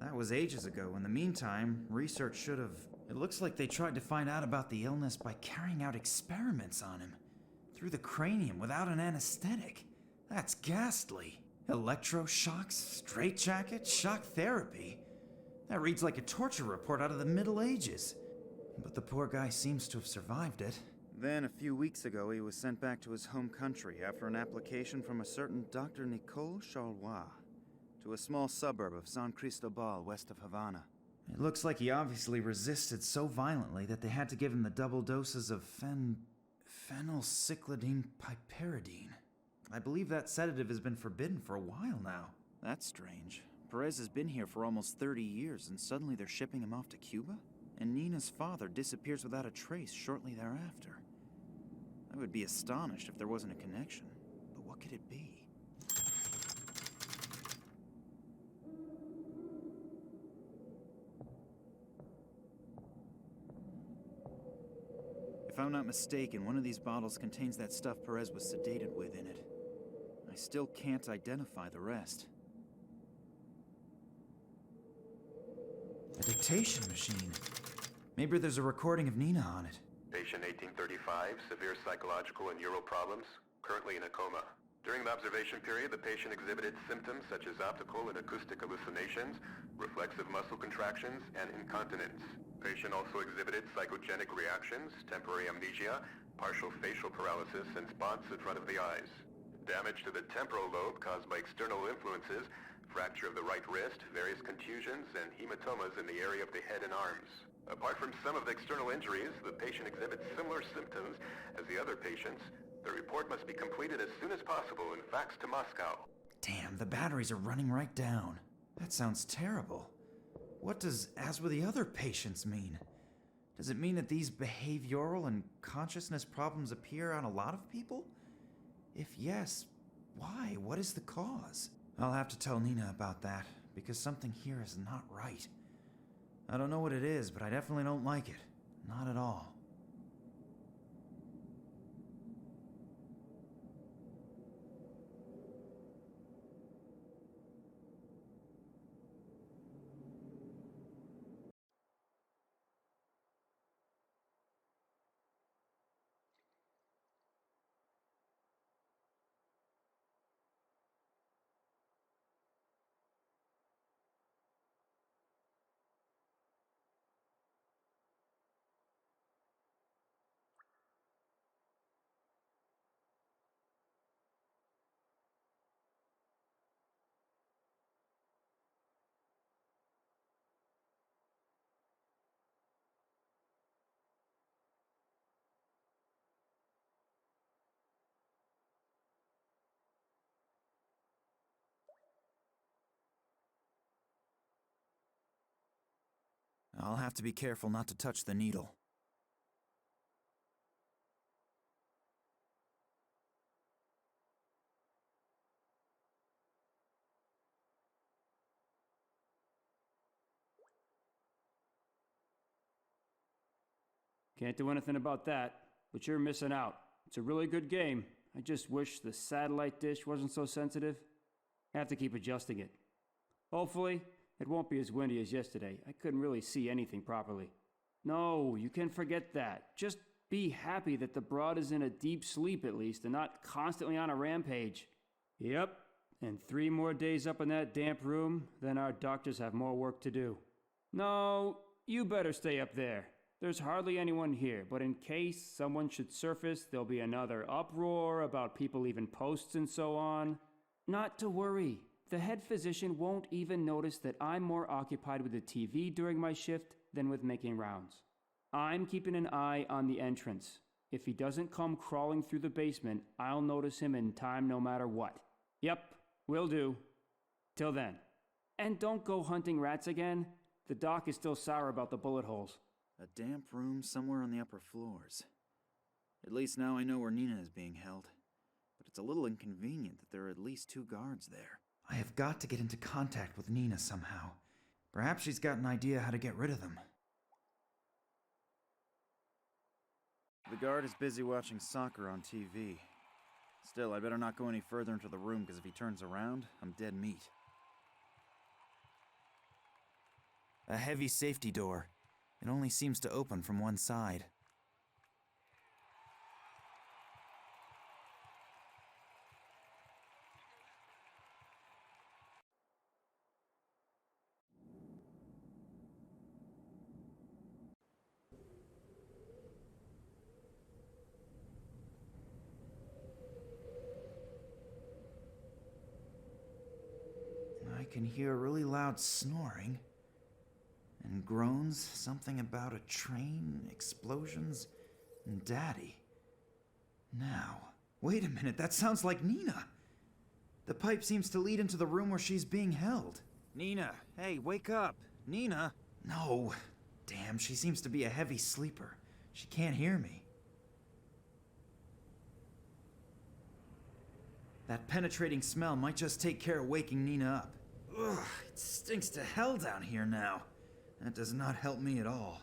That was ages ago. In the meantime, research should have... It looks like they tried to find out about the illness by carrying out experiments on him. Through the cranium without an anesthetic. That's ghastly. Electroshocks, straitjackets, shock therapy. That reads like a torture report out of the Middle Ages. But the poor guy seems to have survived it. Then, a few weeks ago, he was sent back to his home country after an application from a certain Dr. Nicole Charlois to a small suburb of San Cristobal west of Havana. It looks like he obviously resisted so violently that they had to give him the double doses of phenylcyclidine piperidine. I believe that sedative has been forbidden for a while now. That's strange. Perez has been here for almost 30 years, and suddenly they're shipping him off to Cuba? And Nina's father disappears without a trace shortly thereafter. I would be astonished if there wasn't a connection. But what could it be? If I'm not mistaken, one of these bottles contains that stuff Perez was sedated with in it. I still can't identify the rest. A dictation machine. Maybe there's a recording of Nina on it. Patient 1835, severe psychological and neural problems, currently in a coma. During the observation period, the patient exhibited symptoms such as optical and acoustic hallucinations, reflexive muscle contractions, and incontinence. Patient also exhibited psychogenic reactions, temporary amnesia, partial facial paralysis, and spots in front of the eyes. Damage to the temporal lobe caused by external influences, fracture of the right wrist, various contusions, and hematomas in the area of the head and arms. Apart from some of the external injuries, the patient exhibits similar symptoms as the other patients. The report must be completed as soon as possible and faxed to Moscow. Damn, the batteries are running right down. That sounds terrible. What does "as with the other patients" mean? Does it mean that these behavioral and consciousness problems appear on a lot of people? If yes, why? What is the cause? I'll have to tell Nina about that, because something here is not right. I don't know what it is, but I definitely don't like it. Not at all. I'll have to be careful not to touch the needle. Can't do anything about that, but you're missing out. It's a really good game. I just wish the satellite dish wasn't so sensitive. I have to keep adjusting it. Hopefully, it won't be as windy as yesterday. I couldn't really see anything properly. No, you can forget that. Just be happy that the broad is in a deep sleep at least and not constantly on a rampage. Yep, and 3 more days up in that damp room, then our doctors have more work to do. No, you better stay up there. There's hardly anyone here, but in case someone should surface, there'll be another uproar about people leaving posts and so on. Not to worry. The head physician won't even notice that I'm more occupied with the TV during my shift than with making rounds. I'm keeping an eye on the entrance. If he doesn't come crawling through the basement, I'll notice him in time no matter what. Yep, will do. Till then. And don't go hunting rats again. The doc is still sour about the bullet holes. A damp room somewhere on the upper floors. At least now I know where Nina is being held. But it's a little inconvenient that there are at least 2 guards there. I have got to get into contact with Nina somehow. Perhaps she's got an idea how to get rid of them. The guard is busy watching soccer on TV. Still, I better not go any further into the room, because if he turns around, I'm dead meat. A heavy safety door. It only seems to open from one side. I can hear really loud snoring. And groans, something about a train, explosions, and Daddy. Now, wait a minute, that sounds like Nina. The pipe seems to lead into the room where she's being held. Nina, hey, wake up. Nina? No. Damn, she seems to be a heavy sleeper. She can't hear me. That penetrating smell might just take care of waking Nina up. Ugh, it stinks to hell down here now. That does not help me at all.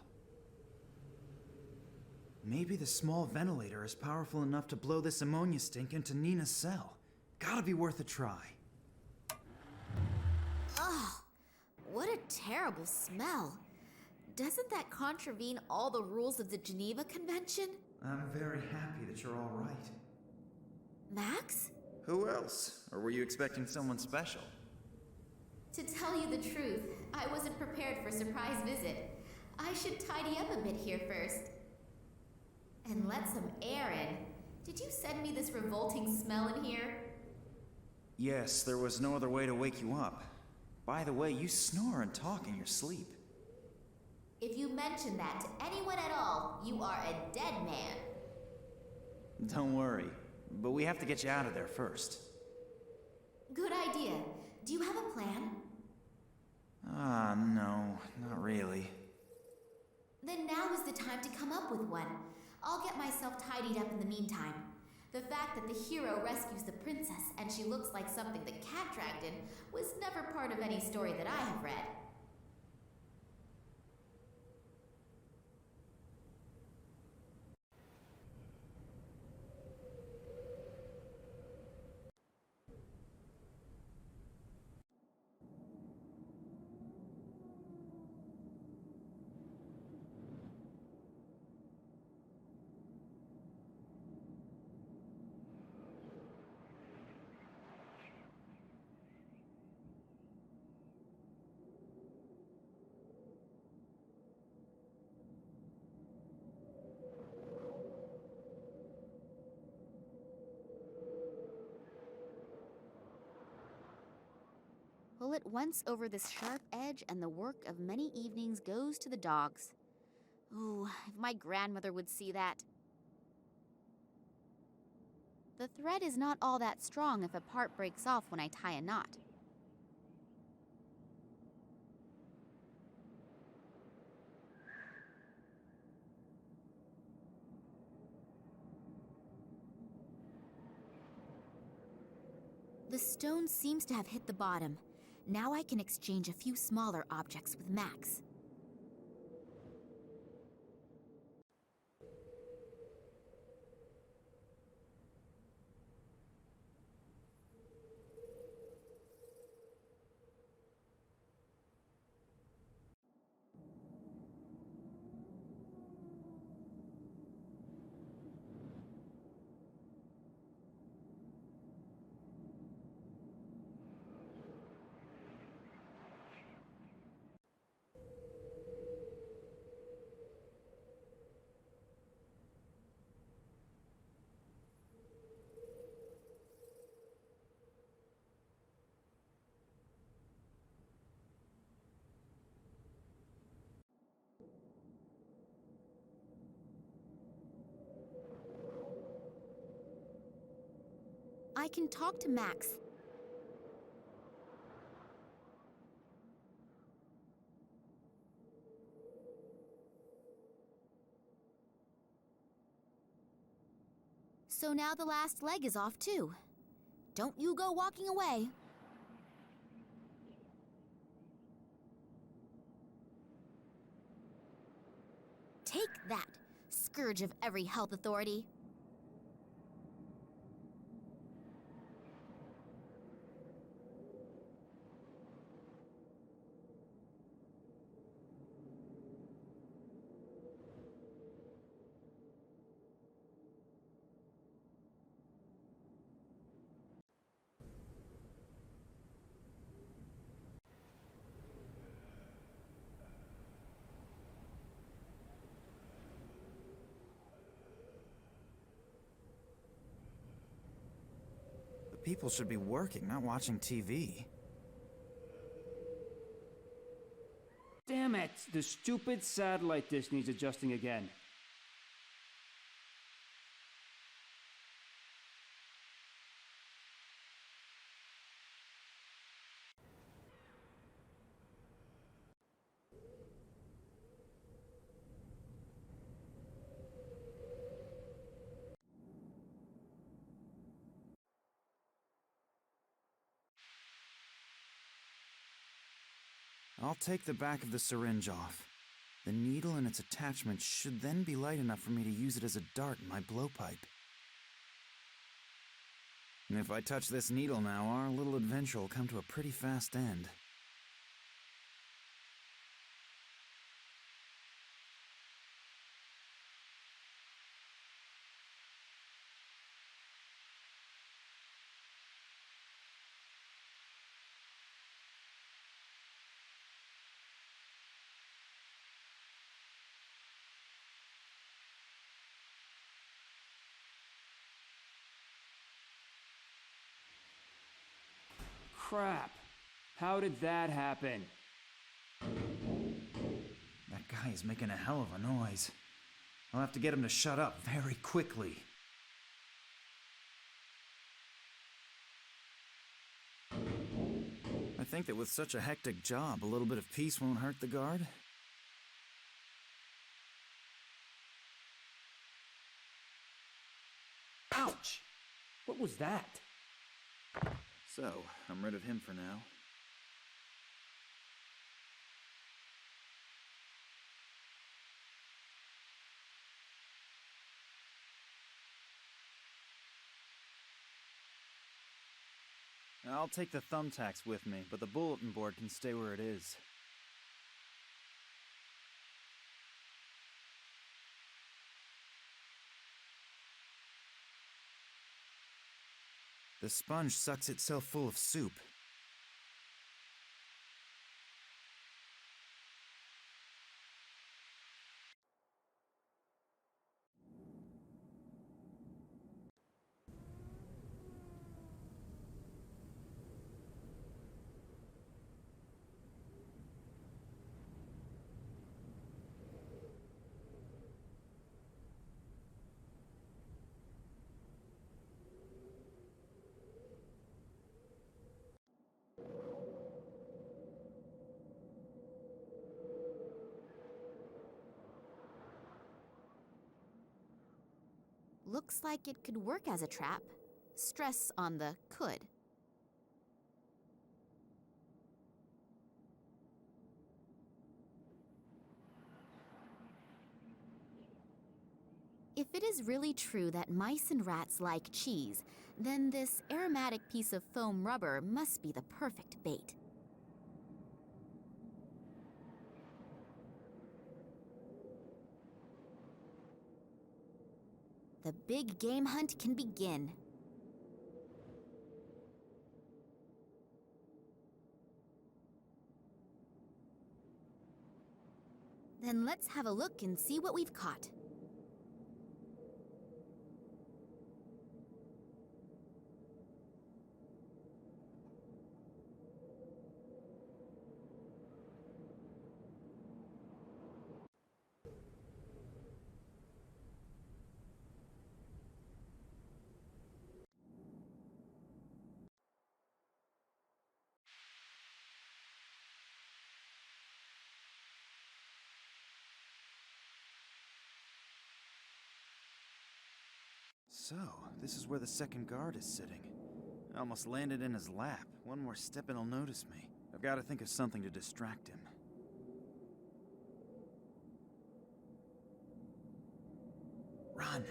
Maybe the small ventilator is powerful enough to blow this ammonia stink into Nina's cell. Gotta be worth a try. Ugh, what a terrible smell. Doesn't that contravene all the rules of the Geneva Convention? I'm very happy that you're all right. Max? Who else? Or were you expecting someone special? To tell you the truth, I wasn't prepared for a surprise visit. I should tidy up a bit here first. And let some air in. Did you send me this revolting smell in here? Yes, there was no other way to wake you up. By the way, you snore and talk in your sleep. If you mention that to anyone at all, you are a dead man. Don't worry, but we have to get you out of there first. Good idea. Do you have a plan? No, not really. Then now is the time to come up with one. I'll get myself tidied up in the meantime. The fact that the hero rescues the princess and she looks like something the cat dragged in was never part of any story that I have read. Pull it once over this sharp edge, and the work of many evenings goes to the dogs. Ooh, if my grandmother would see that. The thread is not all that strong if a part breaks off when I tie a knot. The stone seems to have hit the bottom. Now I can exchange a few smaller objects with Max. I can talk to Max. So now the last leg is off too. Don't you go walking away. Take that, scourge of every health authority. People should be working, not watching TV. Damn it! The stupid satellite dish needs adjusting again. I'll take the back of the syringe off. The needle and its attachment should then be light enough for me to use it as a dart in my blowpipe. And if I touch this needle now, our little adventure will come to a pretty fast end. Crap. How did that happen? That guy is making a hell of a noise. I'll have to get him to shut up very quickly. I think that with such a hectic job, a little bit of peace won't hurt the guard. Ouch! What was that? So, I'm rid of him for now. I'll take the thumbtacks with me, but the bulletin board can stay where it is. The sponge sucks itself full of soup. Looks like it could work as a trap. Stress on the could. If it is really true that mice and rats like cheese, then this aromatic piece of foam rubber must be the perfect bait. The big game hunt can begin. Then let's have a look and see what we've caught. So, this is where the second guard is sitting. I almost landed in his lap. One more step and he'll notice me. I've got to think of something to distract him. Run!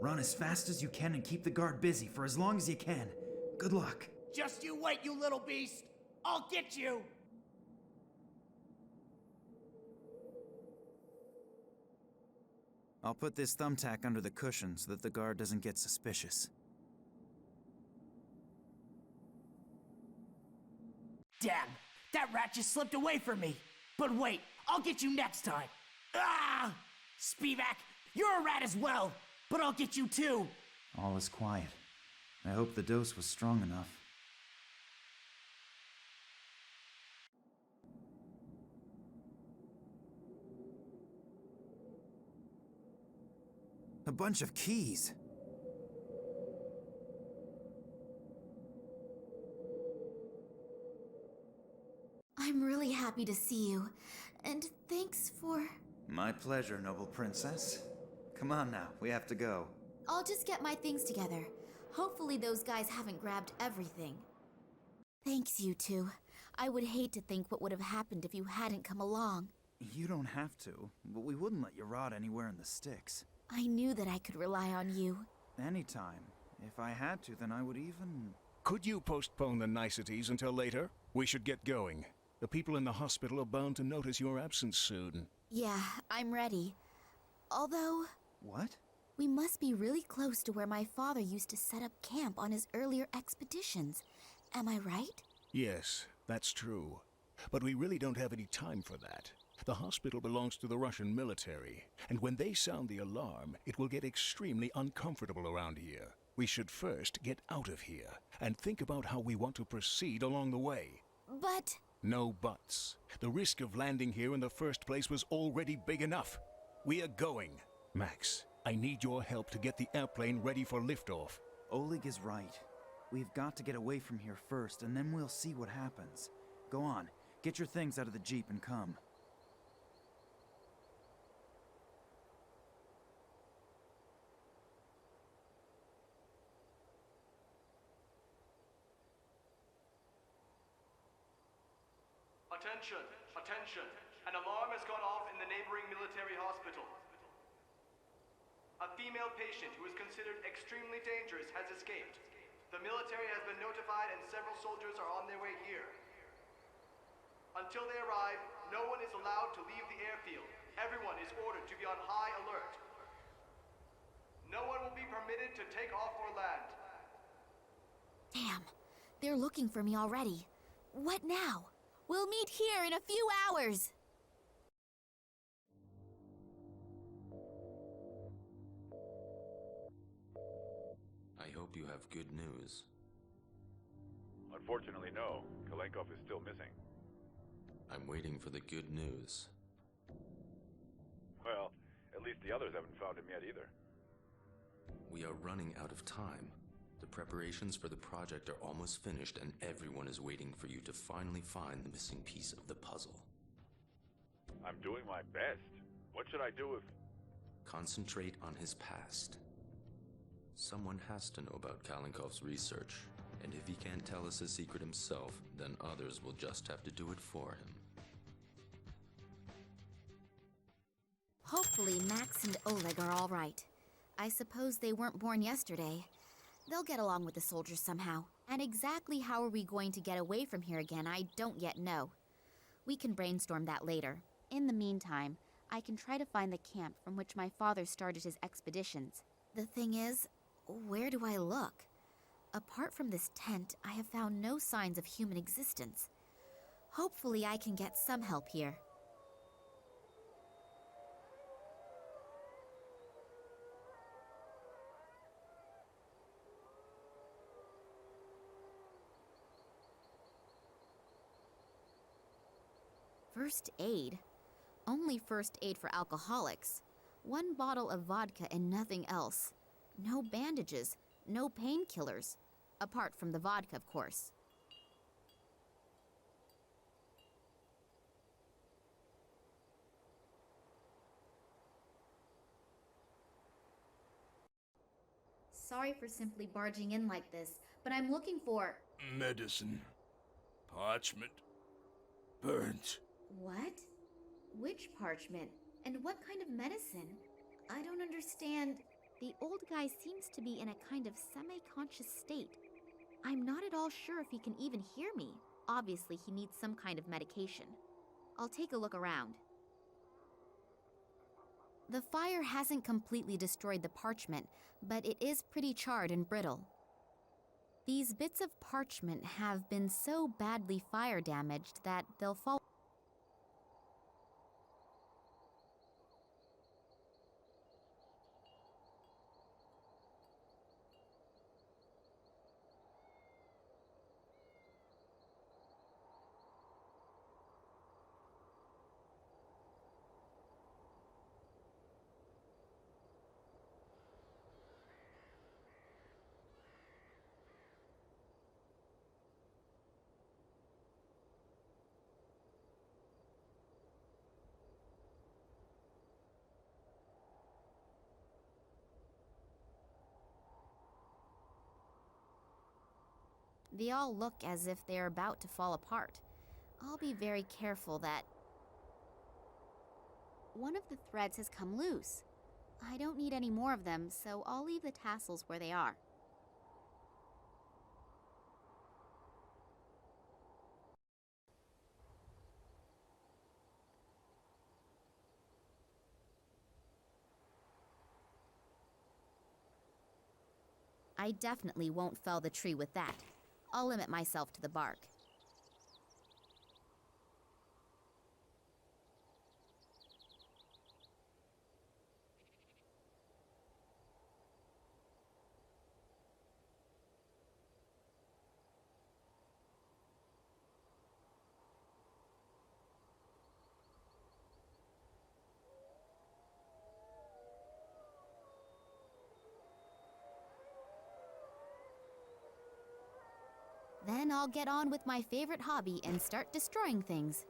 Run as fast as you can and keep the guard busy for as long as you can. Good luck. Just you wait, you little beast! I'll get you! I'll put this thumbtack under the cushion so that the guard doesn't get suspicious. Damn! That rat just slipped away from me! But wait, I'll get you next time! Ah! Spivak, you're a rat as well! But I'll get you too! All is quiet. I hope the dose was strong enough. A bunch of keys. I'm really happy to see you, and thanks for... My pleasure, noble princess. Come on now, we have to go. I'll just get my things together. Hopefully those guys haven't grabbed everything. Thanks, you two. I would hate to think what would have happened if you hadn't come along. You don't have to, but we wouldn't let you rot anywhere in the sticks. I knew that I could rely on you. Anytime. If I had to, then I would even... Could you postpone the niceties until later? We should get going. The people in the hospital are bound to notice your absence soon. Yeah, I'm ready. Although... What? We must be really close to where my father used to set up camp on his earlier expeditions. Am I right? Yes, that's true. But we really don't have any time for that. The hospital belongs to the Russian military, and when they sound the alarm, it will get extremely uncomfortable around here. We should first get out of here, and think about how we want to proceed along the way. But... No buts. The risk of landing here in the first place was already big enough. We are going. Max, I need your help to get the airplane ready for liftoff. Oleg is right. We've got to get away from here first, and then we'll see what happens. Go on, get your things out of the Jeep and come. Attention! Attention! An alarm has gone off in the neighboring military hospital. A female patient who is considered extremely dangerous has escaped. The military has been notified and several soldiers are on their way here. Until they arrive, no one is allowed to leave the airfield. Everyone is ordered to be on high alert. No one will be permitted to take off or land. Damn, they're looking for me already. What now? We'll meet here in a few hours! I hope you have good news. Unfortunately, no. Kalenkov is still missing. I'm waiting for the good news. Well, at least the others haven't found him yet either. We are running out of time. The preparations for the project are almost finished, and everyone is waiting for you to finally find the missing piece of the puzzle. I'm doing my best. What should I do if... Concentrate on his past. Someone has to know about Kalenkov's research, and if he can't tell us his secret himself, then others will just have to do it for him. Hopefully Max and Oleg are all right. I suppose they weren't born yesterday. They'll get along with the soldiers somehow. And exactly how are we going to get away from here again, I don't yet know. We can brainstorm that later. In the meantime, I can try to find the camp from which my father started his expeditions. The thing is, where do I look? Apart from this tent, I have found no signs of human existence. Hopefully I can get some help here. First aid? Only first aid for alcoholics. 1 bottle of vodka and nothing else. No bandages, no painkillers. Apart from the vodka, of course. Sorry for simply barging in like this, but I'm looking for... Medicine. Parchment. Burnt. What? Which parchment? And what kind of medicine? I don't understand. The old guy seems to be in a kind of semi-conscious state. I'm not at all sure if he can even hear me. Obviously, he needs some kind of medication. I'll take a look around. The fire hasn't completely destroyed the parchment, but it is pretty charred and brittle. These bits of parchment have been so badly fire damaged that they'll fall. They all look as if they're about to fall apart. I'll be very careful that... One of the threads has come loose. I don't need any more of them, so I'll leave the tassels where they are. I definitely won't fell the tree with that. I'll limit myself to the bark. Then I'll get on with my favorite hobby and start destroying things.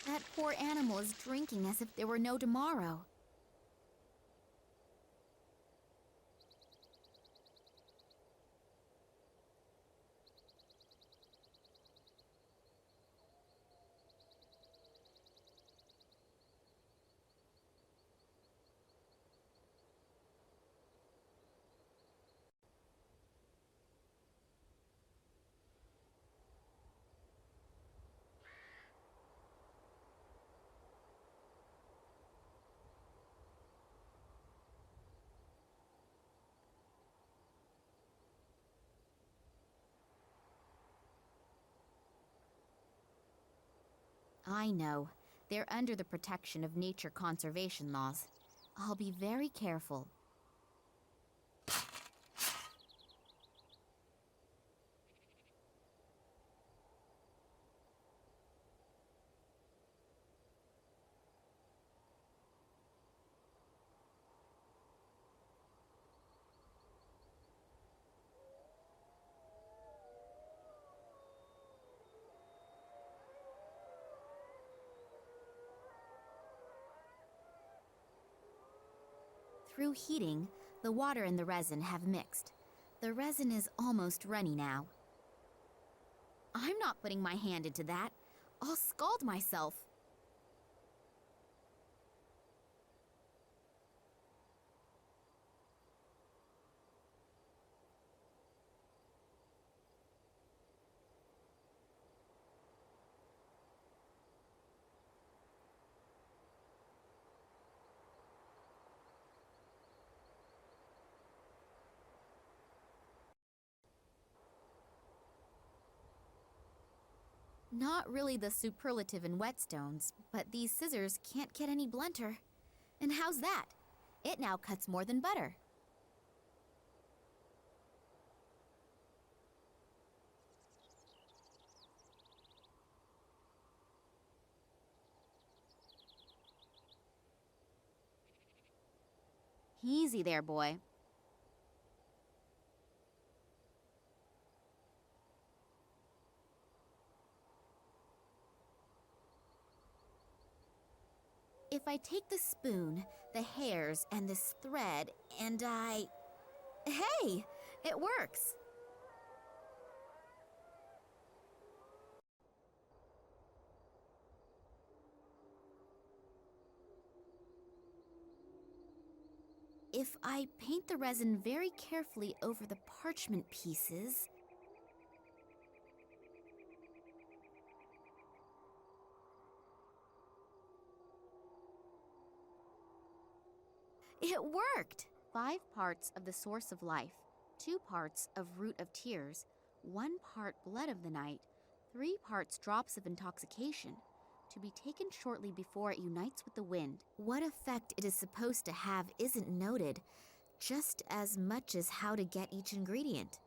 That poor animal is drinking as if there were no tomorrow. I know. They're under the protection of nature conservation laws. I'll be very careful. Through heating, the water and the resin have mixed. The resin is almost runny now. I'm not putting my hand into that. I'll scald myself. Not really the superlative in whetstones, but these scissors can't get any blunter. And how's that? It now cuts more than butter. Easy there, boy. If I take the spoon, the hairs, and this thread, and Hey! It works! If I paint the resin very carefully over the parchment pieces... It worked! 5 parts of the source of life, 2 parts of root of tears, 1 part blood of the night, 3 parts drops of intoxication, to be taken shortly before it unites with the wind. What effect it is supposed to have isn't noted, just as much as how to get each ingredient.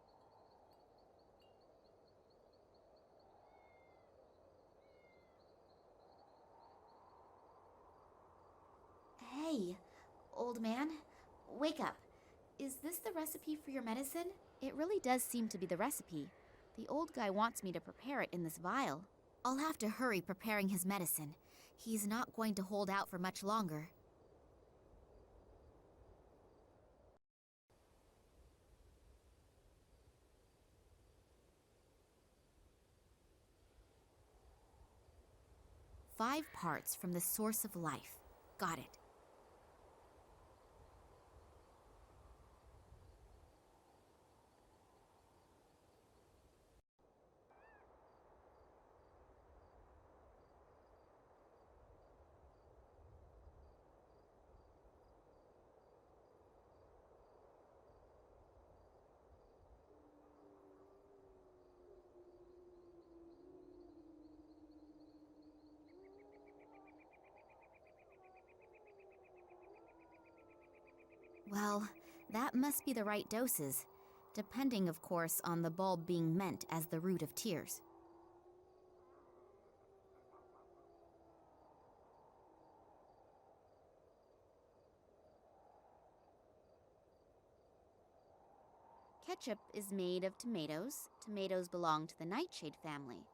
Hey, old man, wake up. Is this the recipe for your medicine? It really does seem to be the recipe. The old guy wants me to prepare it in this vial. I'll have to hurry preparing his medicine. He's not going to hold out for much longer. Five parts from the source of life. Got it. Well, that must be the right doses, depending, of course, on the bulb being meant as the root of tears. Ketchup is made of tomatoes. Tomatoes belong to the nightshade family.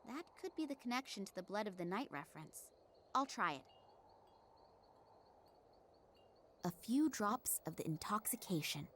That could be the connection to the blood of the night reference. I'll try it. A few drops of the intoxication.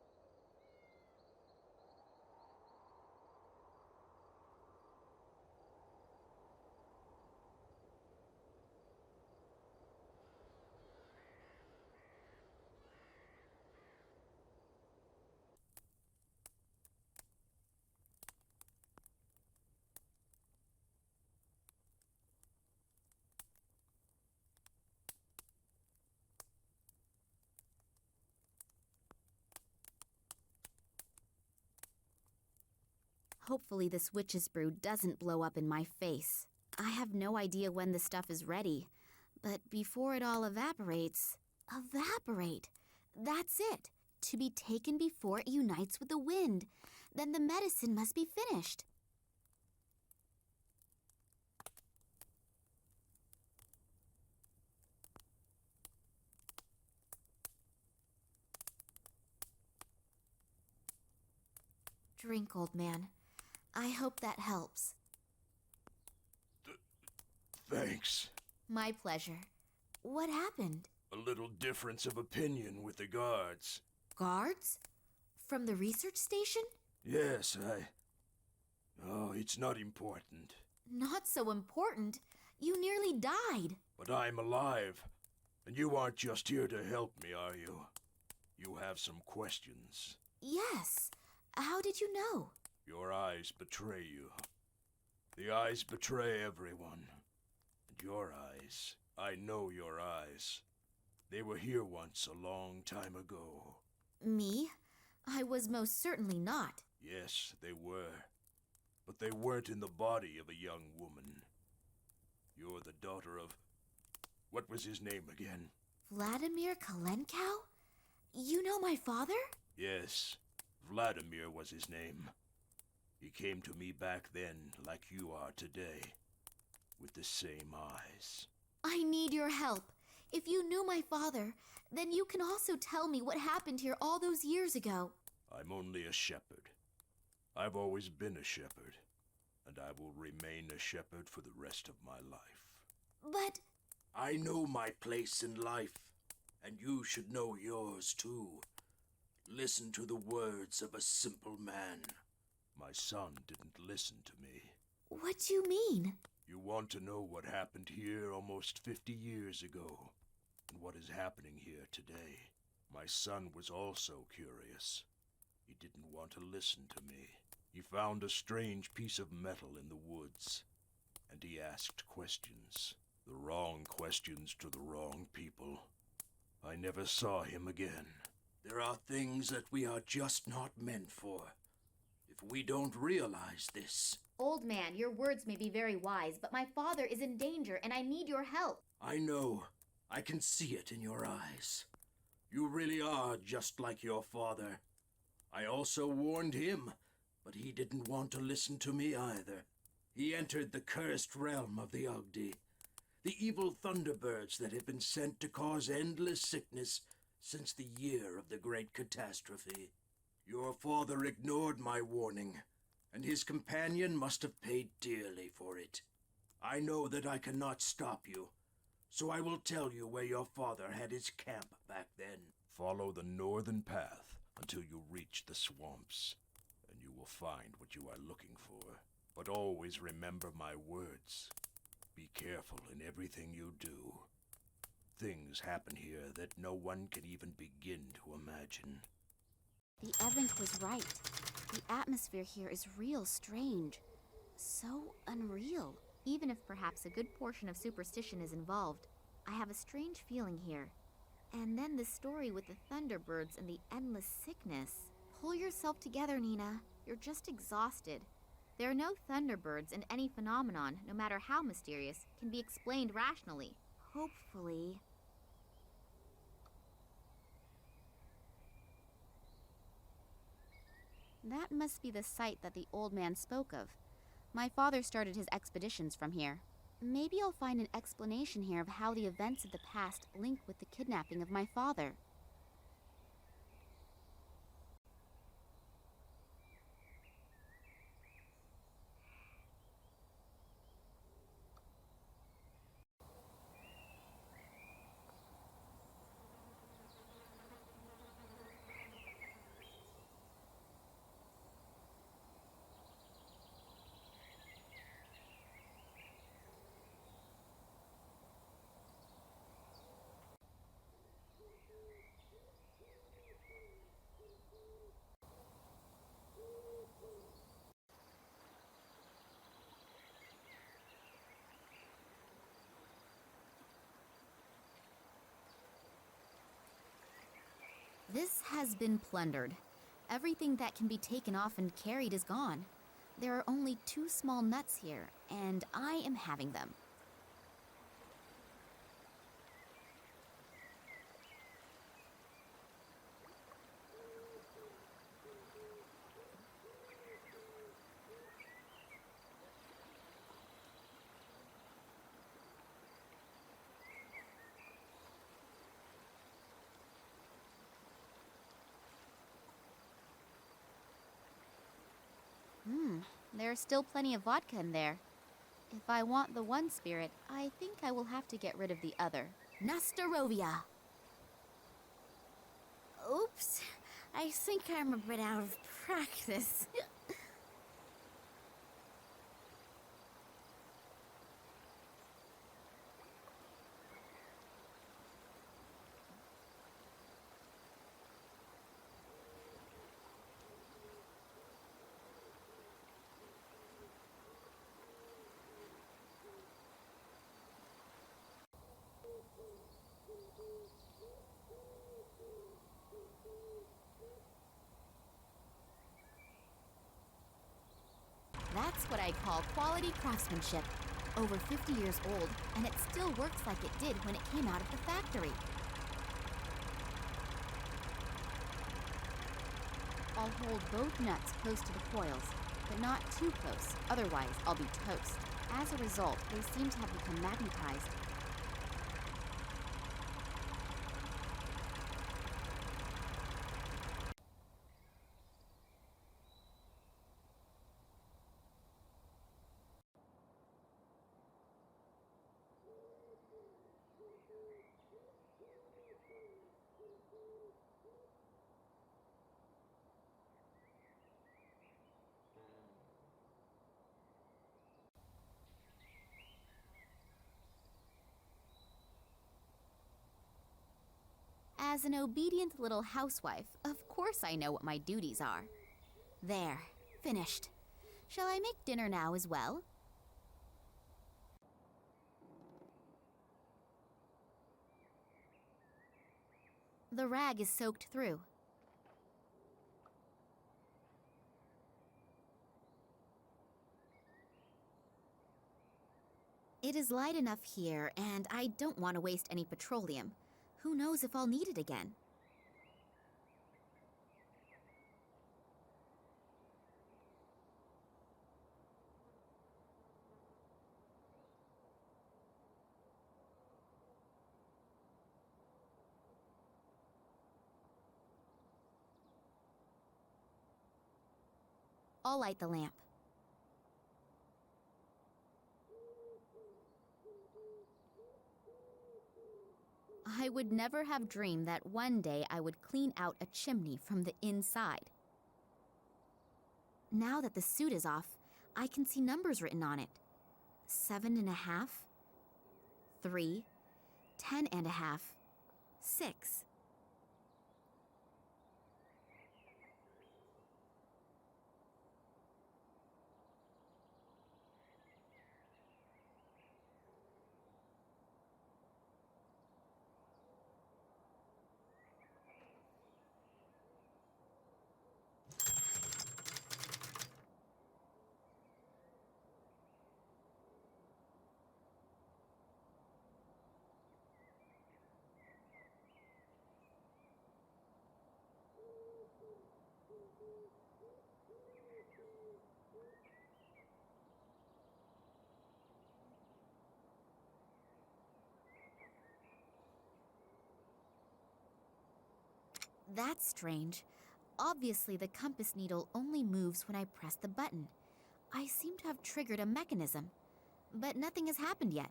Hopefully this witch's brew doesn't blow up in my face. I have no idea when the stuff is ready, but before it all evaporates... Evaporate! That's it! To be taken before it unites with the wind. Then the medicine must be finished. Drink, old man. I hope that helps. Thanks. My pleasure. What happened? A little difference of opinion with the guards. Guards? From the research station? Yes, Oh, it's not important. Not so important. You nearly died. But I'm alive. And you aren't just here to help me, are you? You have some questions. Yes. How did you know? Your eyes betray you. The eyes betray everyone. And your eyes, I know your eyes. They were here once a long time ago. Me? I was most certainly not. Yes, they were. But they weren't in the body of a young woman. You're the daughter of... What was his name again? Wladimir Kalenkow? You know my father? Yes, Wladimir was his name. He came to me back then like you are today, with the same eyes. I need your help. If you knew my father, then you can also tell me what happened here all those years ago. I'm only a shepherd. I've always been a shepherd, and I will remain a shepherd for the rest of my life. But... I know my place in life, and you should know yours too. Listen to the words of a simple man. My son didn't listen to me. What do you mean? You want to know what happened here almost 50 years ago, and what is happening here today. My son was also curious. He didn't want to listen to me. He found a strange piece of metal in the woods, and he asked questions. The wrong questions to the wrong people. I never saw him again. There are things that we are just not meant for. If we don't realize this... Old man, your words may be very wise, but my father is in danger and I need your help. I know. I can see it in your eyes. You really are just like your father. I also warned him, but he didn't want to listen to me either. He entered the cursed realm of the Ugdi, the evil thunderbirds that have been sent to cause endless sickness since the year of the great catastrophe. Your father ignored my warning, and his companion must have paid dearly for it. I know that I cannot stop you, so I will tell you where your father had his camp back then. Follow the northern path until you reach the swamps, and you will find what you are looking for. But always remember my words. Be careful in everything you do. Things happen here that no one can even begin to imagine. The Evink was right. The atmosphere here is real strange. So unreal. Even if perhaps a good portion of superstition is involved, I have a strange feeling here. And then the story with the thunderbirds and the endless sickness. Pull yourself together, Nina. You're just exhausted. There are no thunderbirds, and any phenomenon, no matter how mysterious, can be explained rationally. Hopefully. That must be the site that the old man spoke of. My father started his expeditions from here. Maybe I'll find an explanation here of how the events of the past link with the kidnapping of my father. This has been plundered. Everything that can be taken off and carried is gone. There are only 2 small nuts here, and I am having them. There's still plenty of vodka in there. If I want the one spirit, I think I will have to get rid of the other. Nastarovia! Oops, I think I'm a bit out of practice. That's what I call quality craftsmanship. over 50 years old, and it still works like it did when it came out of the factory. I'll hold both nuts close to the coils, but not too close, otherwise I'll be toast. As a result, they seem to have become magnetized. As an obedient little housewife, of course I know what my duties are. There, finished. Shall I make dinner now as well? The rag is soaked through. It is light enough here, and I don't want to waste any petroleum. Who knows if I'll need it again? I'll light the lamp. I would never have dreamed that one day I would clean out a chimney from the inside. Now that the suit is off, I can see numbers written on it. 7.5, 3, 10.5, 6. That's strange. Obviously, the compass needle only moves when I press the button. I seem to have triggered a mechanism, but nothing has happened yet.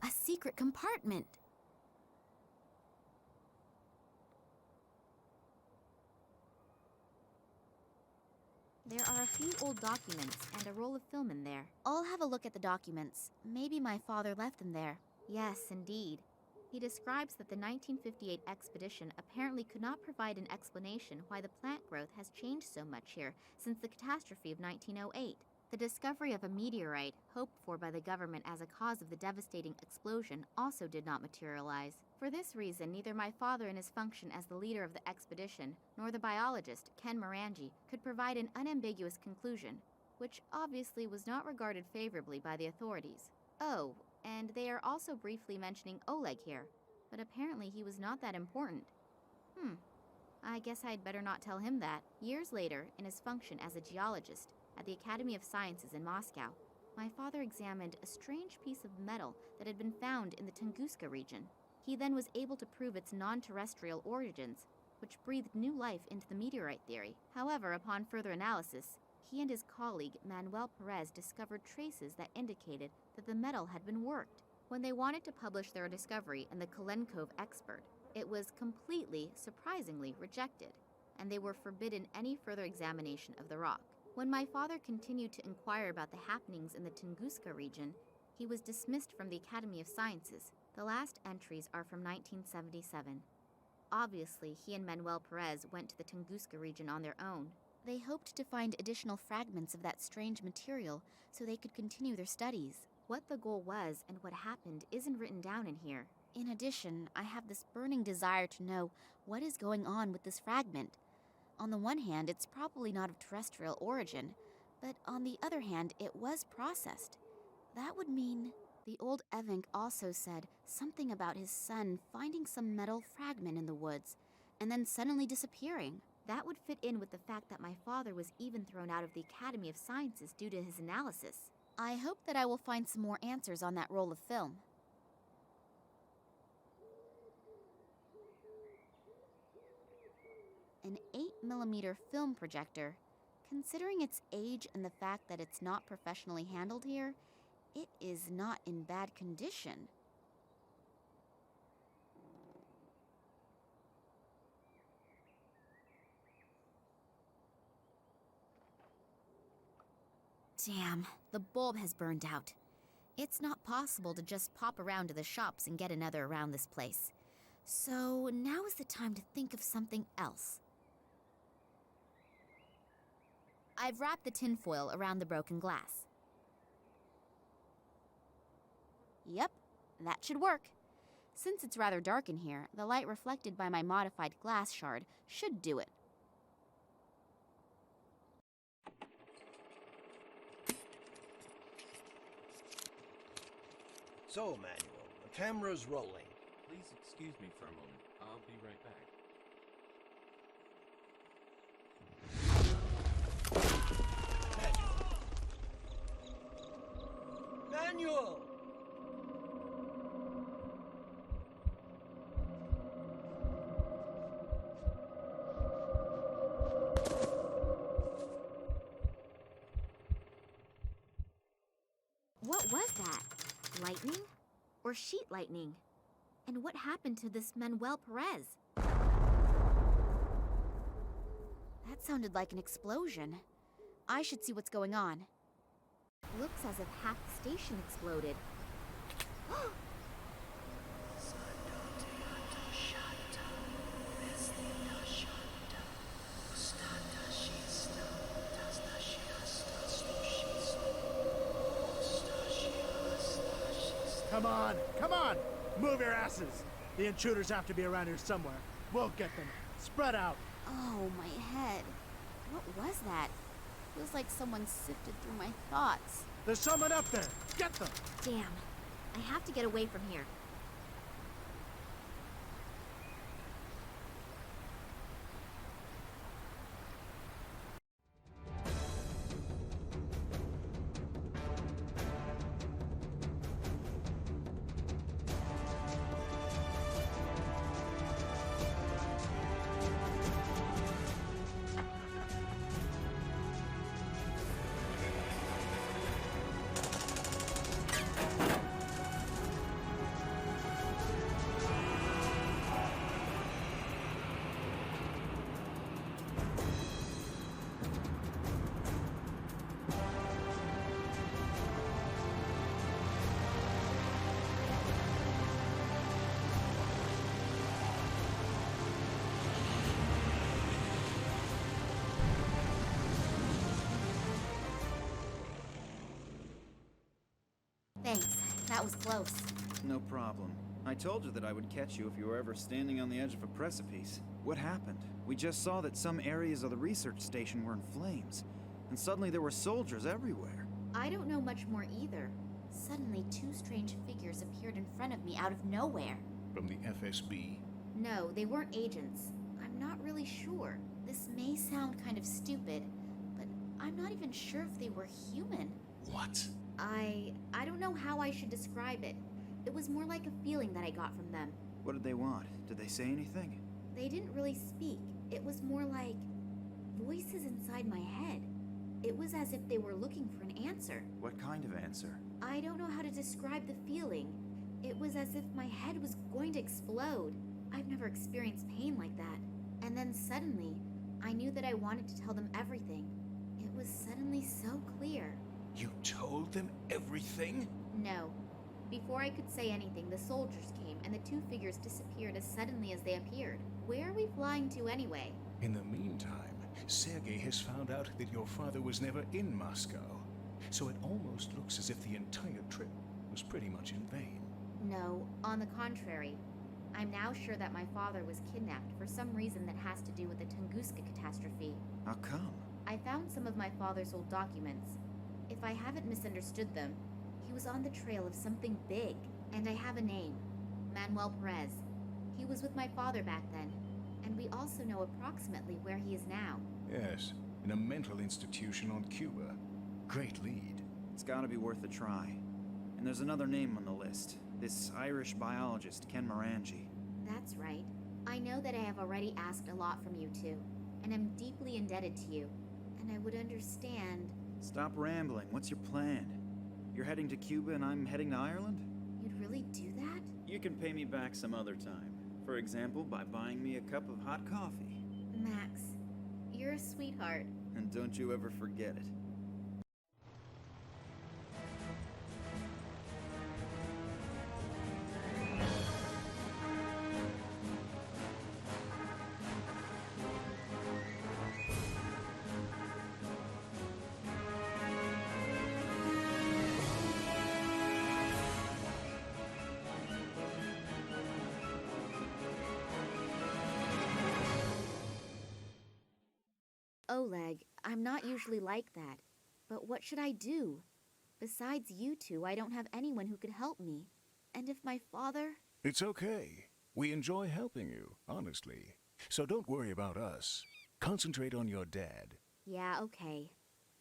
A secret compartment. There are a few old documents and a roll of film in there. I'll have a look at the documents. Maybe my father left them there. Yes, indeed. He describes that the 1958 expedition apparently could not provide an explanation why the plant growth has changed so much here since the catastrophe of 1908. The discovery of a meteorite, hoped for by the government as a cause of the devastating explosion, also did not materialize. For this reason, neither my father in his function as the leader of the expedition, nor the biologist, Ken Morangi, could provide an unambiguous conclusion, which obviously was not regarded favorably by the authorities. Oh, and they are also briefly mentioning Oleg here, but apparently he was not that important. I guess I'd better not tell him that. Years later, in his function as a geologist, at the Academy of Sciences in Moscow, my father examined a strange piece of metal that had been found in the Tunguska region. He then was able to prove its non-terrestrial origins, which breathed new life into the meteorite theory. However, upon further analysis, he and his colleague Manuel Perez discovered traces that indicated that the metal had been worked. When they wanted to publish their discovery in the Kalenkov Expert, it was completely, surprisingly rejected. and they were forbidden any further examination of the rock. When my father continued to inquire about the happenings in the Tunguska region, he was dismissed from the Academy of Sciences. The last entries are from 1977. Obviously, he and Manuel Perez went to the Tunguska region on their own. They hoped to find additional fragments of that strange material so they could continue their studies. What the goal was and what happened isn't written down in here. In addition, I have this burning desire to know what is going on with this fragment. On the one hand, it's probably not of terrestrial origin, but on the other hand, it was processed. That would mean... The old Evank also said something about his son finding some metal fragment in the woods, and then suddenly disappearing. That would fit in with the fact that my father was even thrown out of the Academy of Sciences due to his analysis. I hope that I will find some more answers on that roll of film. An 8mm film projector. Considering its age and the fact that it's not professionally handled here, it is not in bad condition. Damn, the bulb has burned out. It's not possible to just pop around to the shops and get another around this place. So now is the time to think of something else. I've wrapped the tinfoil around the broken glass. Yep, that should work. Since it's rather dark in here, the light reflected by my modified glass shard should do it. So, Manuel, the camera's rolling. Please excuse me for a moment. I'll be right back. Manuel! What was that? Lightning? Or sheet lightning? And what happened to this Manuel Perez? That sounded like an explosion. I should see what's going on. Looks as if half the station exploded. Come on, come on! Move your asses! The intruders have to be around here somewhere. We'll get them. Spread out. Oh, my head. What was that? Feels like someone sifted through my thoughts. There's someone up there. Get them! Damn. I have to get away from here. Thanks. That was close. No problem. I told you that I would catch you if you were ever standing on the edge of a precipice. What happened? We just saw that some areas of the research station were in flames, and suddenly there were soldiers everywhere. I don't know much more either. Suddenly, two strange figures appeared in front of me out of nowhere. From the FSB? No, they weren't agents. I'm not really sure. This may sound kind of stupid, but I'm not even sure if they were human. What? I don't know how I should describe it. It was more like a feeling that I got from them. What did they want? Did they say anything? They didn't really speak. It was more like voices inside my head. It was as if they were looking for an answer. What kind of answer? I don't know how to describe the feeling. It was as if my head was going to explode. I've never experienced pain like that. And then suddenly, I knew that I wanted to tell them everything. It was suddenly so clear. You told them everything? No. Before I could say anything, the soldiers came, and the two figures disappeared as suddenly as they appeared. Where are we flying to anyway? In the meantime, Sergei has found out that your father was never in Moscow. So it almost looks as if the entire trip was pretty much in vain. No, on the contrary. I'm now sure that my father was kidnapped for some reason that has to do with the Tunguska catastrophe. How come? I found some of my father's old documents. If I haven't misunderstood them, he was on the trail of something big, and I have a name. Manuel Perez. He was with my father back then, and we also know approximately where he is now. Yes, in a mental institution on Cuba. Great lead. It's gotta be worth a try. And there's another name on the list. This Irish biologist, Ken Morangi. That's right. I know that I have already asked a lot from you two, and I'm deeply indebted to you. And I would understand... Stop rambling. What's your plan? You're heading to Cuba and I'm heading to Ireland? You'd really do that? You can pay me back some other time. For example, by buying me a cup of hot coffee. Max, you're a sweetheart. And don't you ever forget it. Oleg, I'm not usually like that. But what should I do? Besides you two, I don't have anyone who could help me. And if my father... It's okay. We enjoy helping you, honestly. So don't worry about us. Concentrate on your dad. Yeah, okay.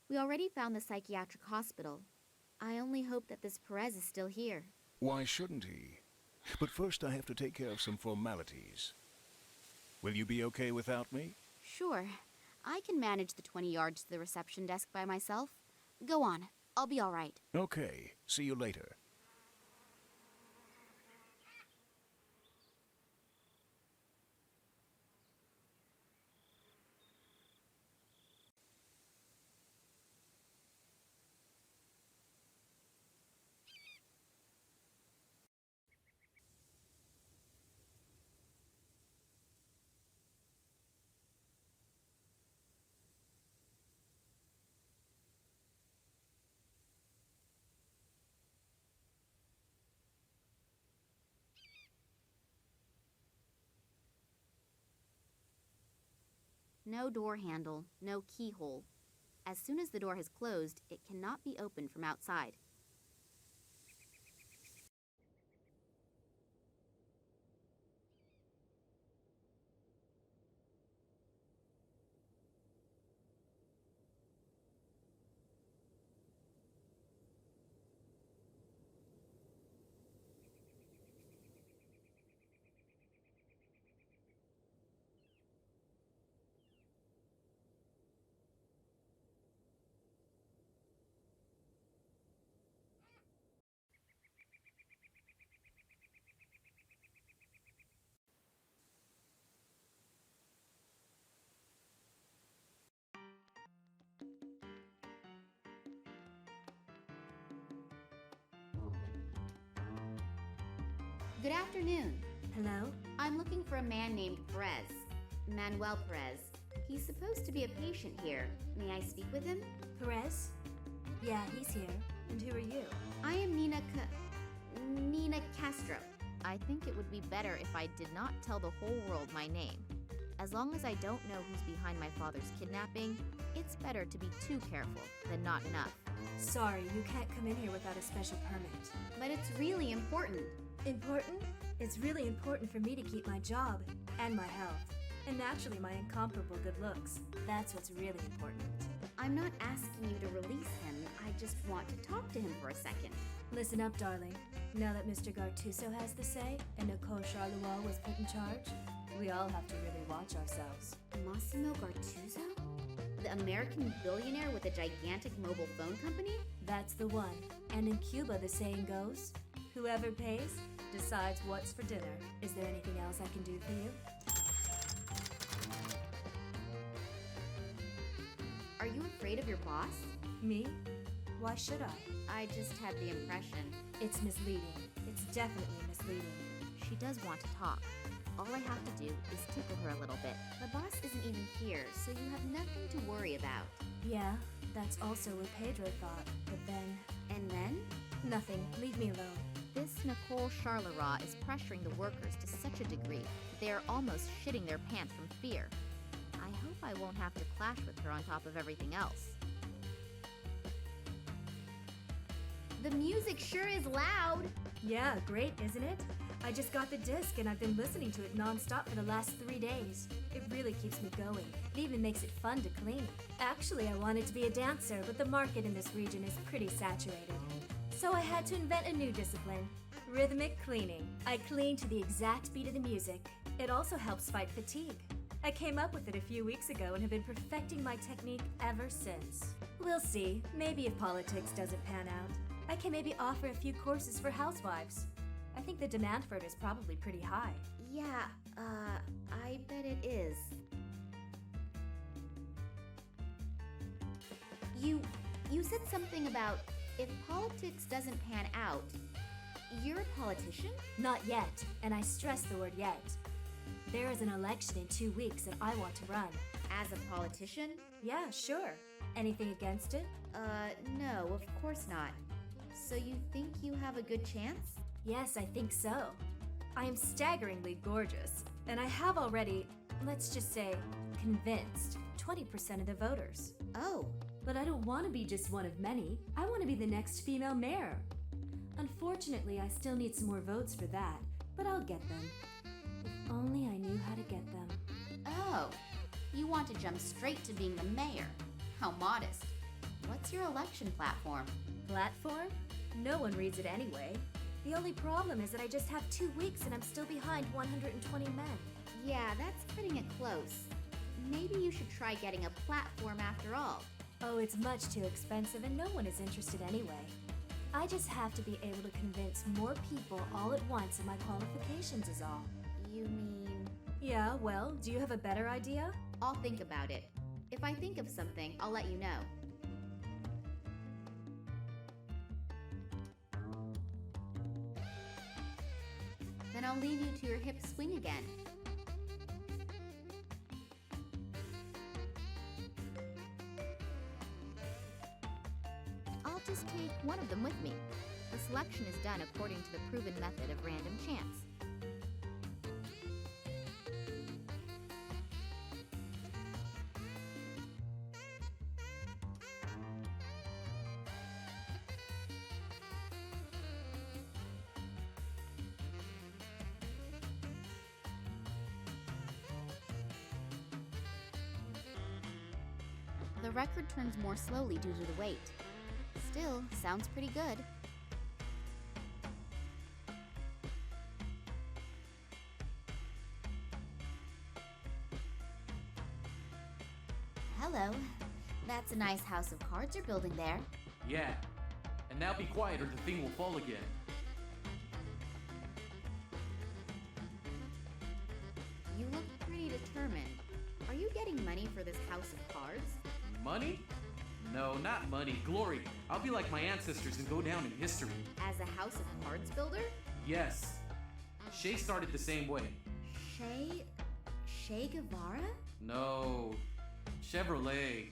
We already found the psychiatric hospital. I only hope that this Perez is still here. Why shouldn't he? But first I have to take care of some formalities. Will you be okay without me? Sure. I can manage the 20 yards to the reception desk by myself. Go on. I'll be all right. Okay. See you later. No door handle, no keyhole. As soon as the door has closed, it cannot be opened from outside. Good afternoon. Hello? I'm looking for a man named Perez. Manuel Perez. He's supposed to be a patient here. May I speak with him? Perez? Yeah, he's here. And who are you? I am Nina Castro. I think it would be better if I did not tell the whole world my name. As long as I don't know who's behind my father's kidnapping, it's better to be too careful than not enough. Sorry, you can't come in here without a special permit. But it's really important. Important? It's really important for me to keep my job and my health. And naturally my incomparable good looks. That's what's really important. I'm not asking you to release him. I just want to talk to him for a second. Listen up, darling. Now that Mr. Gartuso has the say and Nicole Charleroi was put in charge, we all have to really watch ourselves. Massimo Gartuso? The American billionaire with a gigantic mobile phone company? That's the one. And in Cuba the saying goes, whoever pays decides what's for dinner. Is there anything else I can do for you? afraid of your boss? Me? Why should I? I just had the impression. It's misleading. It's definitely misleading. She does want to talk. All I have to do is tickle her a little bit. The boss isn't even here, so you have nothing to worry about. Yeah, that's also what Pedro thought, but then... And then? Nothing. Leave me alone. This Nicole Charleroi is pressuring the workers to such a degree that they are almost shitting their pants from fear. I hope I won't have to clash with her on top of everything else. The music sure is loud! Yeah, great, isn't it? I just got the disc and I've been listening to it non-stop for the last 3 days. It really keeps me going. It even makes it fun to clean. Actually, I wanted to be a dancer, but the market in this region is pretty saturated. So I had to invent a new discipline, rhythmic cleaning. I clean to the exact beat of the music. It also helps fight fatigue. I came up with it a few weeks ago and have been perfecting my technique ever since. We'll see. Maybe if politics doesn't pan out, I can maybe offer a few courses for housewives. I think the demand for it is probably pretty high. Yeah, I bet it is. You said something about if politics doesn't pan out. You're a politician? Not yet, and I stress the word yet. There is an election in 2 weeks and I want to run. As a politician? Yeah, sure. Anything against it? No, of course not. So you think you have a good chance? Yes, I think so. I am staggeringly gorgeous, and I have already, let's just say, convinced 20% of the voters. Oh. But I don't want to be just one of many. I want to be the next female mayor. Unfortunately, I still need some more votes for that, but I'll get them. If only I knew how to get them. Oh, you want to jump straight to being the mayor. How modest. What's your election platform? Platform? No one reads it anyway. The only problem is that I just have 2 weeks and I'm still behind 120 men. Yeah, that's cutting it close. Maybe you should try getting a platform after all. Oh, it's much too expensive and no one is interested anyway. I just have to be able to convince more people all at once of my qualifications is all. You mean... Yeah, well, do you have a better idea? I'll think about it. If I think of something, I'll let you know. Then I'll leave you to your hip swing again. I'll just take one of them with me. The selection is done according to the proven method of random chance. The record turns more slowly due to the weight. Still, sounds pretty good. Hello. That's a nice house of cards you're building there. Yeah. And now be quiet or the thing will fall again. You look pretty determined. Are you getting money for this house of cards? Money? No, not money. Glory. I'll be like my ancestors and go down in history. As a house of cards builder? Yes. Shay started the same way. Che Guevara? No. Chevrolet.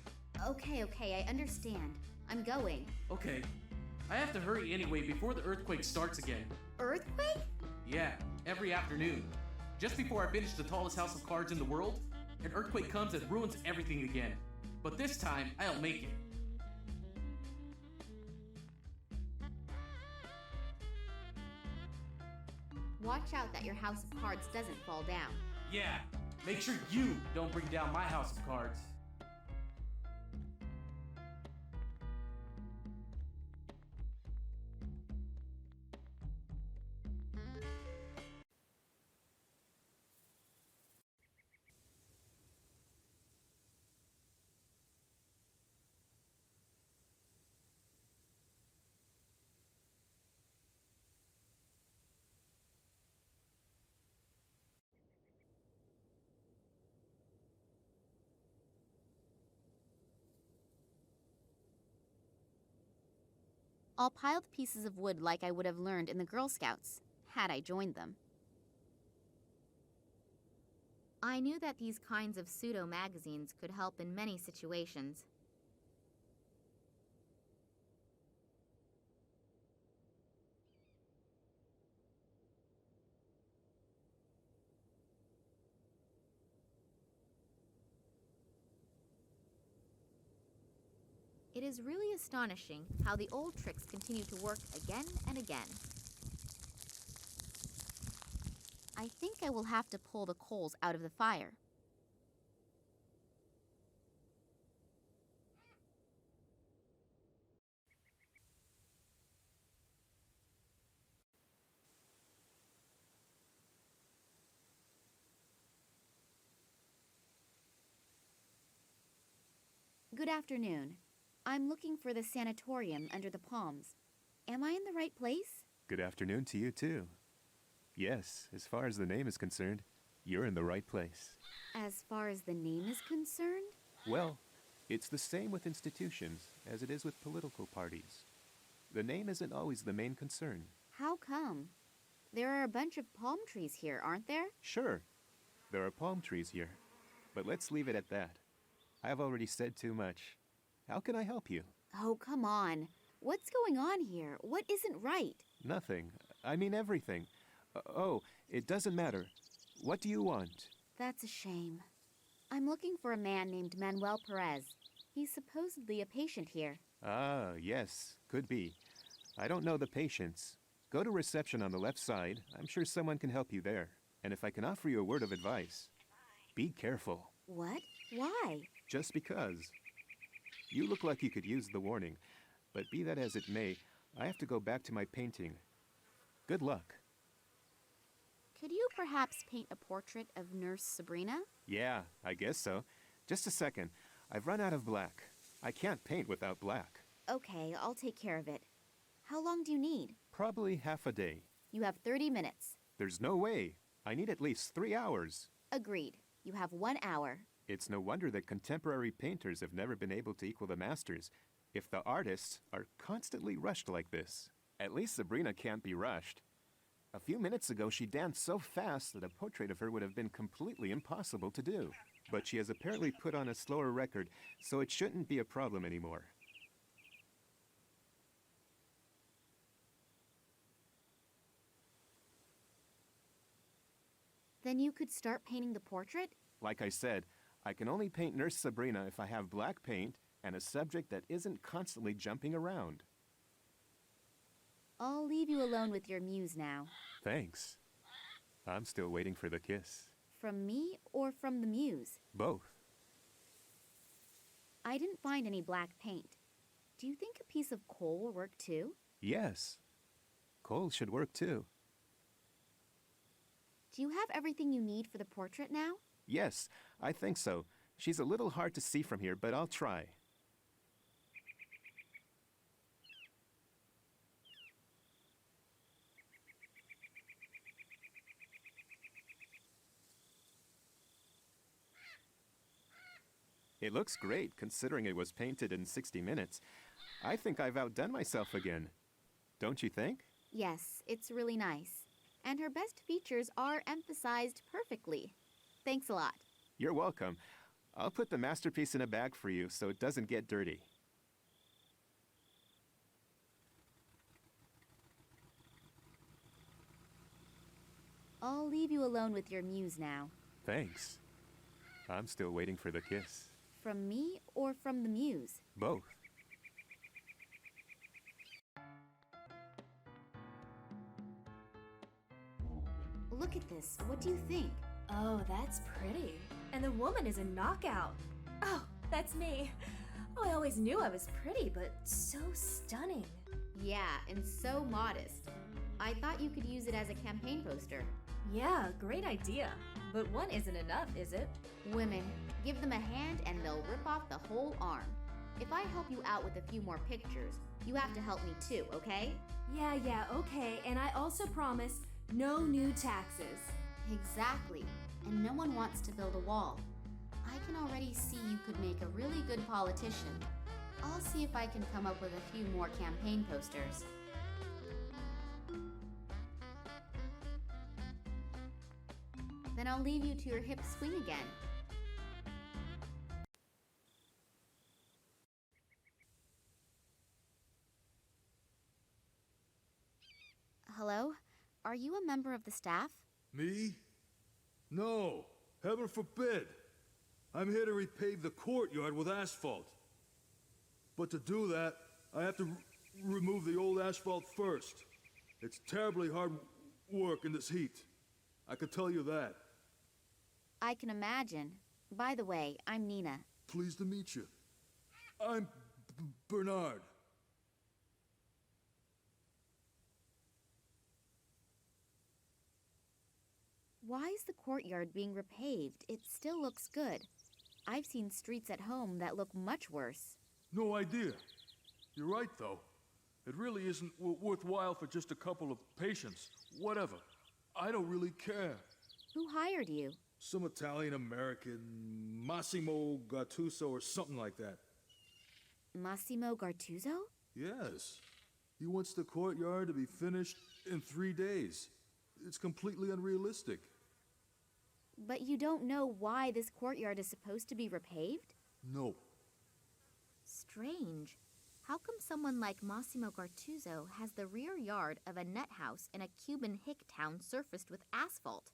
Okay, I understand. I'm going. Okay. I have to hurry anyway before the earthquake starts again. Earthquake? Yeah, every afternoon. Just before I finish the tallest house of cards in the world, an earthquake comes and ruins everything again. But this time, I'll make it. Watch out that your house of cards doesn't fall down. Yeah, make sure you don't bring down my house of cards. I'll pile the pieces of wood like I would have learned in the Girl Scouts, had I joined them. I knew that these kinds of pseudo-magazines could help in many situations. It is really astonishing how the old tricks continue to work again and again. I think I will have to pull the coals out of the fire. Good afternoon. I'm looking for the sanatorium under the palms. Am I in the right place? Good afternoon to you, too. Yes, as far as the name is concerned, you're in the right place. As far as the name is concerned? Well, it's the same with institutions as it is with political parties. The name isn't always the main concern. How come? There are a bunch of palm trees here, aren't there? Sure, there are palm trees here, but let's leave it at that. I've already said too much. How can I help you? Oh, come on. What's going on here? What isn't right? Nothing. I mean everything. Oh, it doesn't matter. What do you want? That's a shame. I'm looking for a man named Manuel Perez. He's supposedly a patient here. Ah, yes, could be. I don't know the patients. Go to reception on the left side. I'm sure someone can help you there. And if I can offer you a word of advice, be careful. What? Why? Just because. You look like you could use the warning, but be that as it may, I have to go back to my painting. Good luck. Could you perhaps paint a portrait of Nurse Sabrina? Yeah, I guess so. Just a second. I've run out of black. I can't paint without black. Okay, I'll take care of it. How long do you need? Probably half a day. You have 30 minutes. There's no way. I need at least 3 hours. Agreed. You have 1 hour. It's no wonder that contemporary painters have never been able to equal the masters, if the artists are constantly rushed like this. At least Sabrina can't be rushed. A few minutes ago, she danced so fast that a portrait of her would have been completely impossible to do. But she has apparently put on a slower record, so it shouldn't be a problem anymore. Then you could start painting the portrait? Like I said, I can only paint Nurse Sabrina if I have black paint and a subject that isn't constantly jumping around. I'll leave you alone with your muse now. Thanks. I'm still waiting for the kiss. From me or from the muse? Both. I didn't find any black paint. Do you think a piece of coal will work too? Yes. Coal should work too. Do you have everything you need for the portrait now? Yes, I think so. She's a little hard to see from here, but I'll try. It looks great, considering it was painted in 60 minutes. I think I've outdone myself again. Don't you think? Yes, it's really nice. And her best features are emphasized perfectly. Thanks a lot. You're welcome. I'll put the masterpiece in a bag for you so it doesn't get dirty. I'll leave you alone with your muse now. Thanks. I'm still waiting for the kiss. From me or from the muse? Both. Look at this. What do you think? Oh, that's pretty. And the woman is a knockout. Oh, that's me. Oh, I always knew I was pretty, but so stunning. Yeah, and so modest. I thought you could use it as a campaign poster. Yeah, great idea. But one isn't enough, is it? Women, give them a hand and they'll rip off the whole arm. If I help you out with a few more pictures, you have to help me too, okay? Yeah, okay. And I also promise no new taxes. Exactly. And no one wants to build a wall. I can already see you could make a really good politician. I'll see if I can come up with a few more campaign posters. Then I'll leave you to your hip swing again. Hello? Are you a member of the staff? Me? No, heaven forbid. I'm here to repave the courtyard with asphalt. But to do that, I have to remove the old asphalt first. It's terribly hard work in this heat. I can tell you that. I can imagine. By the way, I'm Nina. Pleased to meet you. I'm Bernard. Why is the courtyard being repaved? It still looks good. I've seen streets at home that look much worse. No idea. You're right, though. It really isn't worthwhile for just a couple of patients. Whatever. I don't really care. Who hired you? Some Italian-American, Massimo Gattuso or something like that. Massimo Gattuso? Yes. He wants the courtyard to be finished in 3 days. It's completely unrealistic. But you don't know why this courtyard is supposed to be repaved? No. Strange. How come someone like Massimo Gattuso has the rear yard of a net house in a Cuban hick town surfaced with asphalt?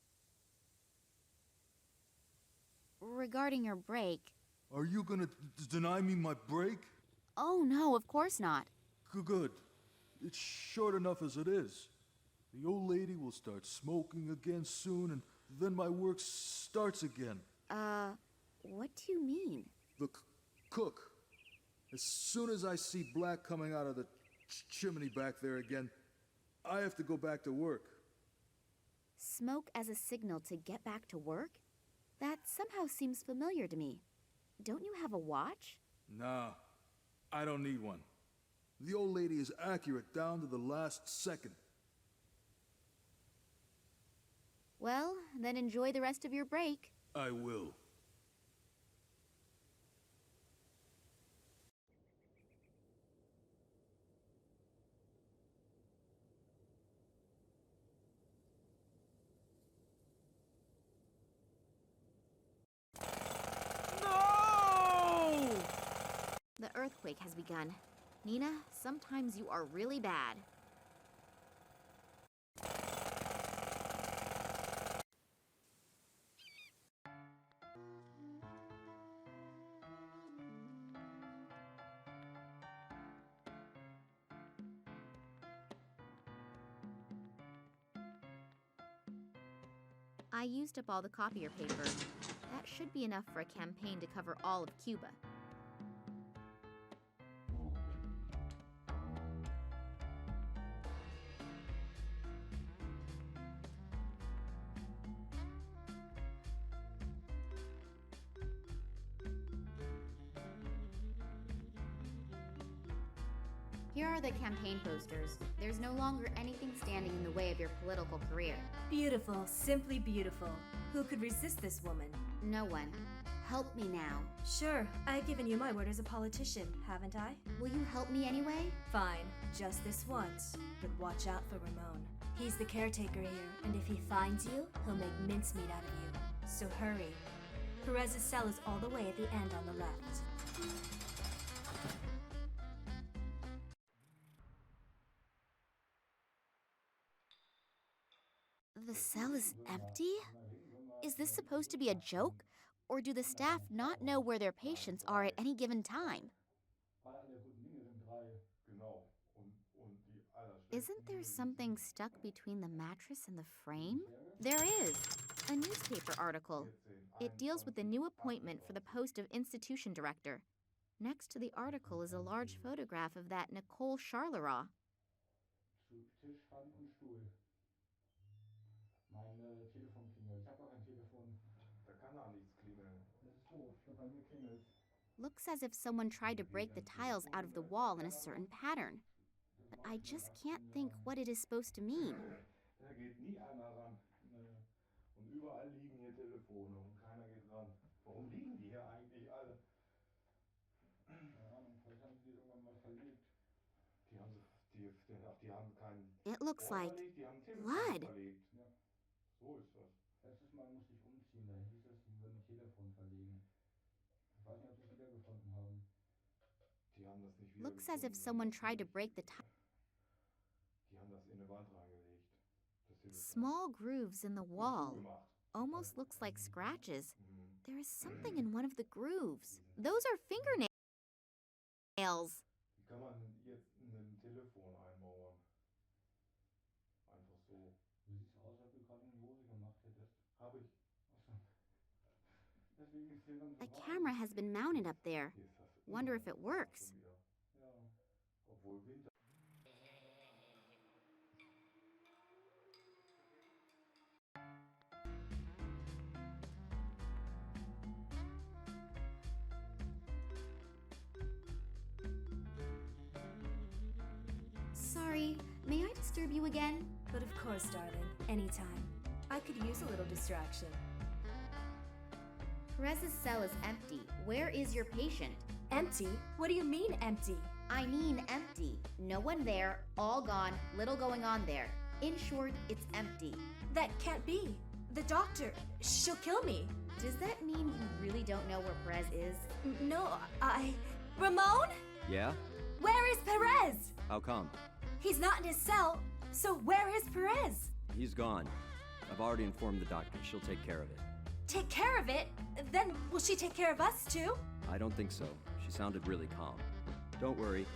Regarding your break... Are you gonna deny me my break? Oh no, of course not. Good. It's short enough as it is. The old lady will start smoking again soon, and then my work starts again. What do you mean? The cook. As soon as I see black coming out of the chimney back there again, I have to go back to work. Smoke as a signal to get back to work? That somehow seems familiar to me. Don't you have a watch? Nah, I don't need one. The old lady is accurate down to the last second. Well, then enjoy the rest of your break. I will. No! The earthquake has begun. Nina, sometimes you are really bad. I used up all the copier paper. That should be enough for a campaign to cover all of Cuba. Here are the campaign posters. There's no longer anything standing in the way of your political career. Beautiful, simply beautiful. Who could resist this woman? No one. Help me now. Sure, I've given you my word as a politician, haven't I? Will you help me anyway? Fine, just this once. But watch out for Ramon. He's the caretaker here, and if he finds you, he'll make mincemeat out of you. So hurry. Perez's cell is all the way at the end on the left. The cell is empty? Is this supposed to be a joke? Or do the staff not know where their patients are at any given time? Isn't there something stuck between the mattress and the frame? There is! A newspaper article. It deals with the new appointment for the post of institution director. Next to the article is a large photograph of that Nicole Charleroi. Looks as if someone tried to break the tiles out of the wall in a certain pattern. But I just can't think what it is supposed to mean. It looks like blood. Looks as if someone tried to break the small grooves in the wall. Almost looks like scratches. There is something in one of the grooves. Those are fingernails. A camera has been mounted up there. Wonder if it works. Sorry, may I disturb you again? But of course, darling. Anytime. I could use a little distraction. Perez's cell is empty. Where is your patient? Empty? What do you mean, empty? I mean empty. No one there, all gone, little going on there. In short, it's empty. That can't be. The doctor, she'll kill me. Does that mean you really don't know where Perez is? No, Ramon? Yeah? Where is Perez? How come? He's not in his cell, so where is Perez? He's gone. I've already informed the doctor. She'll take care of it. Take care of it? Then will she take care of us too? I don't think so. She sounded really calm. Don't worry.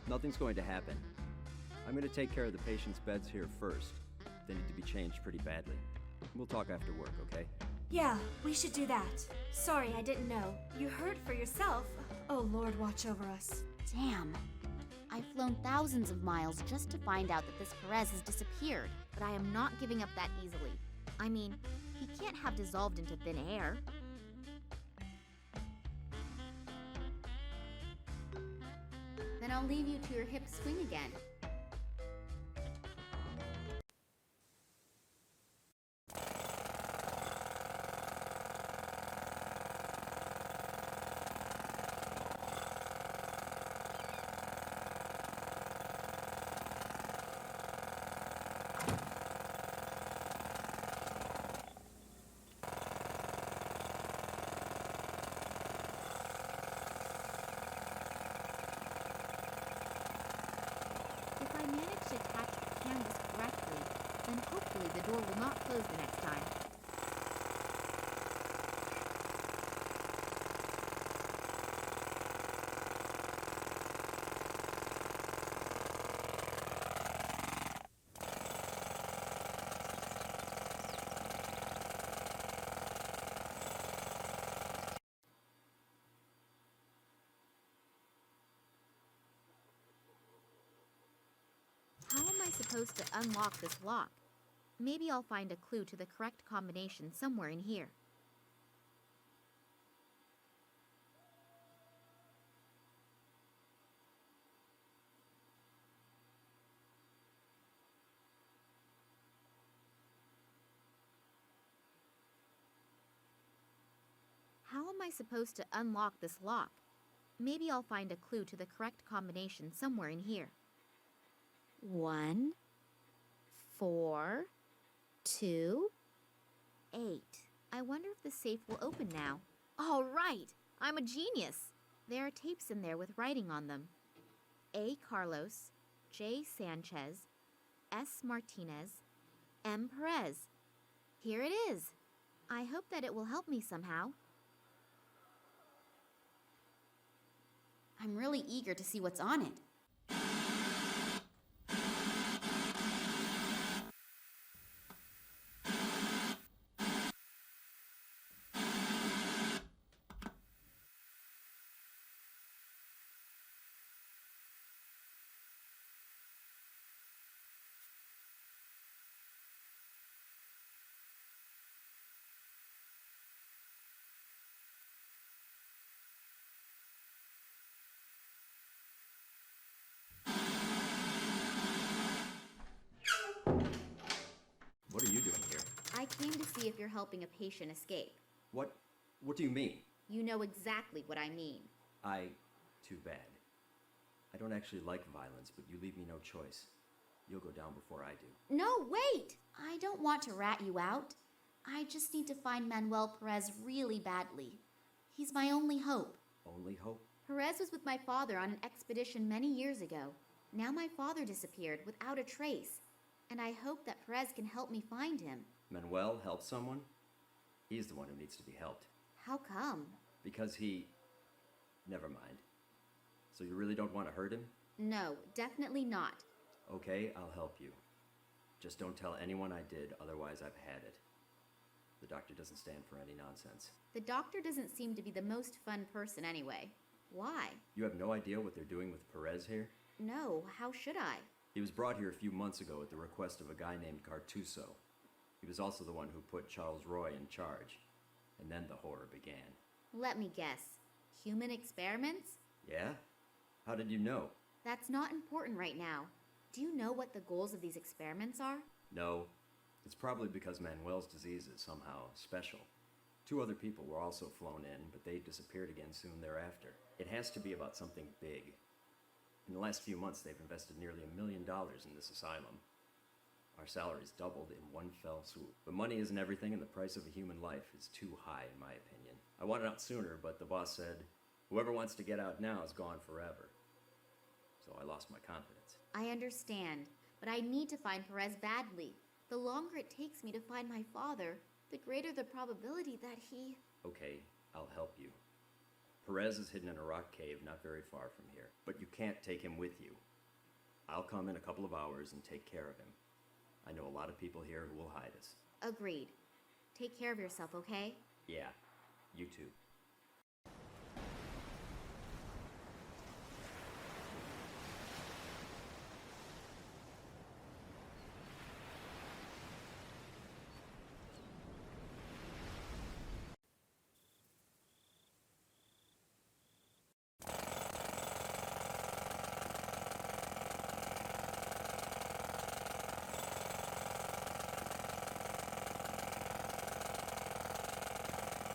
Nothing's going to happen. I'm going to take care of the patient's beds here first. They need to be changed pretty badly. We'll talk after work, okay? Yeah, we should do that. Sorry, I didn't know. You heard for yourself. Oh, Lord, watch over us. Damn. I've flown thousands of miles just to find out that this Perez has disappeared, but I am not giving up that easily. I mean, he can't have dissolved into thin air. Then I'll leave you to your hip swing again. If I manage to attach the canvas correctly, then hopefully the door will not close the next time. How am I supposed to unlock this lock? Maybe I'll find a clue to the correct combination somewhere in here. How am I supposed to unlock this lock? Maybe I'll find a clue to the correct combination somewhere in here. 1, 4, 2, 8. I wonder if the safe will open now. All right, I'm a genius. There are tapes in there with writing on them. A. Carlos, J. Sanchez, S. Martinez, M. Perez. Here it is. I hope that it will help me somehow. I'm really eager to see what's on it. What are you doing here? I came to see if you're helping a patient escape. What do you mean? You know exactly what I mean. Too bad. I don't actually like violence, but you leave me no choice. You'll go down before I do. No, wait! I don't want to rat you out. I just need to find Manuel Perez really badly. He's my only hope. Only hope? Perez was with my father on an expedition many years ago. Now my father disappeared without a trace, and I hope that Perez can help me find him. Manuel help someone? He's the one who needs to be helped. How come? Because he... Never mind. So you really don't want to hurt him? No, definitely not. Okay, I'll help you. Just don't tell anyone I did, otherwise I've had it. The doctor doesn't stand for any nonsense. The doctor doesn't seem to be the most fun person anyway. Why? You have no idea what they're doing with Perez here? No, how should I? He was brought here a few months ago at the request of a guy named Cartuso. He was also the one who put Charles Roy in charge. And then the horror began. Let me guess. Human experiments? Yeah? How did you know? That's not important right now. Do you know what the goals of these experiments are? No. It's probably because Manuel's disease is somehow special. 2 other people were also flown in, but they disappeared again soon thereafter. It has to be about something big. In the last few months, they've invested nearly $1 million in this asylum. Our salaries doubled in one fell swoop. But money isn't everything, and the price of a human life is too high, in my opinion. I wanted out sooner, but the boss said, whoever wants to get out now is gone forever. So I lost my confidence. I understand, but I need to find Perez badly. The longer it takes me to find my father, the greater the probability that he... Okay, I'll help you. Perez is hidden in a rock cave not very far from here, but you can't take him with you. I'll come in a couple of hours and take care of him. I know a lot of people here who will hide us. Agreed. Take care of yourself, okay? Yeah, you too.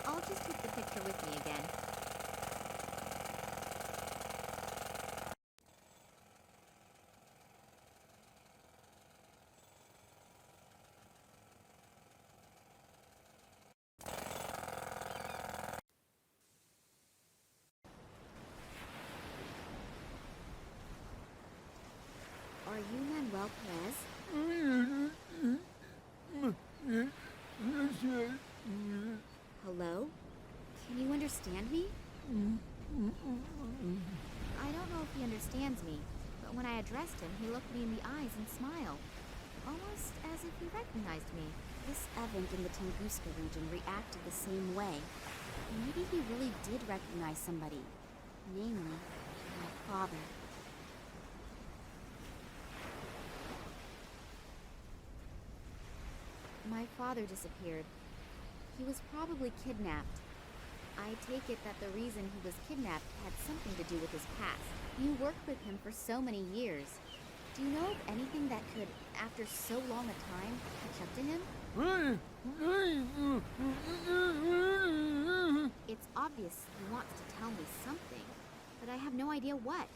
I'll just take the picture with me again. Are you Manuel Perez? Hello? Can you understand me? I don't know if he understands me, but when I addressed him, he looked me in the eyes and smiled, almost as if he recognized me. This event in the Tunguska region reacted the same way. Maybe he really did recognize somebody, namely, my father. My father disappeared. He was probably kidnapped. I take it that the reason he was kidnapped had something to do with his past. You worked with him for so many years. Do you know of anything that could, after so long a time, catch up to him? It's obvious he wants to tell me something, but I have no idea what.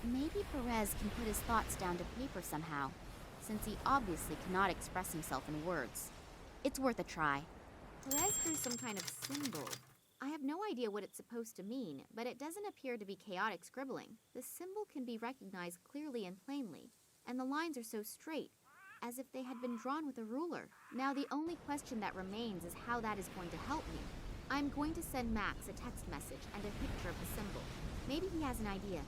Maybe Perez can put his thoughts down to paper somehow, since he obviously cannot express himself in words. It's worth a try. Perez drew some kind of symbol. I have no idea what it's supposed to mean, but it doesn't appear to be chaotic scribbling. The symbol can be recognized clearly and plainly, and the lines are so straight, as if they had been drawn with a ruler. Now the only question that remains is how that is going to help me. I'm going to send Max a text message and a picture of the symbol. Maybe he has an idea.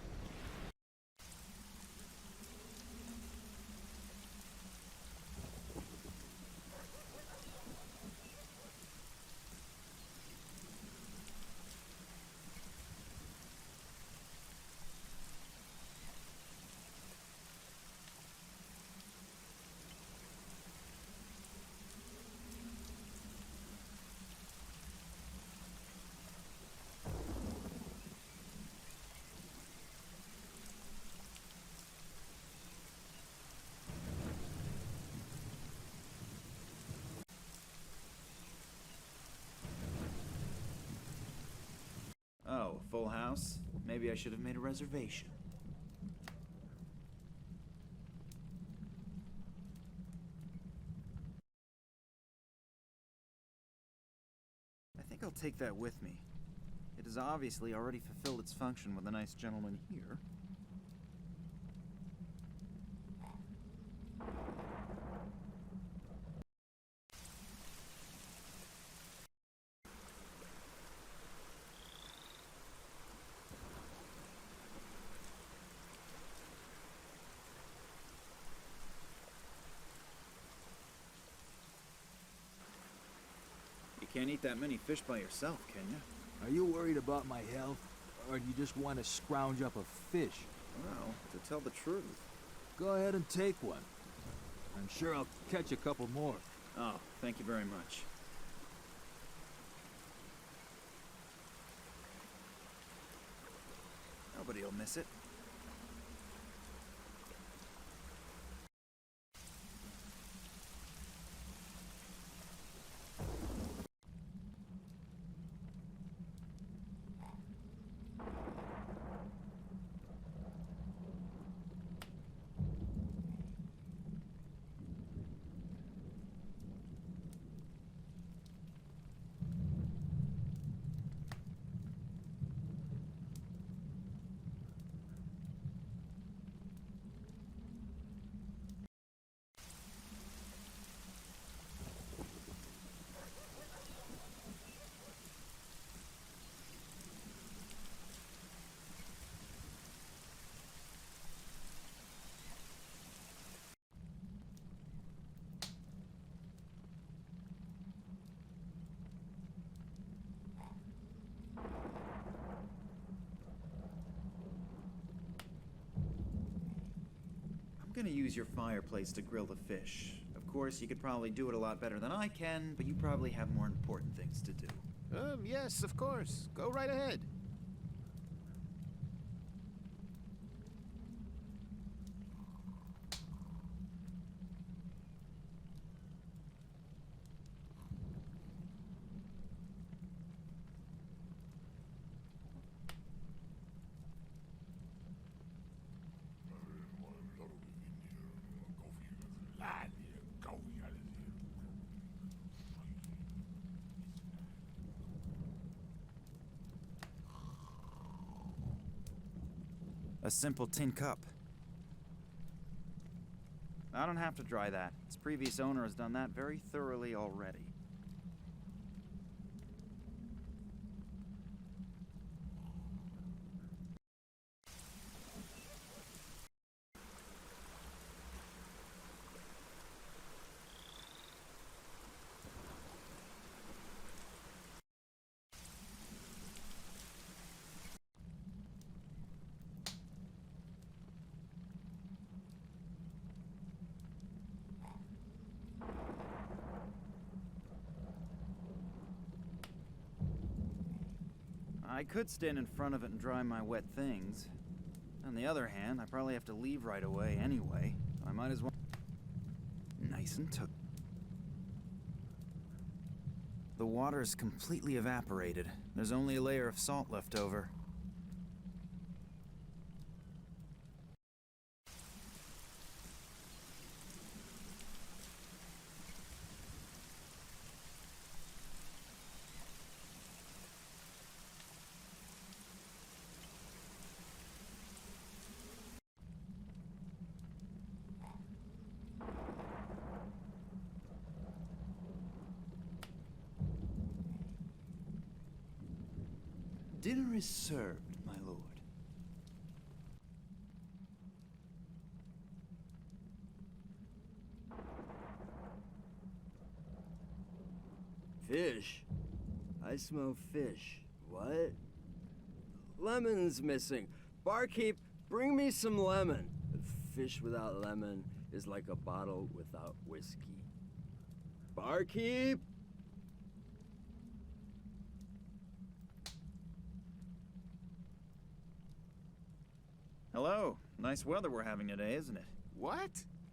full house. Maybe I should have made a reservation. I think I'll take that with me. It has obviously already fulfilled its function with a nice gentleman here. You can't eat that many fish by yourself, can you? Are you worried about my health, or do you just want to scrounge up a fish? Well, to tell the truth. Go ahead and take one. I'm sure I'll catch a couple more. Oh, thank you very much. Nobody'll miss it. I'm gonna use your fireplace to grill the fish. Of course, you could probably do it a lot better than I can, but you probably have more important things to do. Yes, of course. Go right ahead. A simple tin cup. I don't have to dry that. Its previous owner has done that very thoroughly already. I could stand in front of it and dry my wet things. On the other hand, I probably have to leave right away anyway. I might as well... Nice and took. The water's completely evaporated. There's only a layer of salt left over. Dinner is served, my lord. Fish? I smell fish. What? Lemon's missing. Barkeep, bring me some lemon. Fish without lemon is like a bottle without whiskey. Barkeep? Hello. Nice weather we're having today, isn't it? What?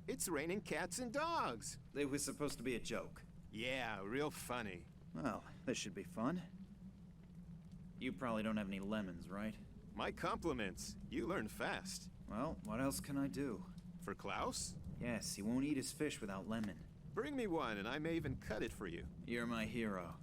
It's raining cats and dogs. It was supposed to be a joke. Yeah, real funny. Well, this should be fun. You probably don't have any lemons, right? My compliments. You learn fast. Well, what else can I do? For Klaus? Yes, he won't eat his fish without lemon. Bring me one, and I may even cut it for you. You're my hero.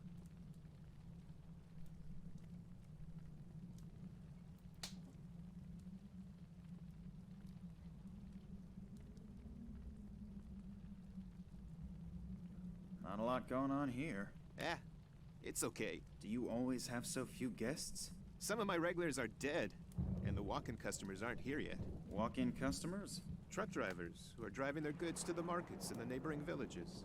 Not a lot going on here. It's okay. Do you always have so few guests? Some of my regulars are dead, and the walk-in customers aren't here yet. Walk-in customers? Truck drivers who are driving their goods to the markets in the neighboring villages.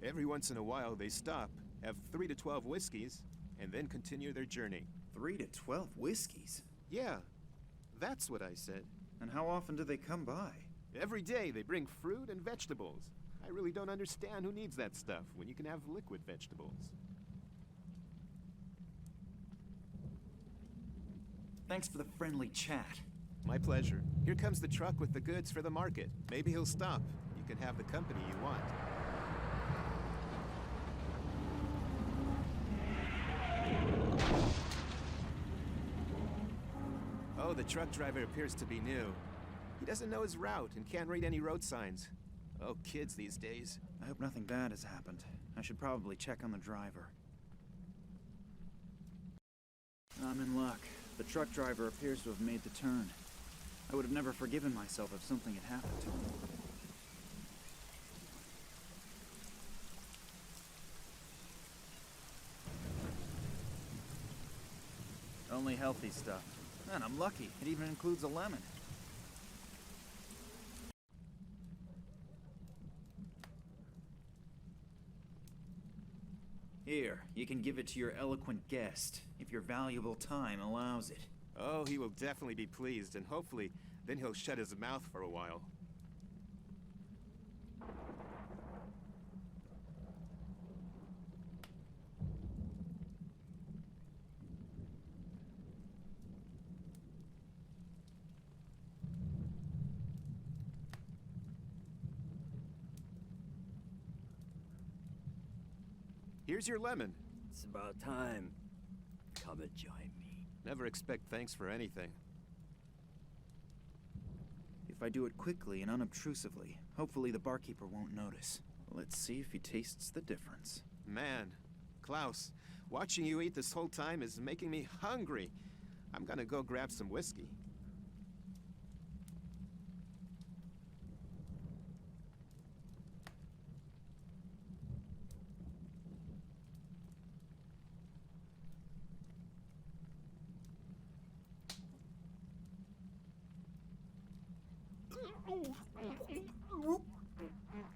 Every once in a while, they stop, have 3 to 12 whiskeys, and then continue their journey. 3 to 12 whiskeys? Yeah, that's what I said. And how often do they come by? Every day they bring fruit and vegetables. I really don't understand who needs that stuff when you can have liquid vegetables. Thanks for the friendly chat. My pleasure. Here comes the truck with the goods for the market. Maybe he'll stop. You can have the company you want. Oh, the truck driver appears to be new. He doesn't know his route and can't read any road signs. Oh, kids these days. I hope nothing bad has happened. I should probably check on the driver. I'm in luck. The truck driver appears to have made the turn. I would have never forgiven myself if something had happened to him. Only healthy stuff. And I'm lucky. It even includes a lemon. Here, you can give it to your eloquent guest, if your valuable time allows it. Oh, he will definitely be pleased, and hopefully, then he'll shut his mouth for a while. Here's your lemon. It's about time. Come and join me. Never expect thanks for anything. If I do it quickly and unobtrusively, hopefully the barkeeper won't notice. Let's see if he tastes the difference. Man, Klaus, watching you eat this whole time is making me hungry. I'm gonna go grab some whiskey.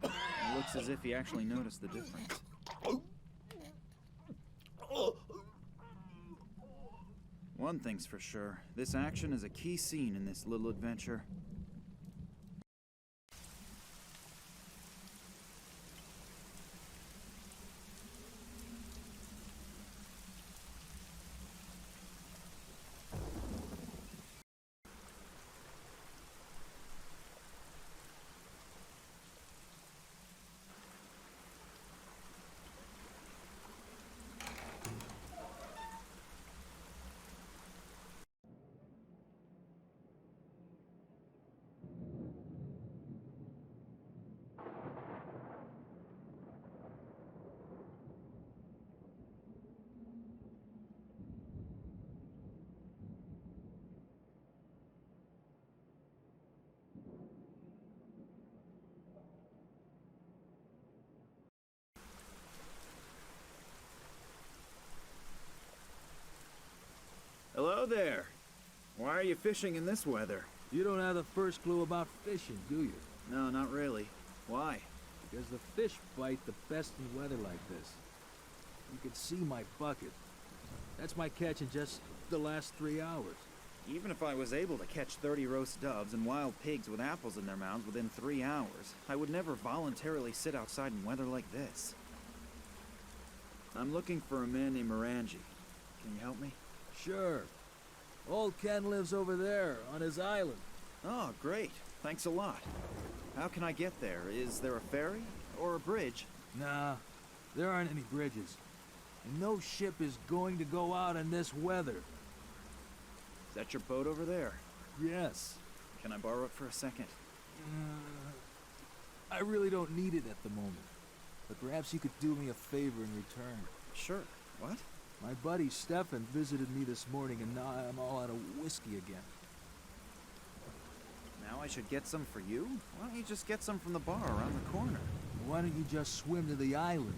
It looks as if he actually noticed the difference. One thing's for sure, this action is a key scene in this little adventure. Hello there. Why are you fishing in this weather? You don't have the first clue about fishing, do you? No, not really. Why? Because the fish bite the best in weather like this. You can see my bucket. That's my catch in just the last 3 hours. Even if I was able to catch 30 roast doves and wild pigs with apples in their mouths within 3 hours, I would never voluntarily sit outside in weather like this. I'm looking for a man named Morangi. Can you help me? Sure. Old Ken lives over there, on his island. Oh, great. Thanks a lot. How can I get there? Is there a ferry? Or a bridge? Nah, there aren't any bridges. And no ship is going to go out in this weather. Is that your boat over there? Yes. Can I borrow it for a second? I really don't need it at the moment. But perhaps you could do me a favor in return. Sure. What? My buddy Stefan visited me this morning and now I'm all out of whiskey again. Now I should get some for you? Why don't you just get some from the bar around the corner? Why don't you just swim to the island?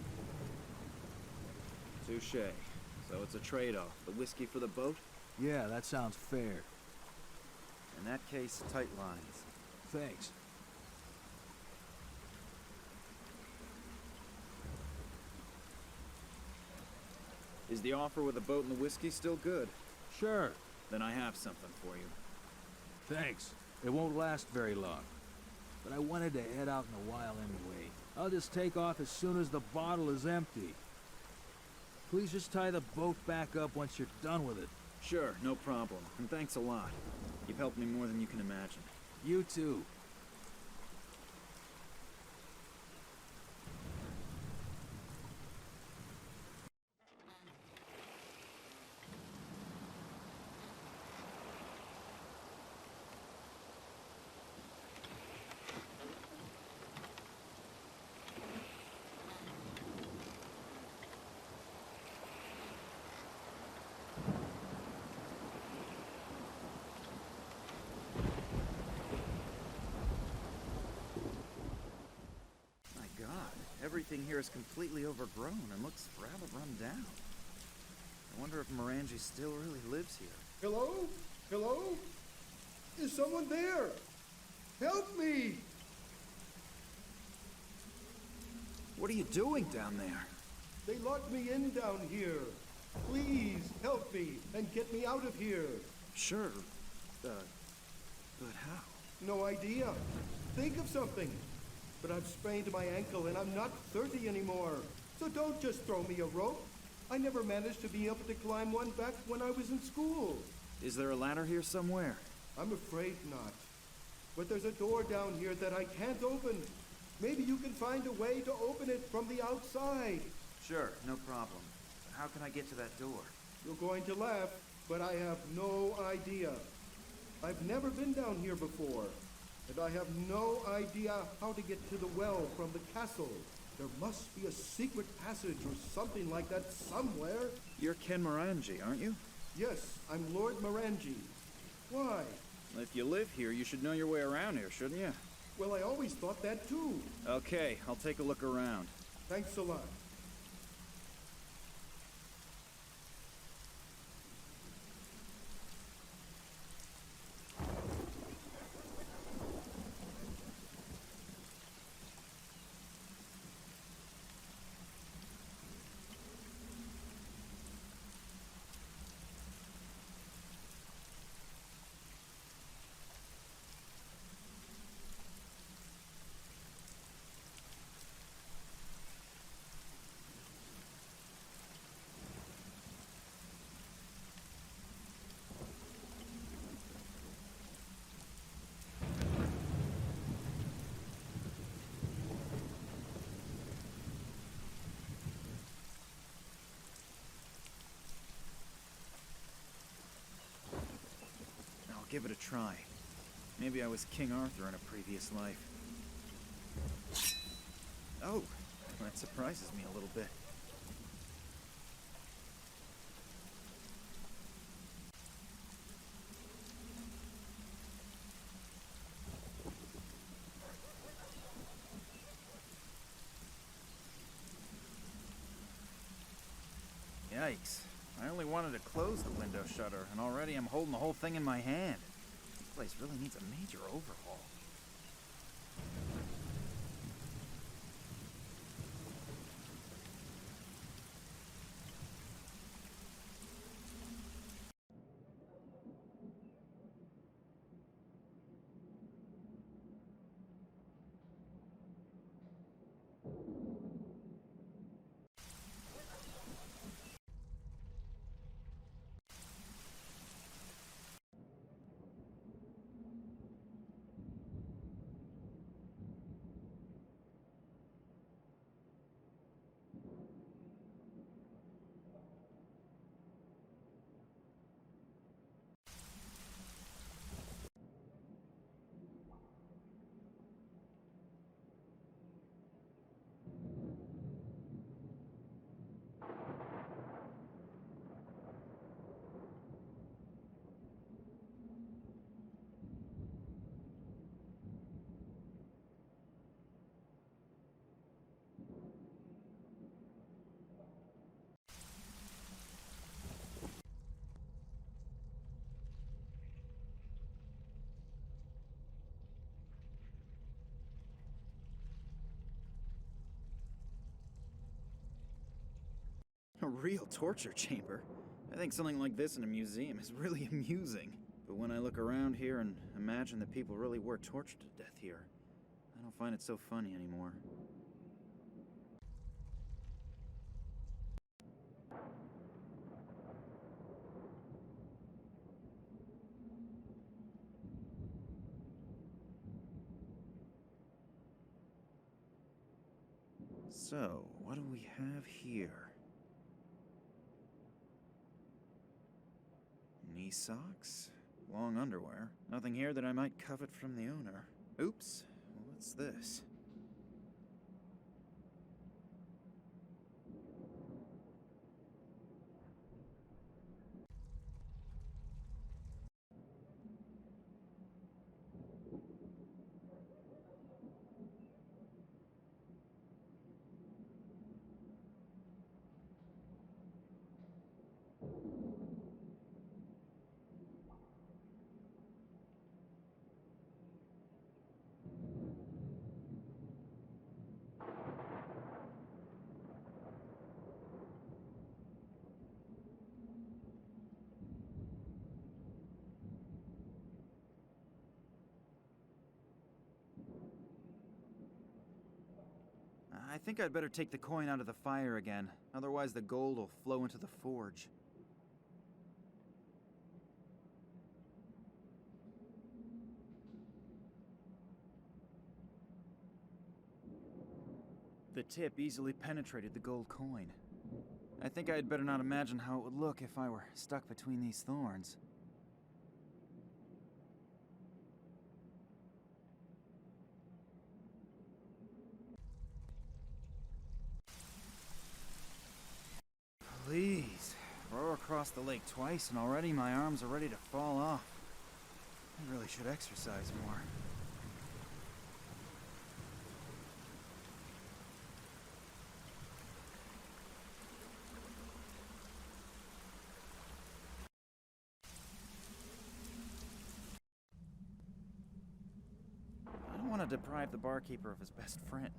Touché. So it's a trade-off. The whiskey for the boat? Yeah, that sounds fair. In that case, tight lines. Thanks. Is the offer with the boat and the whiskey still good? Sure. Then I have something for you. Thanks. It won't last very long. But I wanted to head out in a while anyway. I'll just take off as soon as the bottle is empty. Please just tie the boat back up once you're done with it. Sure, no problem. And thanks a lot. You've helped me more than you can imagine. You too. Everything here is completely overgrown and looks rather run down. I wonder if Morangi still really lives here. Hello? Hello? Is someone there? Help me! What are you doing down there? They locked me in down here. Please help me and get me out of here. Sure. But how? No idea. Think of something. But I've sprained my ankle and I'm not 30 anymore. So don't just throw me a rope. I never managed to be able to climb one back when I was in school. Is there a ladder here somewhere? I'm afraid not. But there's a door down here that I can't open. Maybe you can find a way to open it from the outside. Sure, no problem. How can I get to that door? You're going to laugh, but I have no idea. I've never been down here before. And I have no idea how to get to the well from the castle. There must be a secret passage or something like that somewhere. You're Ken Morangi, aren't you? Yes, I'm Lord Morangi. Why? If you live here, you should know your way around here, shouldn't you? Well, I always thought that too. Okay, I'll take a look around. Thanks a lot. Give it a try. Maybe I was King Arthur in a previous life. Oh, that surprises me a little bit. Yikes. I only wanted to close the window shutter, and already I'm holding the whole thing in my hand. This place really needs a major overhaul. real torture chamber. I think something like this in a museum is really amusing. But when I look around here and imagine that people really were tortured to death here, I don't find it so funny anymore. So, what do we have here? Knee socks? Long underwear? Nothing here that I might covet from the owner. Oops, what's this? I think I'd better take the coin out of the fire again, otherwise the gold will flow into the forge. The tip easily penetrated the gold coin. I think I'd better not imagine how it would look if I were stuck between these thorns. Please, row across the lake twice and already my arms are ready to fall off. I really should exercise more. I don't want to deprive the barkeeper of his best friend.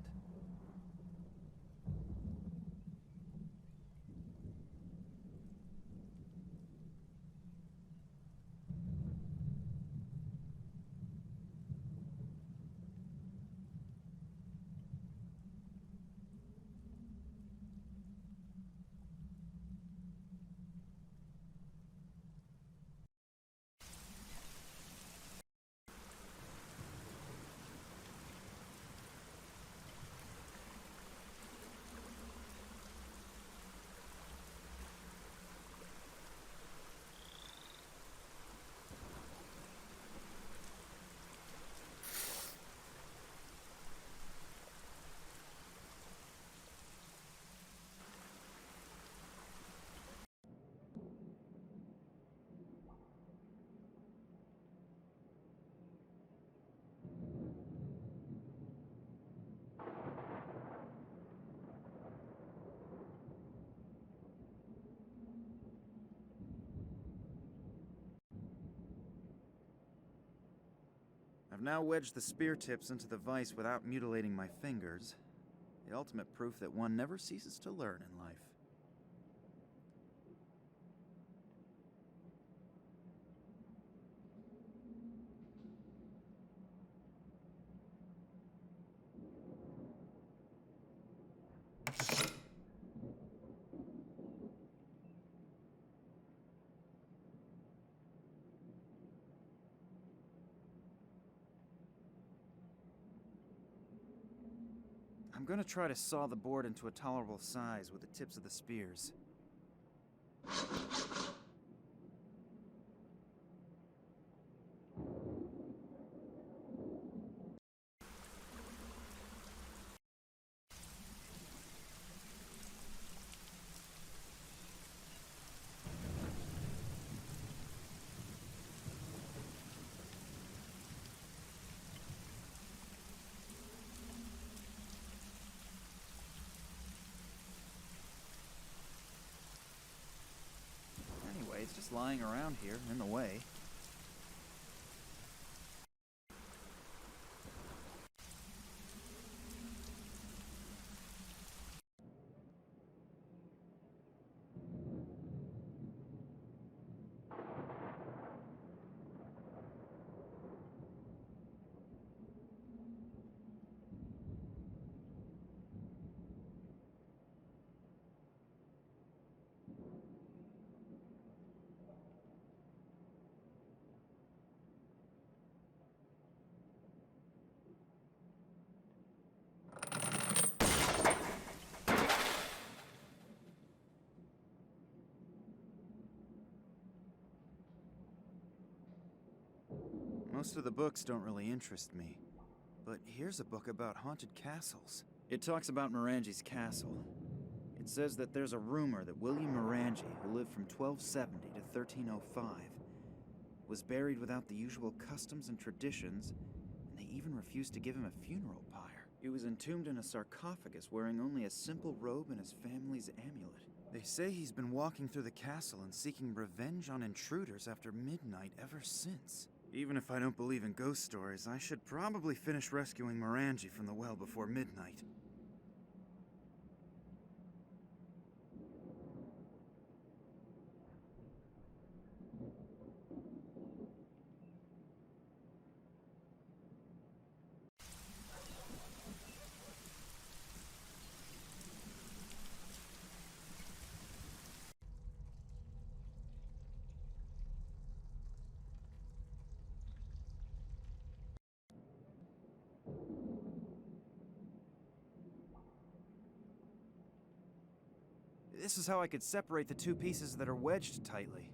I've now wedged the spear tips into the vise without mutilating my fingers. The ultimate proof that one never ceases to learn in life. I'm gonna try to saw the board into a tolerable size with the tips of the spears. It's just lying around here, in the way. Most of the books don't really interest me. But here's a book about haunted castles. It talks about Morangi's castle. It says that there's a rumor that William Morangi, who lived from 1270 to 1305, was buried without the usual customs and traditions, and they even refused to give him a funeral pyre. He was entombed in a sarcophagus wearing only a simple robe and his family's amulet. They say he's been walking through the castle and seeking revenge on intruders after midnight ever since. Even if I don't believe in ghost stories, I should probably finish rescuing Morangi from the well before midnight. This is how I could separate the two pieces that are wedged tightly.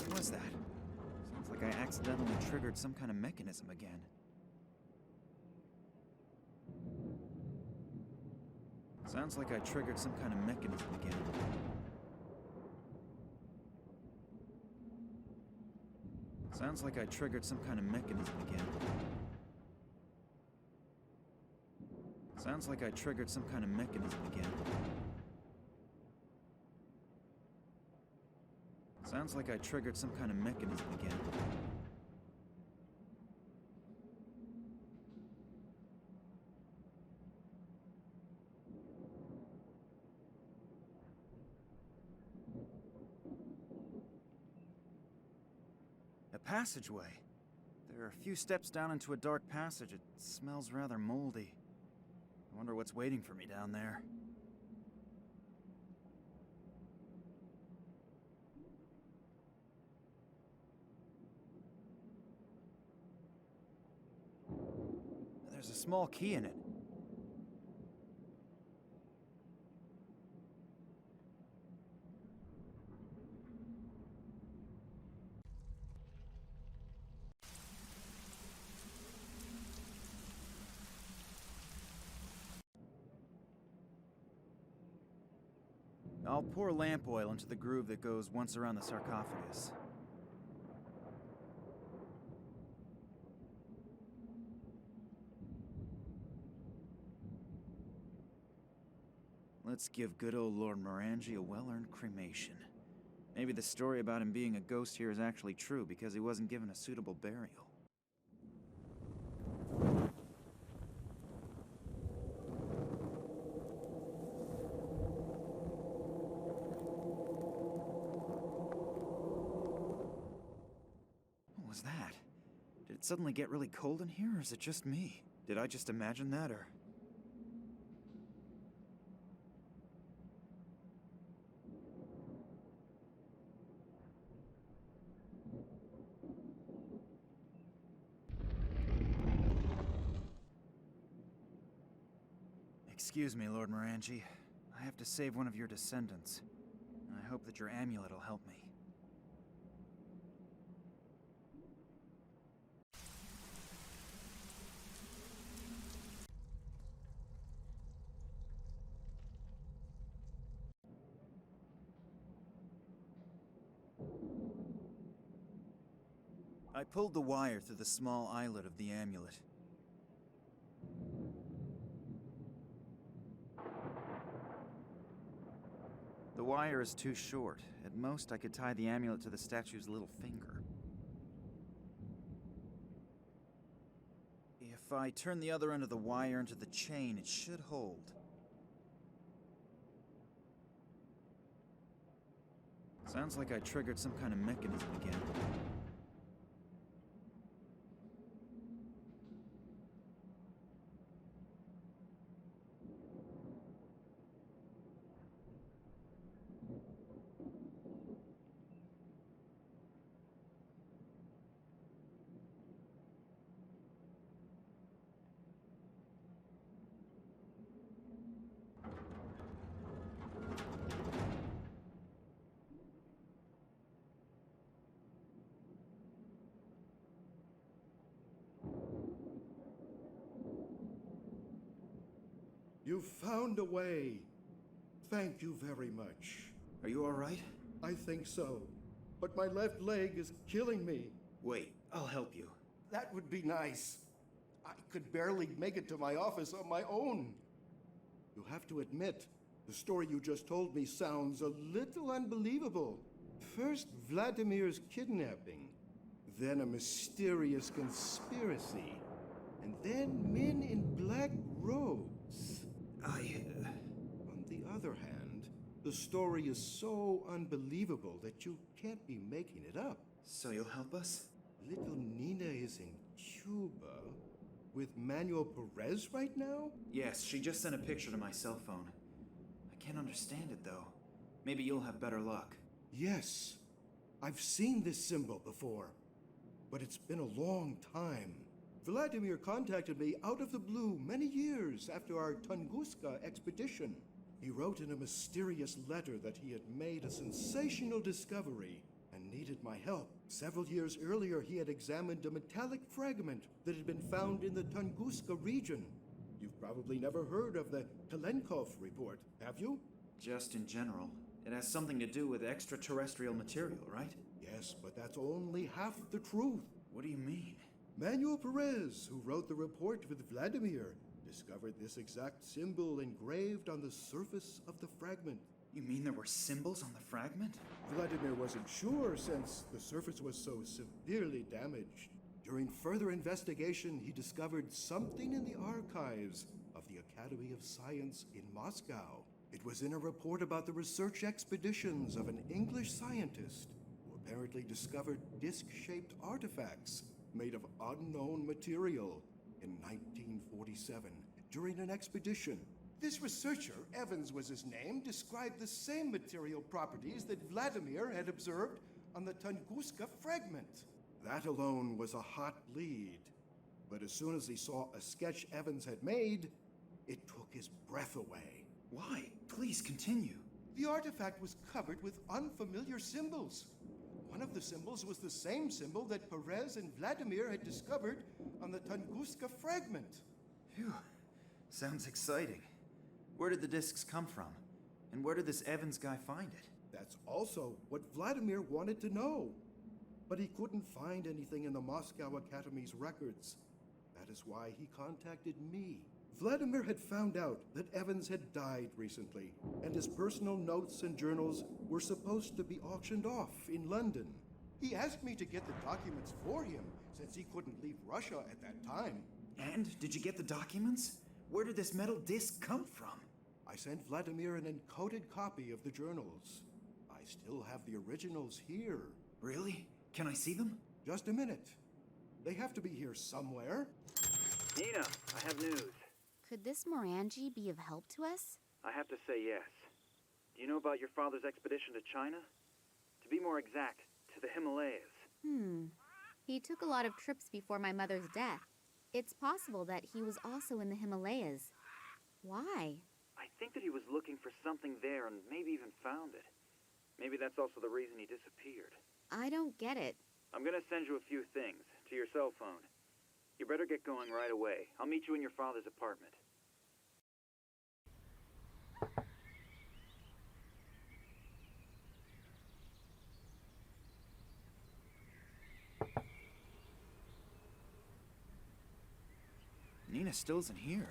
What was that? Sounds like I accidentally triggered some kind of mechanism again. Sounds like I triggered some kind of mechanism again. Sounds like I triggered some kind of mechanism again. Sounds like I triggered some kind of mechanism again. Sounds like I triggered some kind of mechanism again. A passageway. There are a few steps down into a dark passage. It smells rather moldy. I wonder what's waiting for me down there. There's a small key in it. I'll pour lamp oil into the groove that goes once around the sarcophagus. Let's give good old Lord Morangi a well-earned cremation. Maybe the story about him being a ghost here is actually true because he wasn't given a suitable burial. What was that? Did it suddenly get really cold in here, or is it just me? Did I just imagine that, or... Excuse me, Lord Morangi. I have to save one of your descendants. And I hope that your amulet will help me. I pulled the wire through the small eyelet of the amulet. The wire is too short. At most, I could tie the amulet to the statue's little finger. If I turn the other end of the wire into the chain, it should hold. Sounds like I triggered some kind of mechanism again. You found a way. Thank you very much. Are you all right? I think so. But my left leg is killing me. Wait, I'll help you. That would be nice. I could barely make it to my office on my own. You have to admit, the story you just told me sounds a little unbelievable. First, Vladimir's kidnapping, then a mysterious conspiracy, and then men in black robes. On the other hand, the story is so unbelievable that you can't be making it up. So you'll help us? Little Nina is in Cuba with Manuel Perez right now? Yes, she just sent a picture to my cell phone. I can't understand it, though. Maybe you'll have better luck. Yes, I've seen this symbol before, but it's been a long time. Vladimir contacted me out of the blue many years after our Tunguska expedition. He wrote in a mysterious letter that he had made a sensational discovery and needed my help. Several years earlier, he had examined a metallic fragment that had been found in the Tunguska region. You've probably never heard of the Kalenkov report, have you? Just in general. It has something to do with extraterrestrial material, right? Yes, but that's only half the truth. What do you mean? Manuel Perez, who wrote the report with Vladimir, discovered this exact symbol engraved on the surface of the fragment. You mean there were symbols on the fragment? Vladimir wasn't sure since the surface was so severely damaged. During further investigation, he discovered something in the archives of the Academy of Science in Moscow. It was in a report about the research expeditions of an English scientist who apparently discovered disc-shaped artifacts made of unknown material in 1947 during an expedition. This researcher, Evans was his name, described the same material properties that Vladimir had observed on the Tunguska fragment. That alone was a hot lead. But as soon as he saw a sketch Evans had made, it took his breath away. Why? Please continue. The artifact was covered with unfamiliar symbols. One of the symbols was the same symbol that Perez and Vladimir had discovered on the Tunguska fragment. Phew. Sounds exciting. Where did the discs come from? And where did this Evans guy find it? That's also what Vladimir wanted to know. But he couldn't find anything in the Moscow Academy's records. That is why he contacted me. Vladimir had found out that Evans had died recently, and his personal notes and journals were supposed to be auctioned off in London. He asked me to get the documents for him, since he couldn't leave Russia at that time. And did you get the documents? Where did this metal disc come from? I sent Vladimir an encoded copy of the journals. I still have the originals here. Really? Can I see them? Just a minute. They have to be here somewhere. Nina, I have news. Could this Morangi be of help to us? I have to say yes. Do you know about your father's expedition to China? To be more exact, to the Himalayas. He took a lot of trips before my mother's death. It's possible that he was also in the Himalayas. Why? I think that he was looking for something there and maybe even found it. Maybe that's also the reason he disappeared. I don't get it. I'm gonna send you a few things to your cell phone. You better get going right away. I'll meet you in your father's apartment. Nina still isn't here.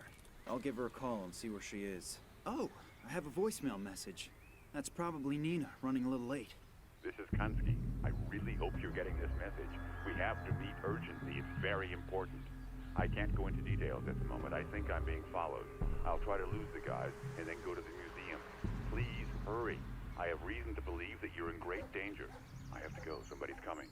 I'll give her a call and see where she is. Oh, I have a voicemail message. That's probably Nina, running a little late. This is Kansky. I really hope you're getting this message. We have to meet urgently. It's very important. I can't go into details at the moment. I think I'm being followed. I'll try to lose the guys and then go to the museum. Please, hurry. I have reason to believe that you're in great danger. I have to go. Somebody's coming.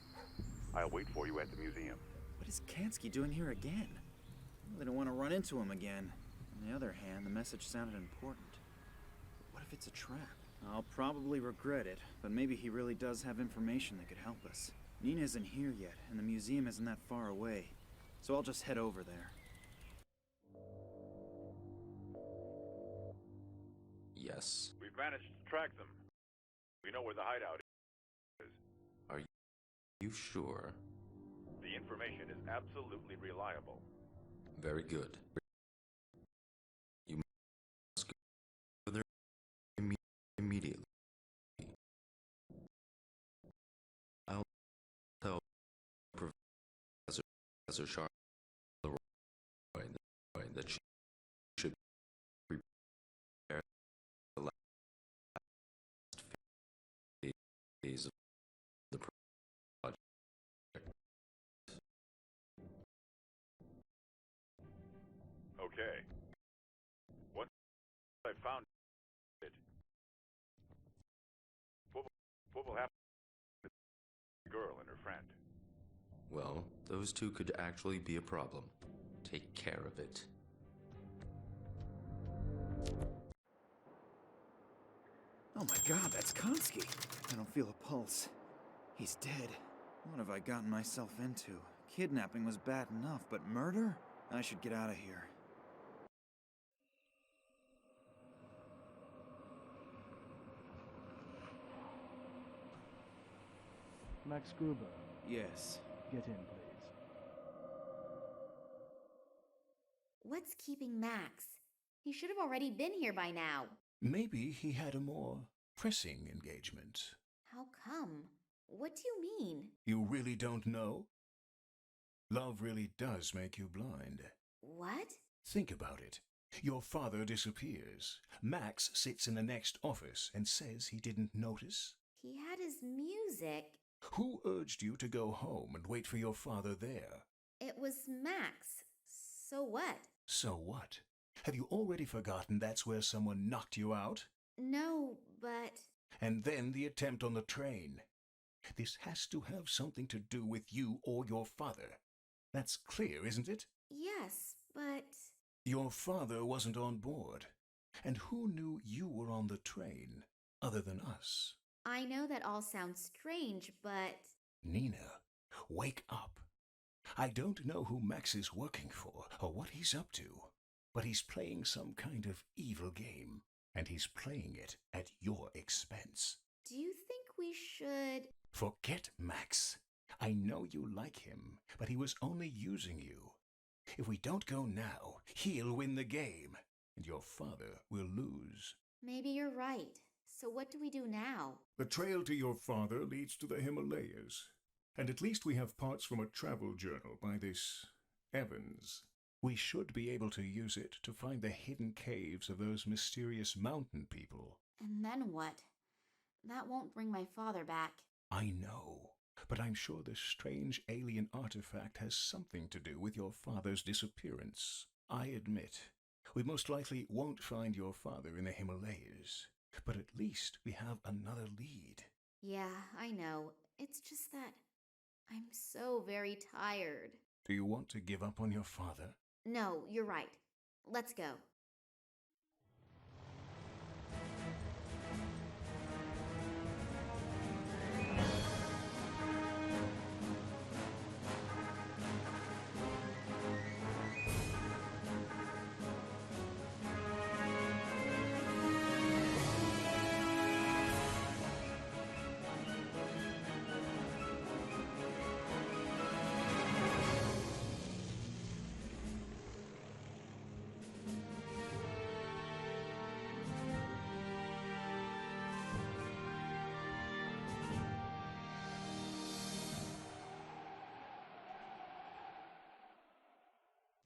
I'll wait for you at the museum. What is Kansky doing here again? I really don't want to run into him again. On the other hand, the message sounded important. But what if it's a trap? I'll probably regret it, but maybe he really does have information that could help us. Nina isn't here yet, and the museum isn't that far away. So I'll just head over there. Yes. We've managed to track them. We know where the hideout is. Are you sure? The information is absolutely reliable. Very good. has her sharp that she should prepare the last phase of the project. Okay. What I found it. What will happen to the girl and her friend? Well, those two could actually be a problem. Take care of it. Oh my god, that's Konski. I don't feel a pulse. He's dead. What have I gotten myself into? Kidnapping was bad enough, but murder? I should get out of here. Max Gruber. Yes. Get in, please. What's keeping Max? He should have already been here by now. Maybe he had a more pressing engagement. How come? What do you mean? You really don't know? Love really does make you blind. What? Think about it. Your father disappears. Max sits in the next office and says he didn't notice. He had his music. Who urged you to go home and wait for your father there? It was Max. So what? So what? Have you already forgotten that's where someone knocked you out? No, but... And then the attempt on the train. This has to have something to do with you or your father. That's clear, isn't it? Yes, but... Your father wasn't on board. And who knew you were on the train, other than us? I know that all sounds strange, but... Nina, wake up. I don't know who Max is working for or what he's up to, but he's playing some kind of evil game, and he's playing it at your expense. Do you think we should... Forget Max. I know you like him, but he was only using you. If we don't go now, he'll win the game, and your father will lose. Maybe you're right. So what do we do now? The trail to your father leads to the Himalayas, and at least we have parts from a travel journal by this Evans. We should be able to use it to find the hidden caves of those mysterious mountain people. And then what? That won't bring my father back. I know, but I'm sure this strange alien artifact has something to do with your father's disappearance. I admit, we most likely won't find your father in the Himalayas, but at least we have another lead. Yeah, I know. It's just that I'm so very tired. Do you want to give up on your father? No, you're right. Let's go.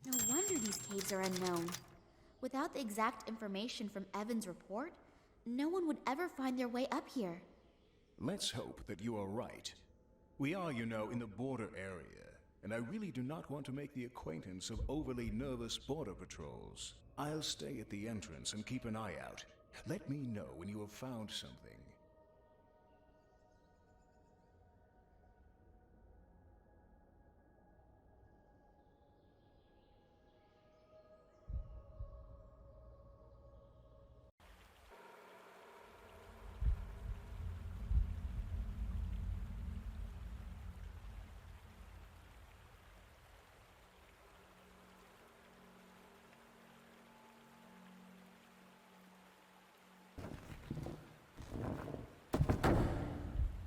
No wonder these caves are unknown. Without the exact information from Evan's report, no one would ever find their way up here. Let's hope that you are right. We are, you know, in the border area, and I really do not want to make the acquaintance of overly nervous border patrols. I'll stay at the entrance and keep an eye out. Let me know when you have found something.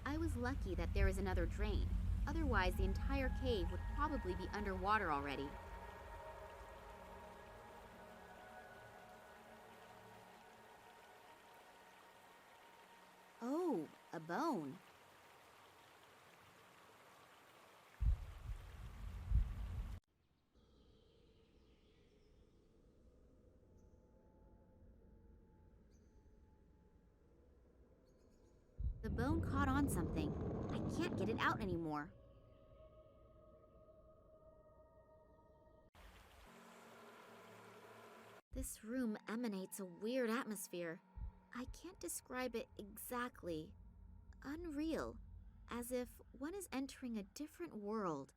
I was lucky that there is another drain. Otherwise, the entire cave would probably be underwater already. Oh, a bone. phone caught on something. I can't get it out anymore. This room emanates a weird atmosphere. I can't describe it exactly. Unreal, as if one is entering a different world.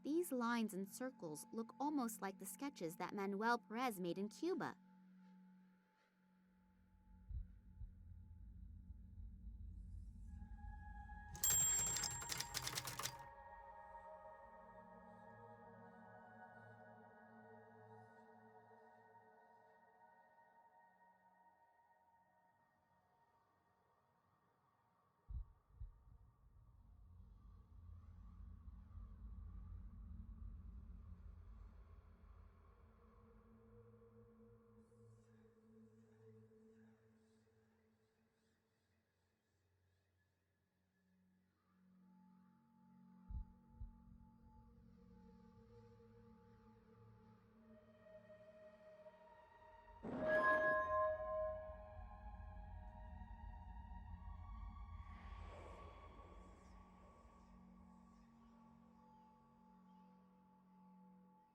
These lines and circles look almost like the sketches that Manuel Perez made in Cuba.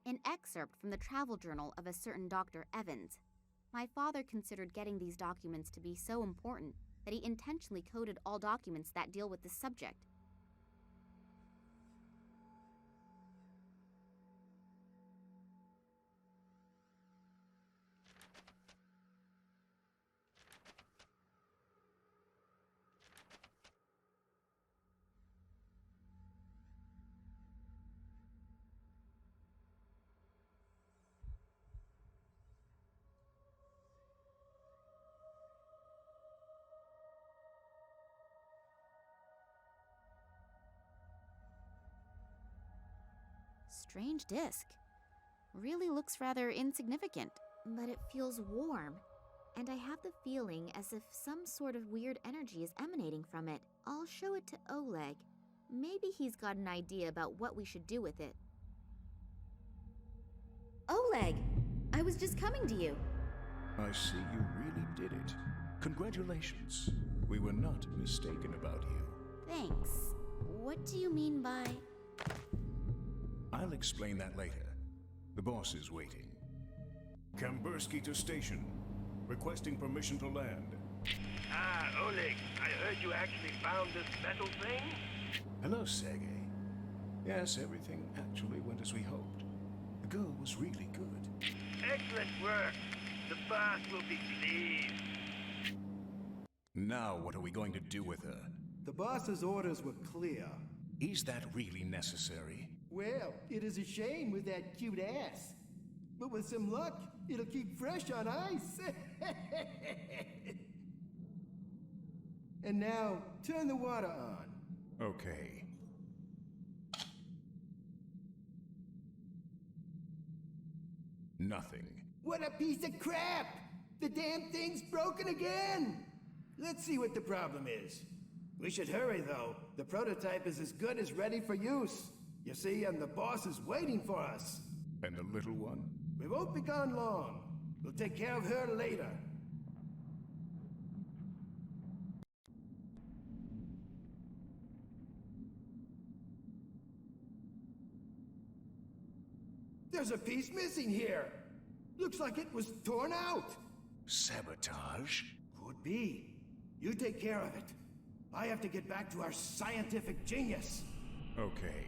An excerpt from the travel journal of a certain Dr. Evans. My father considered getting these documents to be so important that he intentionally coded all documents that deal with this subject. Strange disc. Really looks rather insignificant, but it feels warm. And I have the feeling as if some sort of weird energy is emanating from it. I'll show it to Oleg. Maybe he's got an idea about what we should do with it. Oleg! I was just coming to you. I see you really did it. Congratulations. We were not mistaken about you. Thanks. What do you mean by... I'll explain that later. The boss is waiting. Kambursky to station. Requesting permission to land. Ah, Oleg, I heard you actually found this metal thing? Hello, Sergey. Yes, everything actually went as we hoped. The girl was really good. Excellent work. The boss will be pleased. Now what are we going to do with her? The boss's orders were clear. Is that really necessary? Well, it is a shame with that cute ass. But with some luck, it'll keep fresh on ice. And now, turn the water on. Okay. Nothing. What a piece of crap! The damn thing's broken again! Let's see what the problem is. We should hurry, though. The prototype is as good as ready for use. You see, and the boss is waiting for us. And the little one? We won't be gone long. We'll take care of her later. There's a piece missing here. Looks like it was torn out. Sabotage? Could be. You take care of it. I have to get back to our scientific genius. Okay.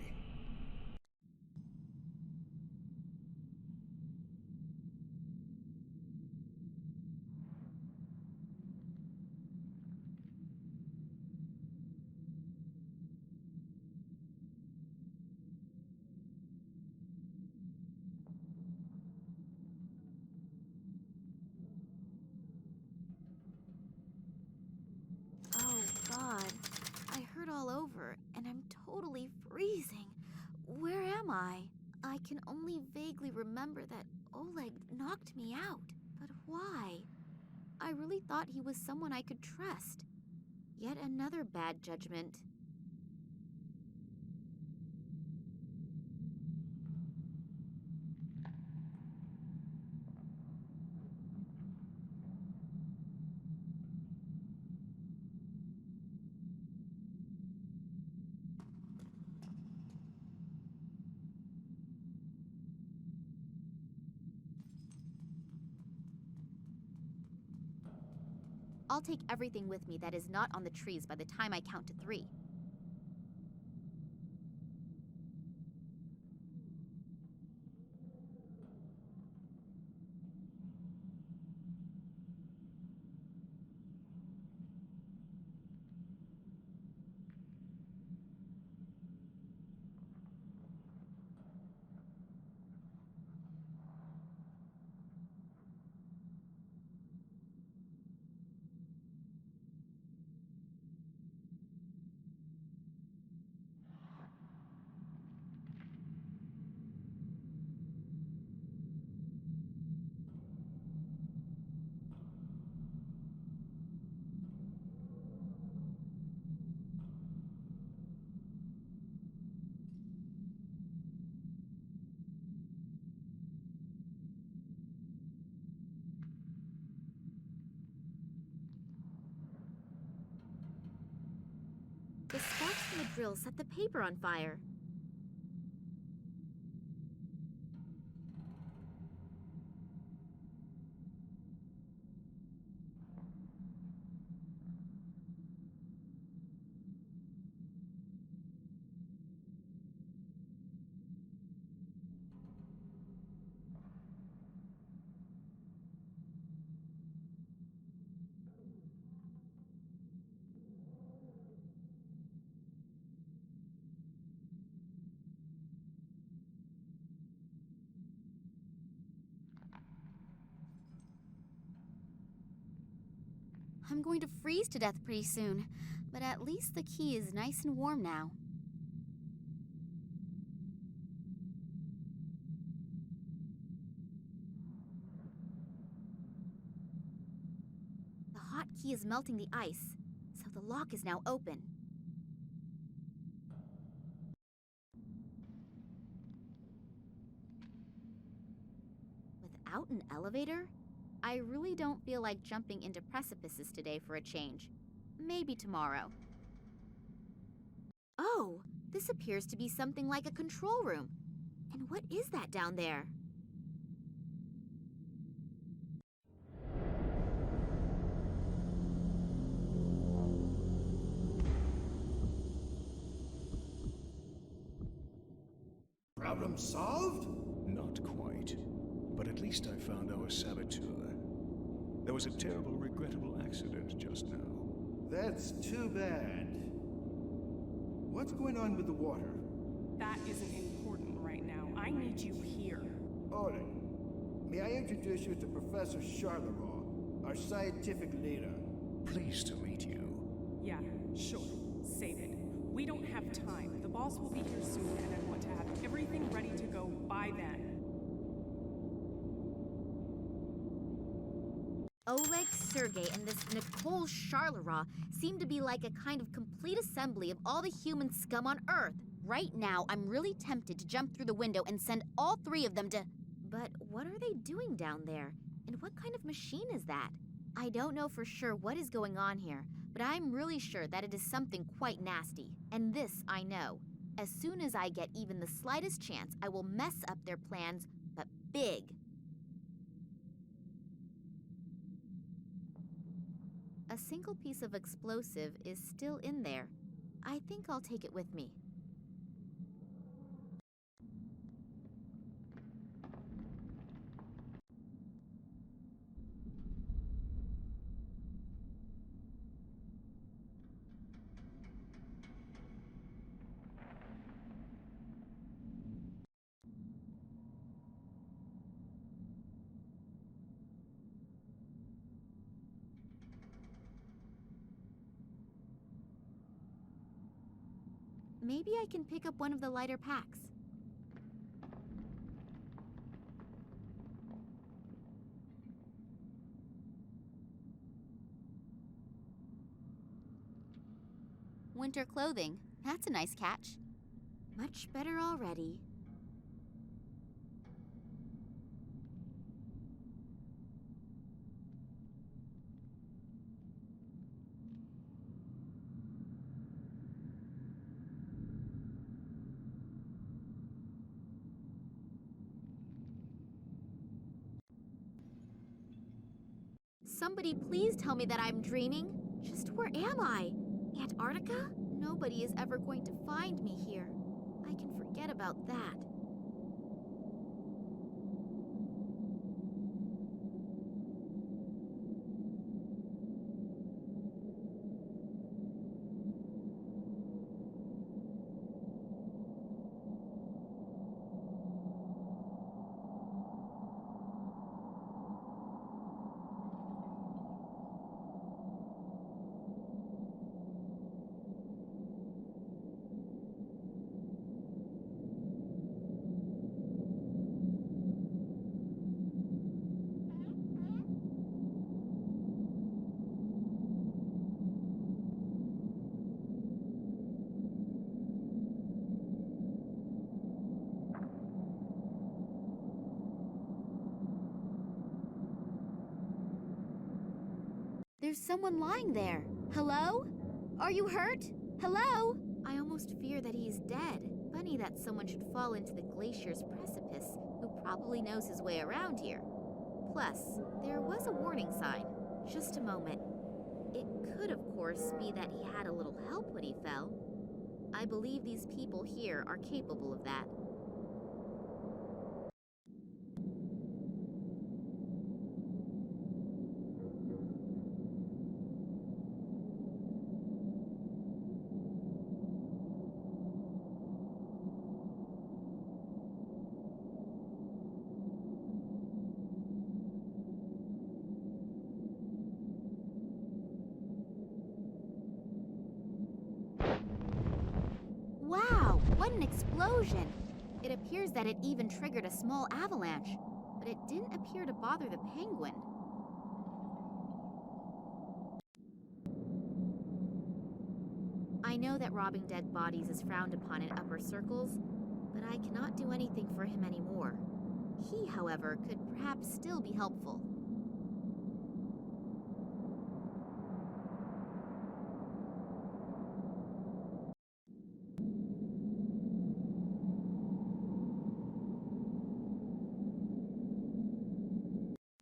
Oh, God. I hurt all over, and I'm totally freezing. Where am I? I can only vaguely remember that Oleg knocked me out. But why? I really thought he was someone I could trust. Yet another bad judgment. I'll take everything with me that is not on the trees by the time I count to 3. The sparks from the drill set the paper on fire. I'm going to freeze to death pretty soon, but at least the key is nice and warm now. The hot key is melting the ice, so the lock is now open. Without an elevator? I really don't feel like jumping into precipices today for a change. Maybe tomorrow. Oh, this appears to be something like a control room. And what is that down there? Problem solved? Not quite. But at least I found our saboteur. There was a terrible, regrettable accident just now. That's too bad. What's going on with the water? That isn't important right now. I need you here. Oleg, may I introduce you to Professor Charleroi, our scientific leader? Pleased to meet you. Yeah, sure. Save it. We don't have time. The boss will be here soon, and I want to have everything ready to go by then. Oleg, Sergei, and this Nicole Charleroi seem to be like a kind of complete assembly of all the human scum on Earth. Right now, I'm really tempted to jump through the window and send all 3 of them to... But what are they doing down there? And what kind of machine is that? I don't know for sure what is going on here, but I'm really sure that it is something quite nasty. And this I know. As soon as I get even the slightest chance, I will mess up their plans, but big. A single piece of explosive is still in there. I think I'll take it with me. Maybe I can pick up one of the lighter packs. Winter clothing. That's a nice catch. Much better already. somebody please tell me that I'm dreaming? Just where am I? Antarctica? Nobody is ever going to find me here. I can forget about that. There's someone lying there. Hello? Are you hurt? Hello? I almost fear that he is dead. Funny that someone should fall into the glacier's precipice, who probably knows his way around here. Plus, there was a warning sign. Just a moment. It could, of course, be that he had a little help when he fell. I believe these people here are capable of that. Wow, what an explosion! It appears that it even triggered a small avalanche, but it didn't appear to bother the penguin. I know that robbing dead bodies is frowned upon in upper circles, but I cannot do anything for him anymore. He, however, could perhaps still be helpful.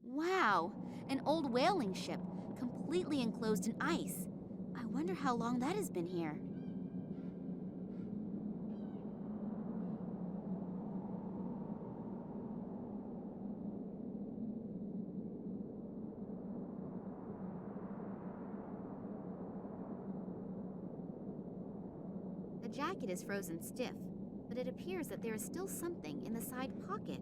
Wow, an old whaling ship, completely enclosed in ice. I wonder how long that has been here. The jacket is frozen stiff, but it appears that there is still something in the side pocket.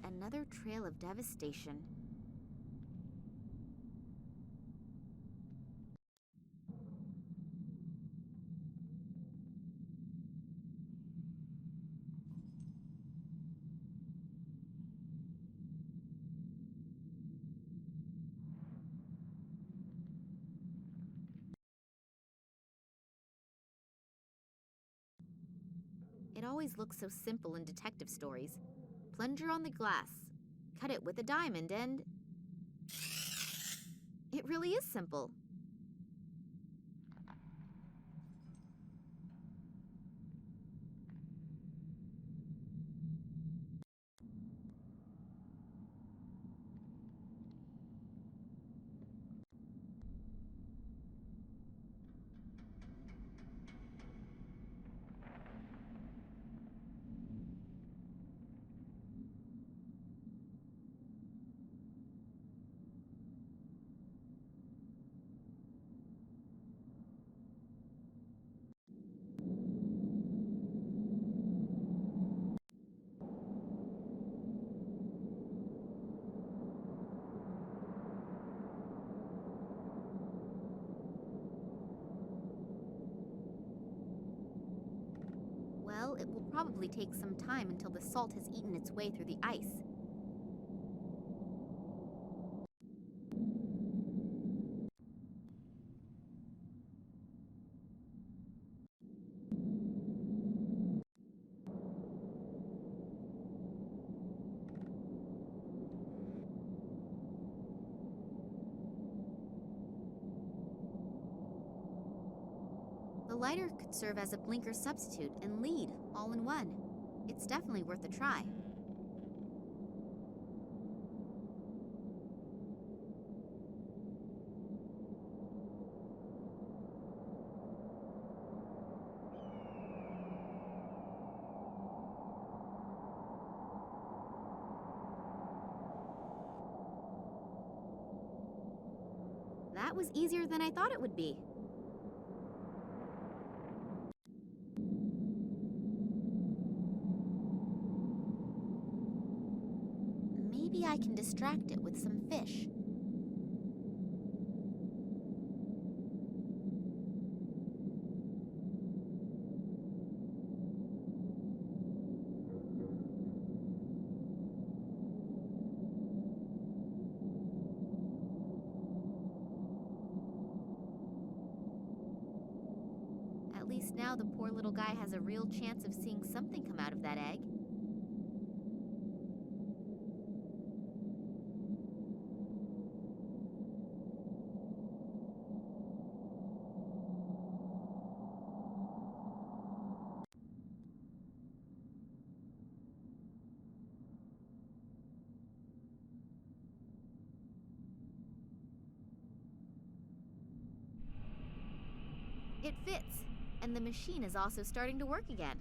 Another trail of devastation. It always looks so simple in detective stories. Plunger on the glass, cut it with a diamond, and... it really is simple. Well, it will probably take some time until the salt has eaten its way through the ice. The lighter could serve as a blinker substitute and lead all in one. It's definitely worth a try. That was easier than I thought it would be. Maybe I can distract it with some fish. At least now the poor little guy has a real chance of seeing something come out of that egg. It fits, and the machine is also starting to work again.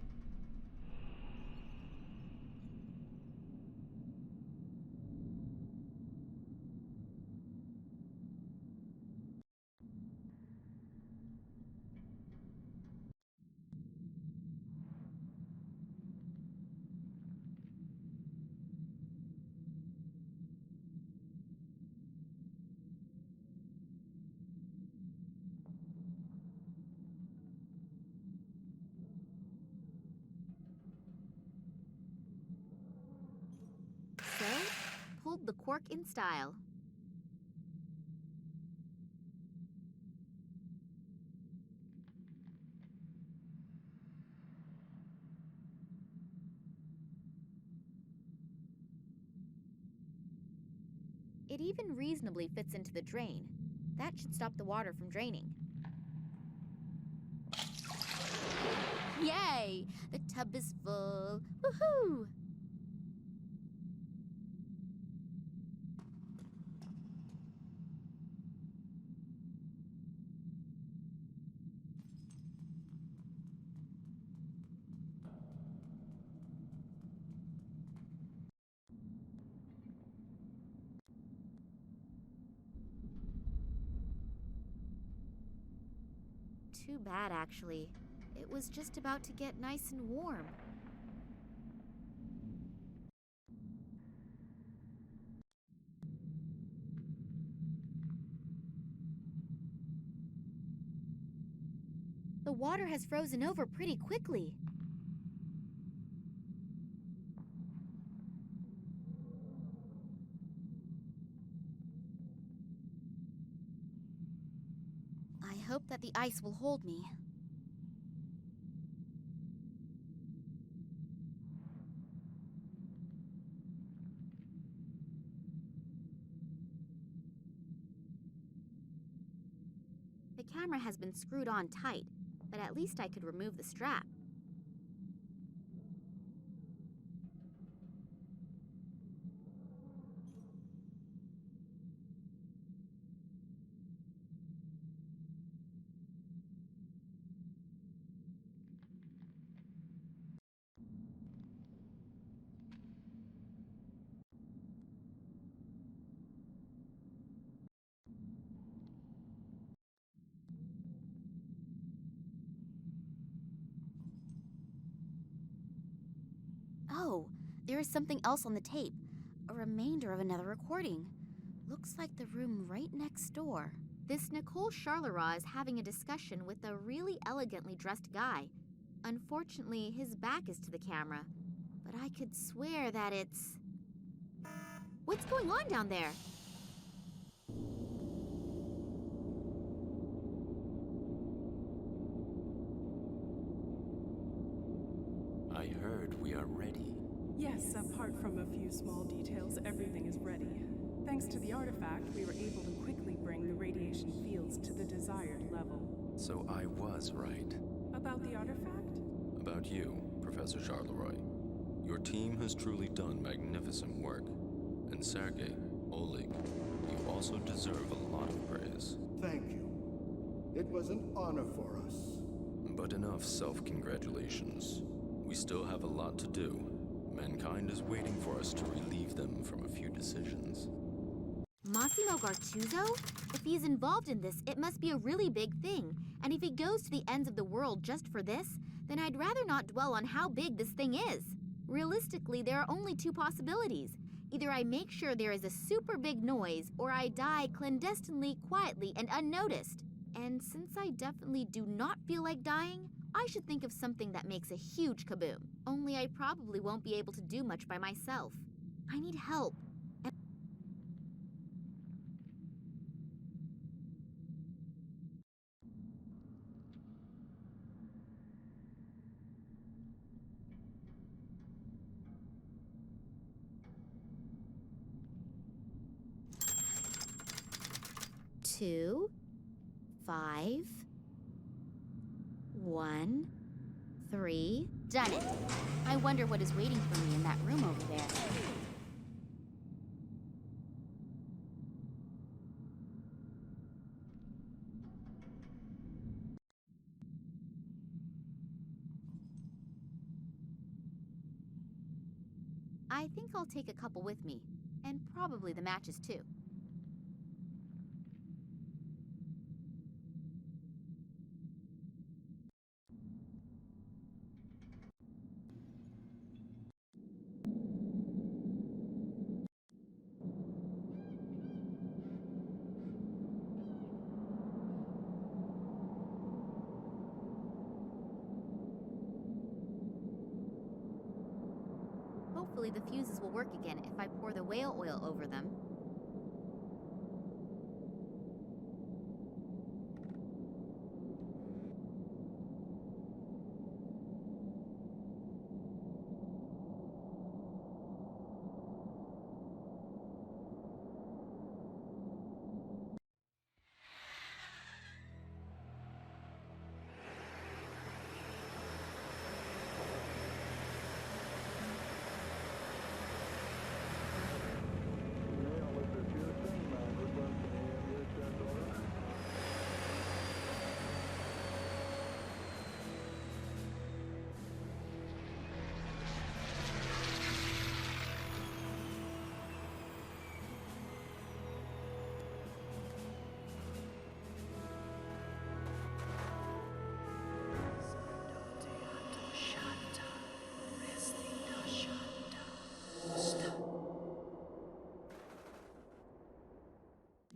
So, pulled the cork in style. It even reasonably fits into the drain. That should stop the water from draining. Yay! The tub is full. Woohoo! Too bad, actually. It was just about to get nice and warm. The water has frozen over pretty quickly. I hope that the ice will hold me. The camera has been screwed on tight, but at least I could remove the strap. Oh, there is something else on the tape. A remainder of another recording. Looks like the room right next door. This Nicole Charleroi is having a discussion with a really elegantly dressed guy. Unfortunately, his back is to the camera, but I could swear that it's... What's going on down there? I heard we are ready. Yes, apart from a few small details, everything is ready. Thanks to the artifact, we were able to quickly bring the radiation fields to the desired level. So I was right. About the artifact? About you, Professor Charleroi. Your team has truly done magnificent work. And Sergei, Oleg, you also deserve a lot of praise. Thank you. It was an honor for us. But enough self-congratulations. We still have a lot to do. Mankind is waiting for us to relieve them from a few decisions. Massimo Gartuzzo? If he's involved in this, it must be a really big thing. And if he goes to the ends of the world just for this, then I'd rather not dwell on how big this thing is. Realistically, there are only two possibilities. Either I make sure there is a super big noise, or I die clandestinely, quietly, and unnoticed. And since I definitely do not feel like dying, I should think of something that makes a huge kaboom. Only I probably won't be able to do much by myself. I need help. Two, 5, 1, 3. Done it. I wonder what is waiting for me in that room over there. I think I'll take a couple with me, and probably the matches too. Hopefully the fuses will work again if I pour the whale oil over them.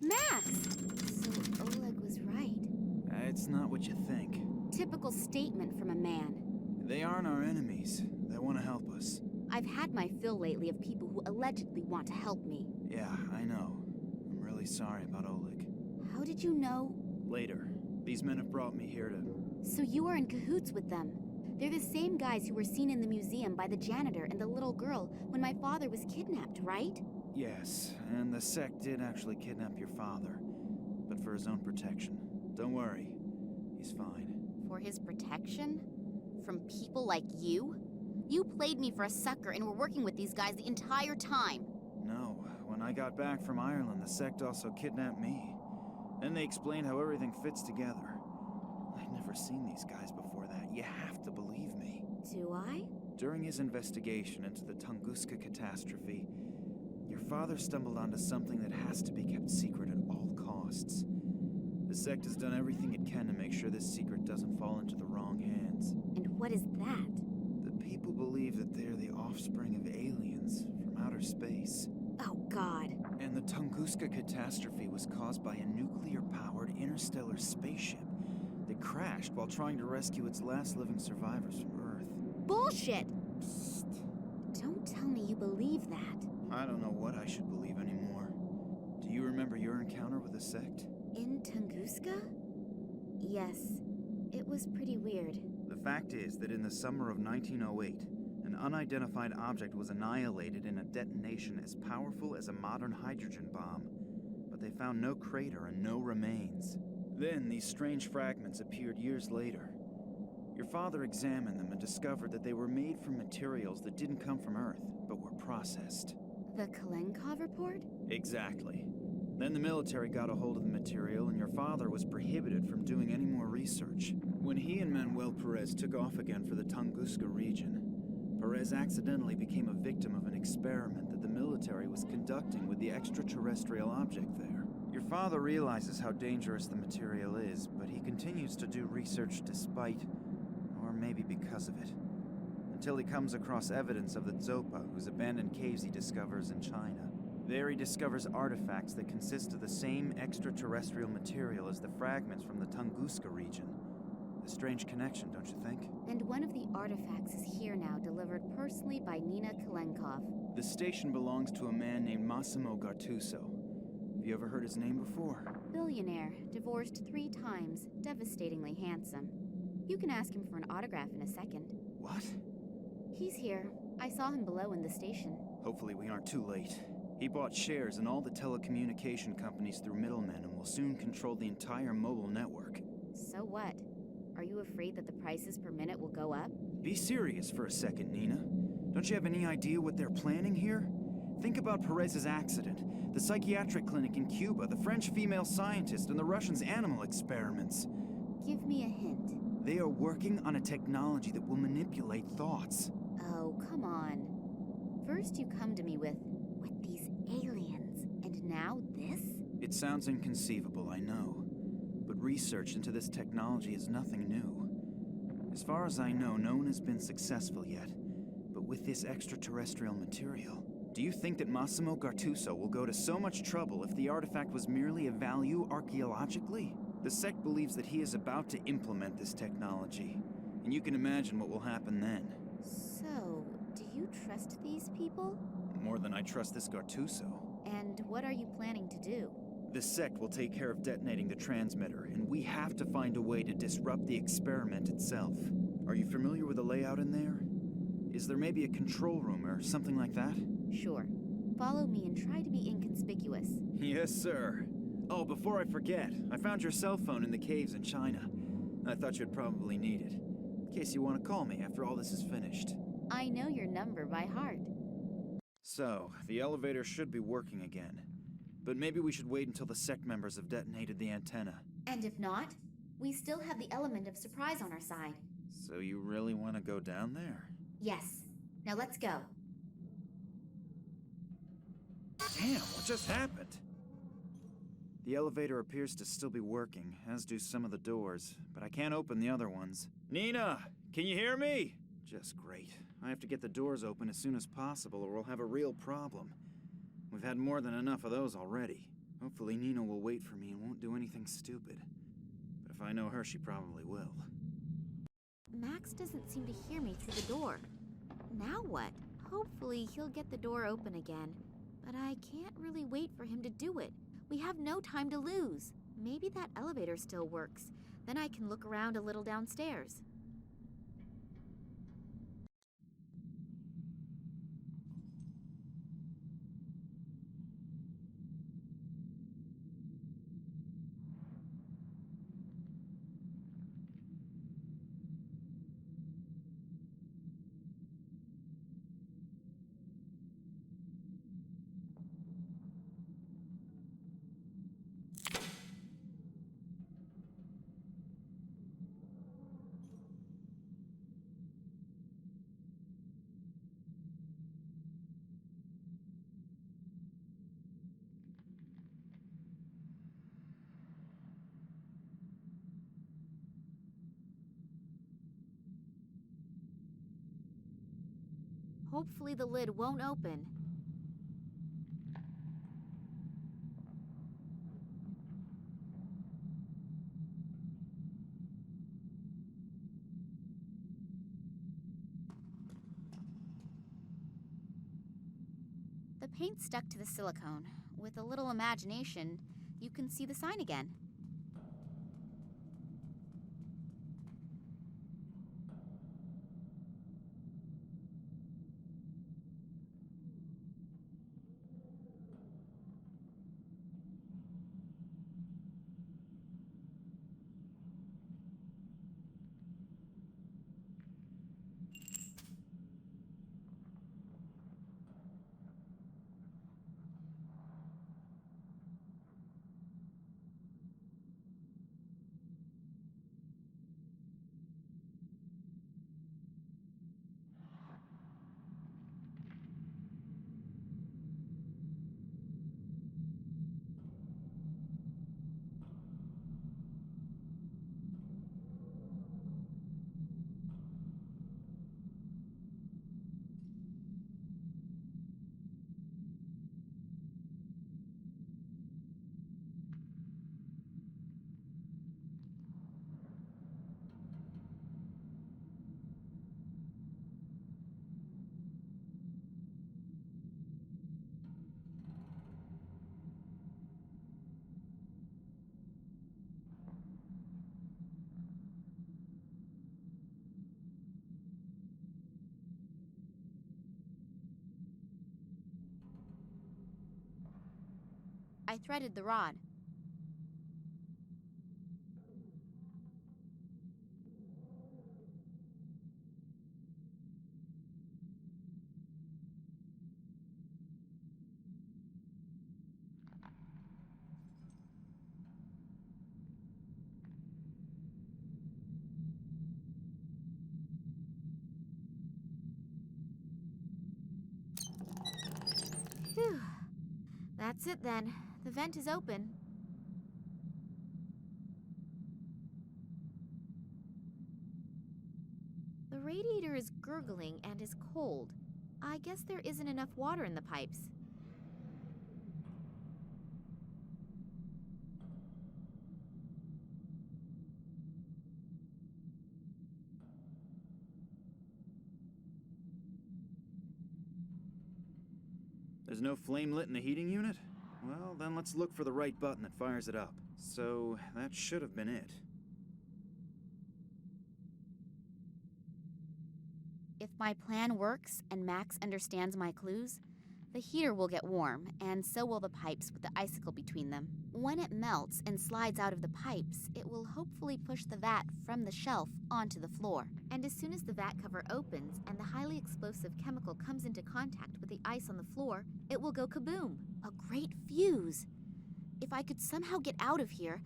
Max! So Oleg was right. It's not what you think. Typical statement from a man. They aren't our enemies. They want to help us. I've had my fill lately of people who allegedly want to help me. Yeah, I know. I'm really sorry about Oleg. How did you know? Later. These men have brought me here to... So you are in cahoots with them. They're the same guys who were seen in the museum by the janitor and the little girl when my father was kidnapped, right? Yes, and the sect did actually kidnap your father, but for his own protection. Don't worry, he's fine. For his protection? From people like you? You played me for a sucker and were working with these guys the entire time. No, when I got back from Ireland, the sect also kidnapped me. Then they explained how everything fits together. I'd never seen these guys before that. You have to believe me. Do I? During his investigation into the Tunguska catastrophe, your father stumbled onto something that has to be kept secret at all costs. The sect has done everything it can to make sure this secret doesn't fall into the wrong hands. And what is that? The people believe that they're the offspring of aliens from outer space. Oh, God. And the Tunguska catastrophe was caused by a nuclear-powered interstellar spaceship that crashed while trying to rescue its last living survivors from Earth. Bullshit! Psst. Don't tell me you believe that. I don't know what I should believe anymore. Do you remember your encounter with the sect? In Tunguska? Yes. It was pretty weird. The fact is that in the summer of 1908, an unidentified object was annihilated in a detonation as powerful as a modern hydrogen bomb, but they found no crater and no remains. Then these strange fragments appeared years later. Your father examined them and discovered that they were made from materials that didn't come from Earth, but were processed. The Kalenkov report? Exactly. Then the military got a hold of the material, and your father was prohibited from doing any more research. When he and Manuel Perez took off again for the Tunguska region, Perez accidentally became a victim of an experiment that the military was conducting with the extraterrestrial object there. Your father realizes how dangerous the material is, but he continues to do research despite, or maybe because of it, until he comes across evidence of the Zopa, whose abandoned caves he discovers in China. There he discovers artifacts that consist of the same extraterrestrial material as the fragments from the Tunguska region. A strange connection, don't you think? And one of the artifacts is here now, delivered personally by Nina Kalenkov. The station belongs to a man named Massimo Gattuso. Have you ever heard his name before? Billionaire, divorced 3 times, devastatingly handsome. You can ask him for an autograph in a second. What? He's here. I saw him below in the station. Hopefully we aren't too late. He bought shares in all the telecommunication companies through middlemen and will soon control the entire mobile network. So what? Are you afraid that the prices per minute will go up? Be serious for a second, Nina. Don't you have any idea what they're planning here? Think about Perez's accident, the psychiatric clinic in Cuba, the French female scientist, and the Russians' animal experiments. Give me a hint. They are working on a technology that will manipulate thoughts. Oh, come on. First you come to me with these aliens, and now this? It sounds inconceivable, I know. But research into this technology is nothing new. As far as I know, no one has been successful yet. But with this extraterrestrial material, do you think that Massimo Gattuso will go to so much trouble if the artifact was merely of value archaeologically? The sect believes that he is about to implement this technology, and you can imagine what will happen then. So, do you trust these people? More than I trust this Gattuso. And what are you planning to do? The sect will take care of detonating the transmitter, and we have to find a way to disrupt the experiment itself. Are you familiar with the layout in there? Is there maybe a control room or something like that? Sure. Follow me and try to be inconspicuous. Yes, sir. Oh, before I forget, I found your cell phone in the caves in China. I thought you'd probably need it, in case you want to call me after all this is finished. I know your number by heart. So, the elevator should be working again. But maybe we should wait until the sect members have detonated the antenna. And if not, we still have the element of surprise on our side. So you really want to go down there? Yes. Now let's go. Damn, what just happened? The elevator appears to still be working, as do some of the doors, but I can't open the other ones. Nina, can you hear me? Just great. I have to get the doors open as soon as possible or we'll have a real problem. We've had more than enough of those already. Hopefully Nina will wait for me and won't do anything stupid. But if I know her, she probably will. Max doesn't seem to hear me through the door. Now what? Hopefully he'll get the door open again. But I can't really wait for him to do it. We have no time to lose. Maybe that elevator still works. Then I can look around a little downstairs. Hopefully the lid won't open. The paint stuck to the silicone. With a little imagination, you can see the sign again. threaded the rod. Phew. That's it then. The vent is open. The radiator is gurgling and is cold. I guess there isn't enough water in the pipes. There's no flame lit in the heating unit? Well, then let's look for the right button that fires it up. So, that should have been it. If my plan works and Max understands my clues, the heater will get warm, and so will the pipes with the icicle between them. When it melts and slides out of the pipes, it will hopefully push the vat from the shelf onto the floor. And as soon as the vat cover opens and the highly explosive chemical comes into contact with the ice on the floor, it will go kaboom! A great fuse! If I could somehow get out of here,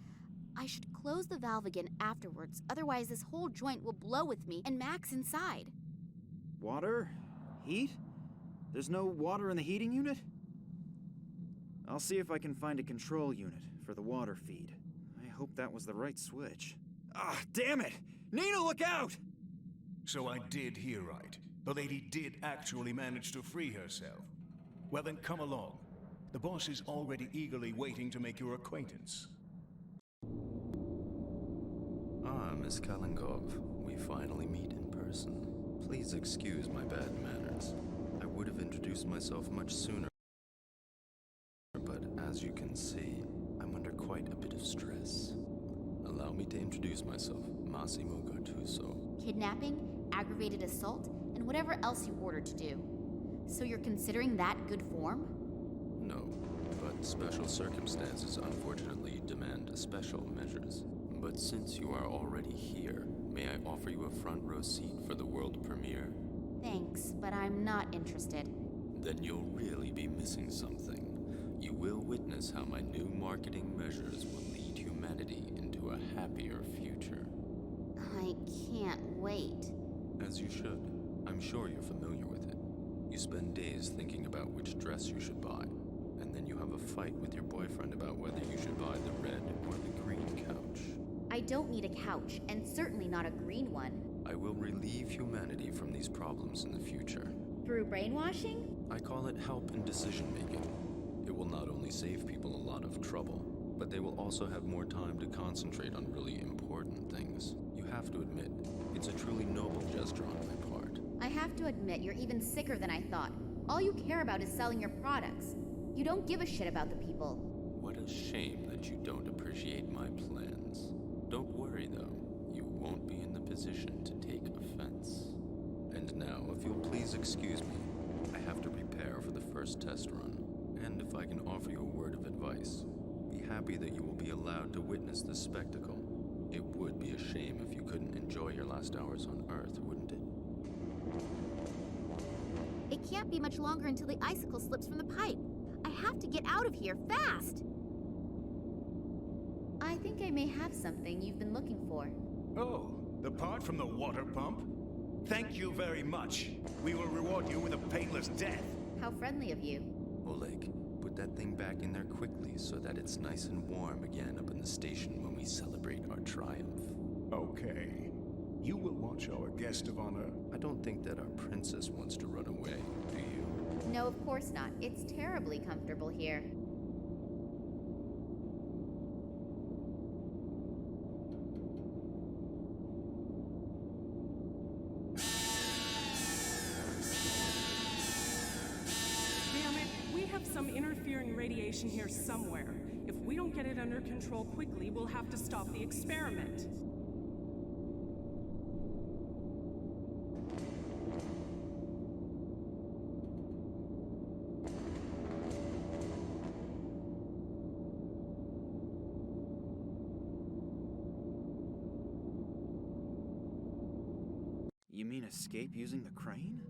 I should close the valve again afterwards, otherwise this whole joint will blow with me and Max inside. Water? Heat? There's no water in the heating unit? I'll see if I can find a control unit for the water feed. I hope that was the right switch. Ah, damn it! Nina, look out! So I did hear right. The lady did actually manage to free herself. Well then, come along. The boss is already eagerly waiting to make your acquaintance. Ah, Miss Kalinkov. We finally meet in person. Please excuse my bad manners. I would have introduced myself much sooner, but as you can see, I'm under quite a bit of stress. Allow me to introduce myself, Massimo Gattuso. Kidnapping, aggravated assault, and whatever else you ordered to do. So you're considering that good form? No, but special circumstances unfortunately demand special measures. But since you are already here, may I offer you a front row seat for the world premiere? Thanks, but I'm not interested. Then you'll really be missing something. You will witness how my new marketing measures will lead humanity into a happier future. I can't wait. As you should. I'm sure you're familiar with it. You spend days thinking about which dress you should buy, and then you have a fight with your boyfriend about whether you should buy the red or the green couch. I don't need a couch, and certainly not a green one. I will relieve humanity from these problems in the future. Through brainwashing? I call it help in decision-making. It will not only save people a lot of trouble, but they will also have more time to concentrate on really important things. You have to admit, it's a truly noble gesture on my part. I have to admit, you're even sicker than I thought. All you care about is selling your products. You don't give a shit about the people. What a shame that you don't appreciate my plans. Don't worry, though. You won't be in the position to take offense. And now, if you'll please excuse me, I have to prepare for the first test run. And if I can offer you a word of advice, be happy that you will be allowed to witness this spectacle. It would be a shame if you couldn't enjoy your last hours on Earth, wouldn't it? It can't be much longer until the icicle slips from the pipe. I have to get out of here, fast! I think I may have something you've been looking for. Oh, the part from the water pump? Thank you very much. We will reward you with a painless death. How friendly of you. Oleg, put that thing back in there quickly so that it's nice and warm again up in the station when we celebrate our triumph. Okay. You will watch our guest of honor. I don't think that our princess wants to run away, do you? No, of course not. It's terribly comfortable here. Some interfering radiation here somewhere. If we don't get it under control quickly, we'll have to stop the experiment. You mean escape using the crane?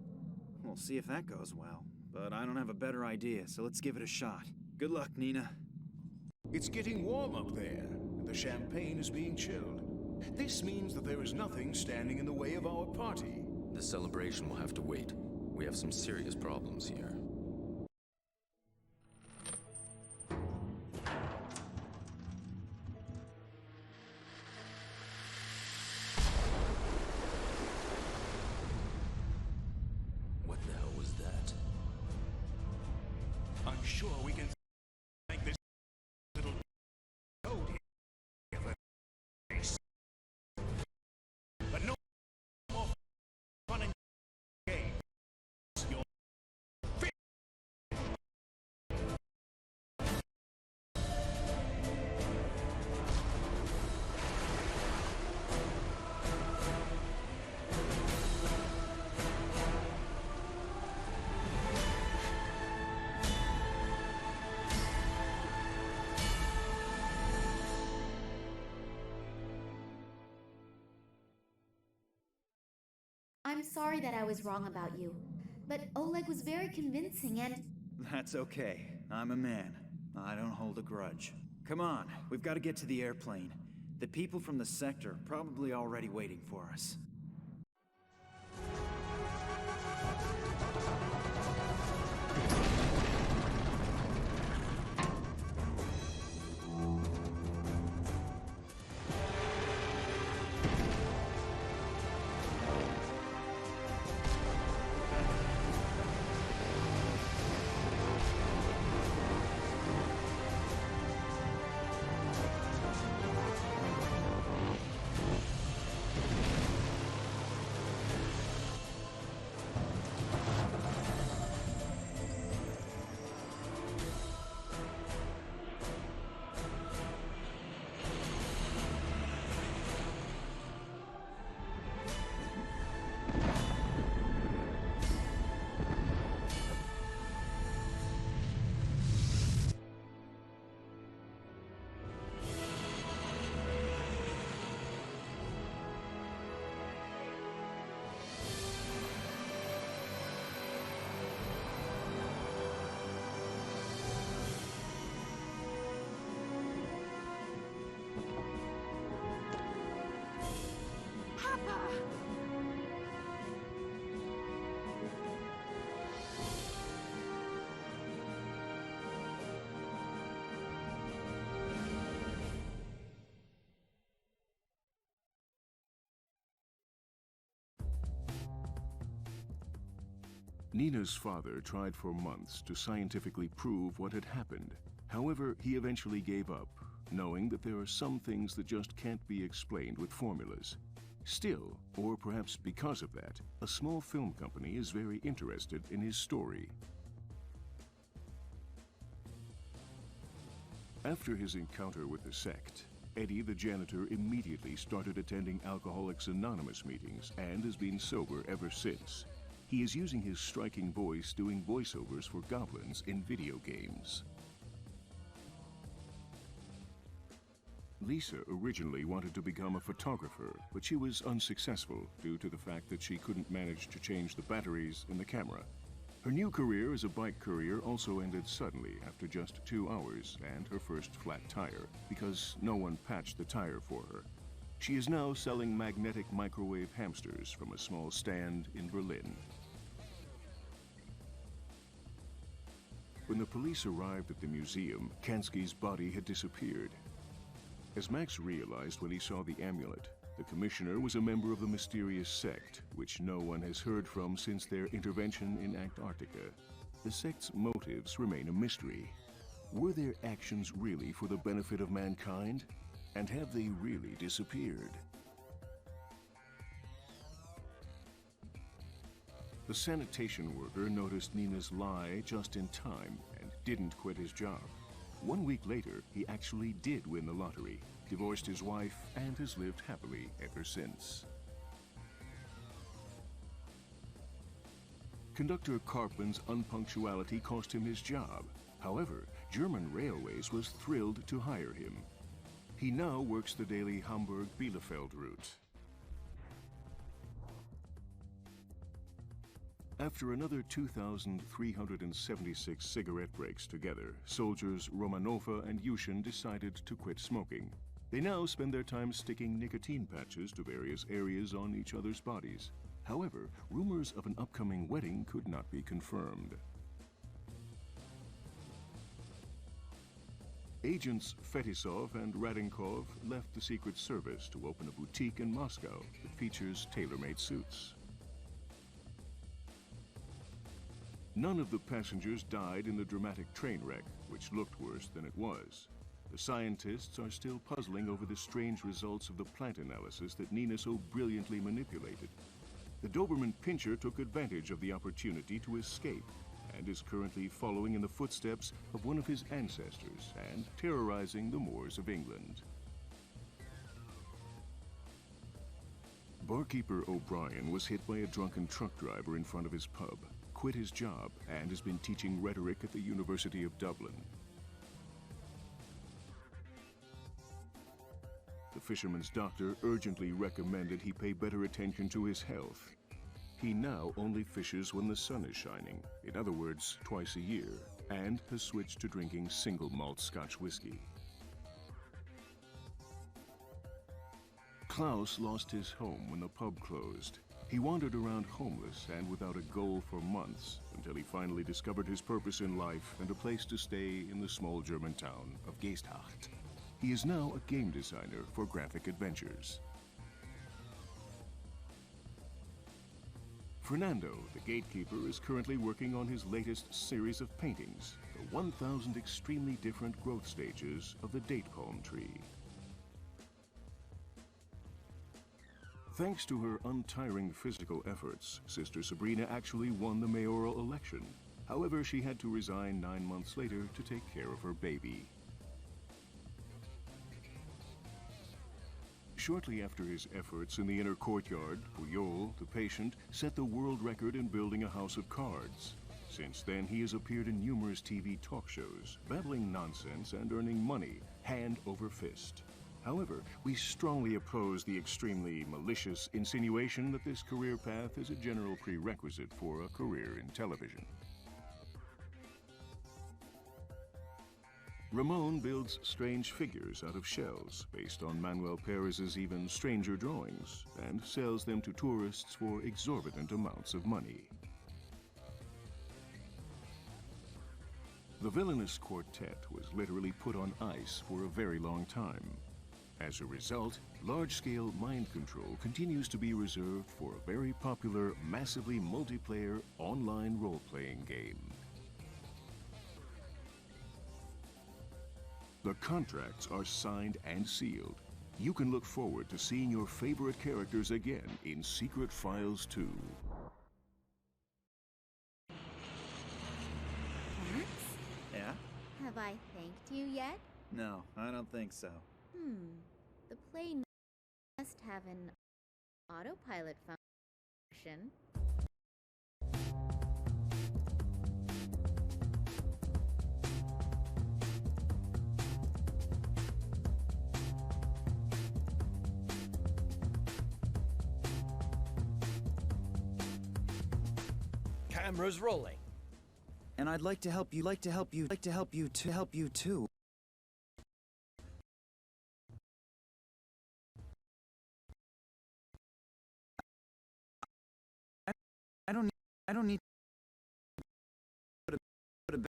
We'll see if that goes well. But I don't have a better idea, so let's give it a shot. Good luck, Nina. It's getting warm up there, and the champagne is being chilled. This means that there is nothing standing in the way of our party. The celebration will have to wait. We have some serious problems here. What the hell was that? I'm sure we can thank this little code here for this. But no more fun and games. You're fit. I'm sorry that I was wrong about you, but Oleg was very convincing and... That's okay. I'm a man. I don't hold a grudge. Come on, we've got to get to the airplane. The people from the sector are probably already waiting for us. Nina's father tried for months to scientifically prove what had happened. However, he eventually gave up, knowing that there are some things that just can't be explained with formulas. Still, or perhaps because of that, a small film company is very interested in his story. After his encounter with the sect, Eddie the janitor immediately started attending Alcoholics Anonymous meetings and has been sober ever since. He is using his striking voice doing voiceovers for goblins in video games. Lisa originally wanted to become a photographer, but she was unsuccessful due to the fact that she couldn't manage to change the batteries in the camera. Her new career as a bike courier also ended suddenly after just 2 hours and her first flat tire, because no one patched the tire for her. She is now selling magnetic microwave hamsters from a small stand in Berlin. When the police arrived at the museum, Kansky's body had disappeared. As Max realized when he saw the amulet, the commissioner was a member of the mysterious sect, which no one has heard from since their intervention in Antarctica. The sect's motives remain a mystery. Were their actions really for the benefit of mankind? And have they really disappeared? The sanitation worker noticed Nina's lie just in time and didn't quit his job. 1 week later, he actually did win the lottery, divorced his wife, and has lived happily ever since. Conductor Karpman's unpunctuality cost him his job. However, German Railways was thrilled to hire him. He now works the daily Hamburg-Bielefeld route. After another 2,376 cigarette breaks together, soldiers Romanova and Yushin decided to quit smoking. They now spend their time sticking nicotine patches to various areas on each other's bodies. However, rumors of an upcoming wedding could not be confirmed. Agents Fetisov and Radinkov left the Secret Service to open a boutique in Moscow that features tailor-made suits. None of the passengers died in the dramatic train wreck, which looked worse than it was. The scientists are still puzzling over the strange results of the plant analysis that Nina so brilliantly manipulated. The Doberman Pinscher took advantage of the opportunity to escape and is currently following in the footsteps of one of his ancestors and terrorizing the moors of England. Barkeeper O'Brien was hit by a drunken truck driver in front of his pub, quit his job, and has been teaching rhetoric at the University of Dublin. The fisherman's doctor urgently recommended he pay better attention to his health. He now only fishes when the sun is shining, in other words, twice a year, and has switched to drinking single malt Scotch whiskey. Klaus lost his home when the pub closed. He wandered around homeless and without a goal for months until he finally discovered his purpose in life and a place to stay in the small German town of Geesthacht. He is now a game designer for graphic adventures. Fernando, the gatekeeper, is currently working on his latest series of paintings, the 1,000 extremely different growth stages of the date palm tree. Thanks to her untiring physical efforts, Sister Sabrina actually won the mayoral election. However, she had to resign 9 months later to take care of her baby. Shortly after his efforts in the inner courtyard, Puyol, the patient, set the world record in building a house of cards. Since then, he has appeared in numerous TV talk shows, babbling nonsense and earning money, hand over fist. However, we strongly oppose the extremely malicious insinuation that this career path is a general prerequisite for a career in television. Ramon builds strange figures out of shells based on Manuel Perez's even stranger drawings and sells them to tourists for exorbitant amounts of money. The villainous quartet was literally put on ice for a very long time. As a result, large-scale mind control continues to be reserved for a very popular, massively multiplayer online role-playing game. The contracts are signed and sealed. You can look forward to seeing your favorite characters again in Secret Files 2. Max? Yeah? Have I thanked you yet? No, I don't think so. The plane must have an autopilot function. Camera's rolling. And I'd like to help you too. I don't need to put a bed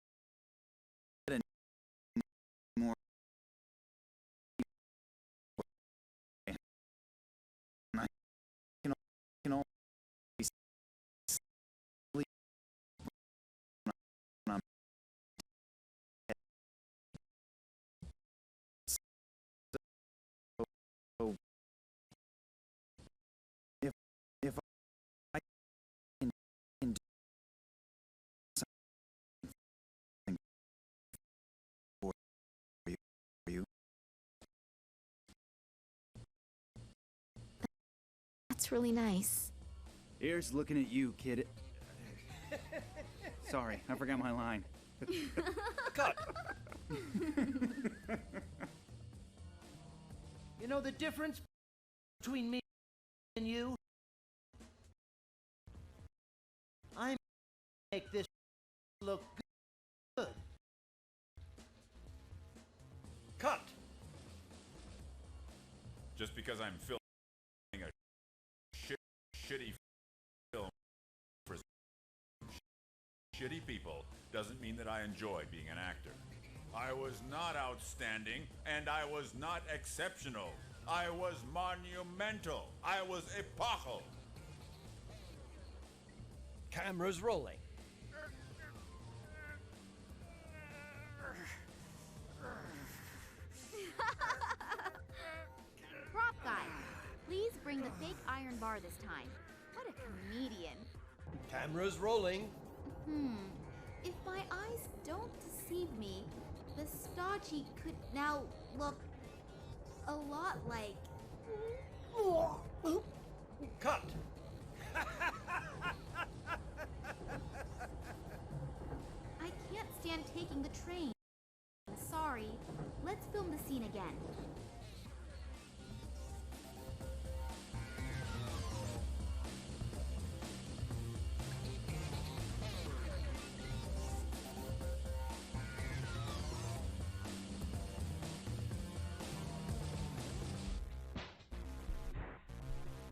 anymore. I can only sleep when I'm so if I can do something for you. That's really nice. Here's looking at you, kid. Sorry, I forgot my line. Cut! You know the difference between me and you? I'm make this look good. Cut! Just because I'm filming a shitty film for shitty people doesn't mean that I enjoy being an actor. I was not outstanding, and I was not exceptional. I was monumental. I was epochal. Camera's rolling. Prop guy, please bring the fake iron bar this time. What a comedian. Camera's rolling. If my eyes don't deceive me, the stodgy could now look a lot like... Cut! I can't stand taking the train. Sorry. Let's film the scene again.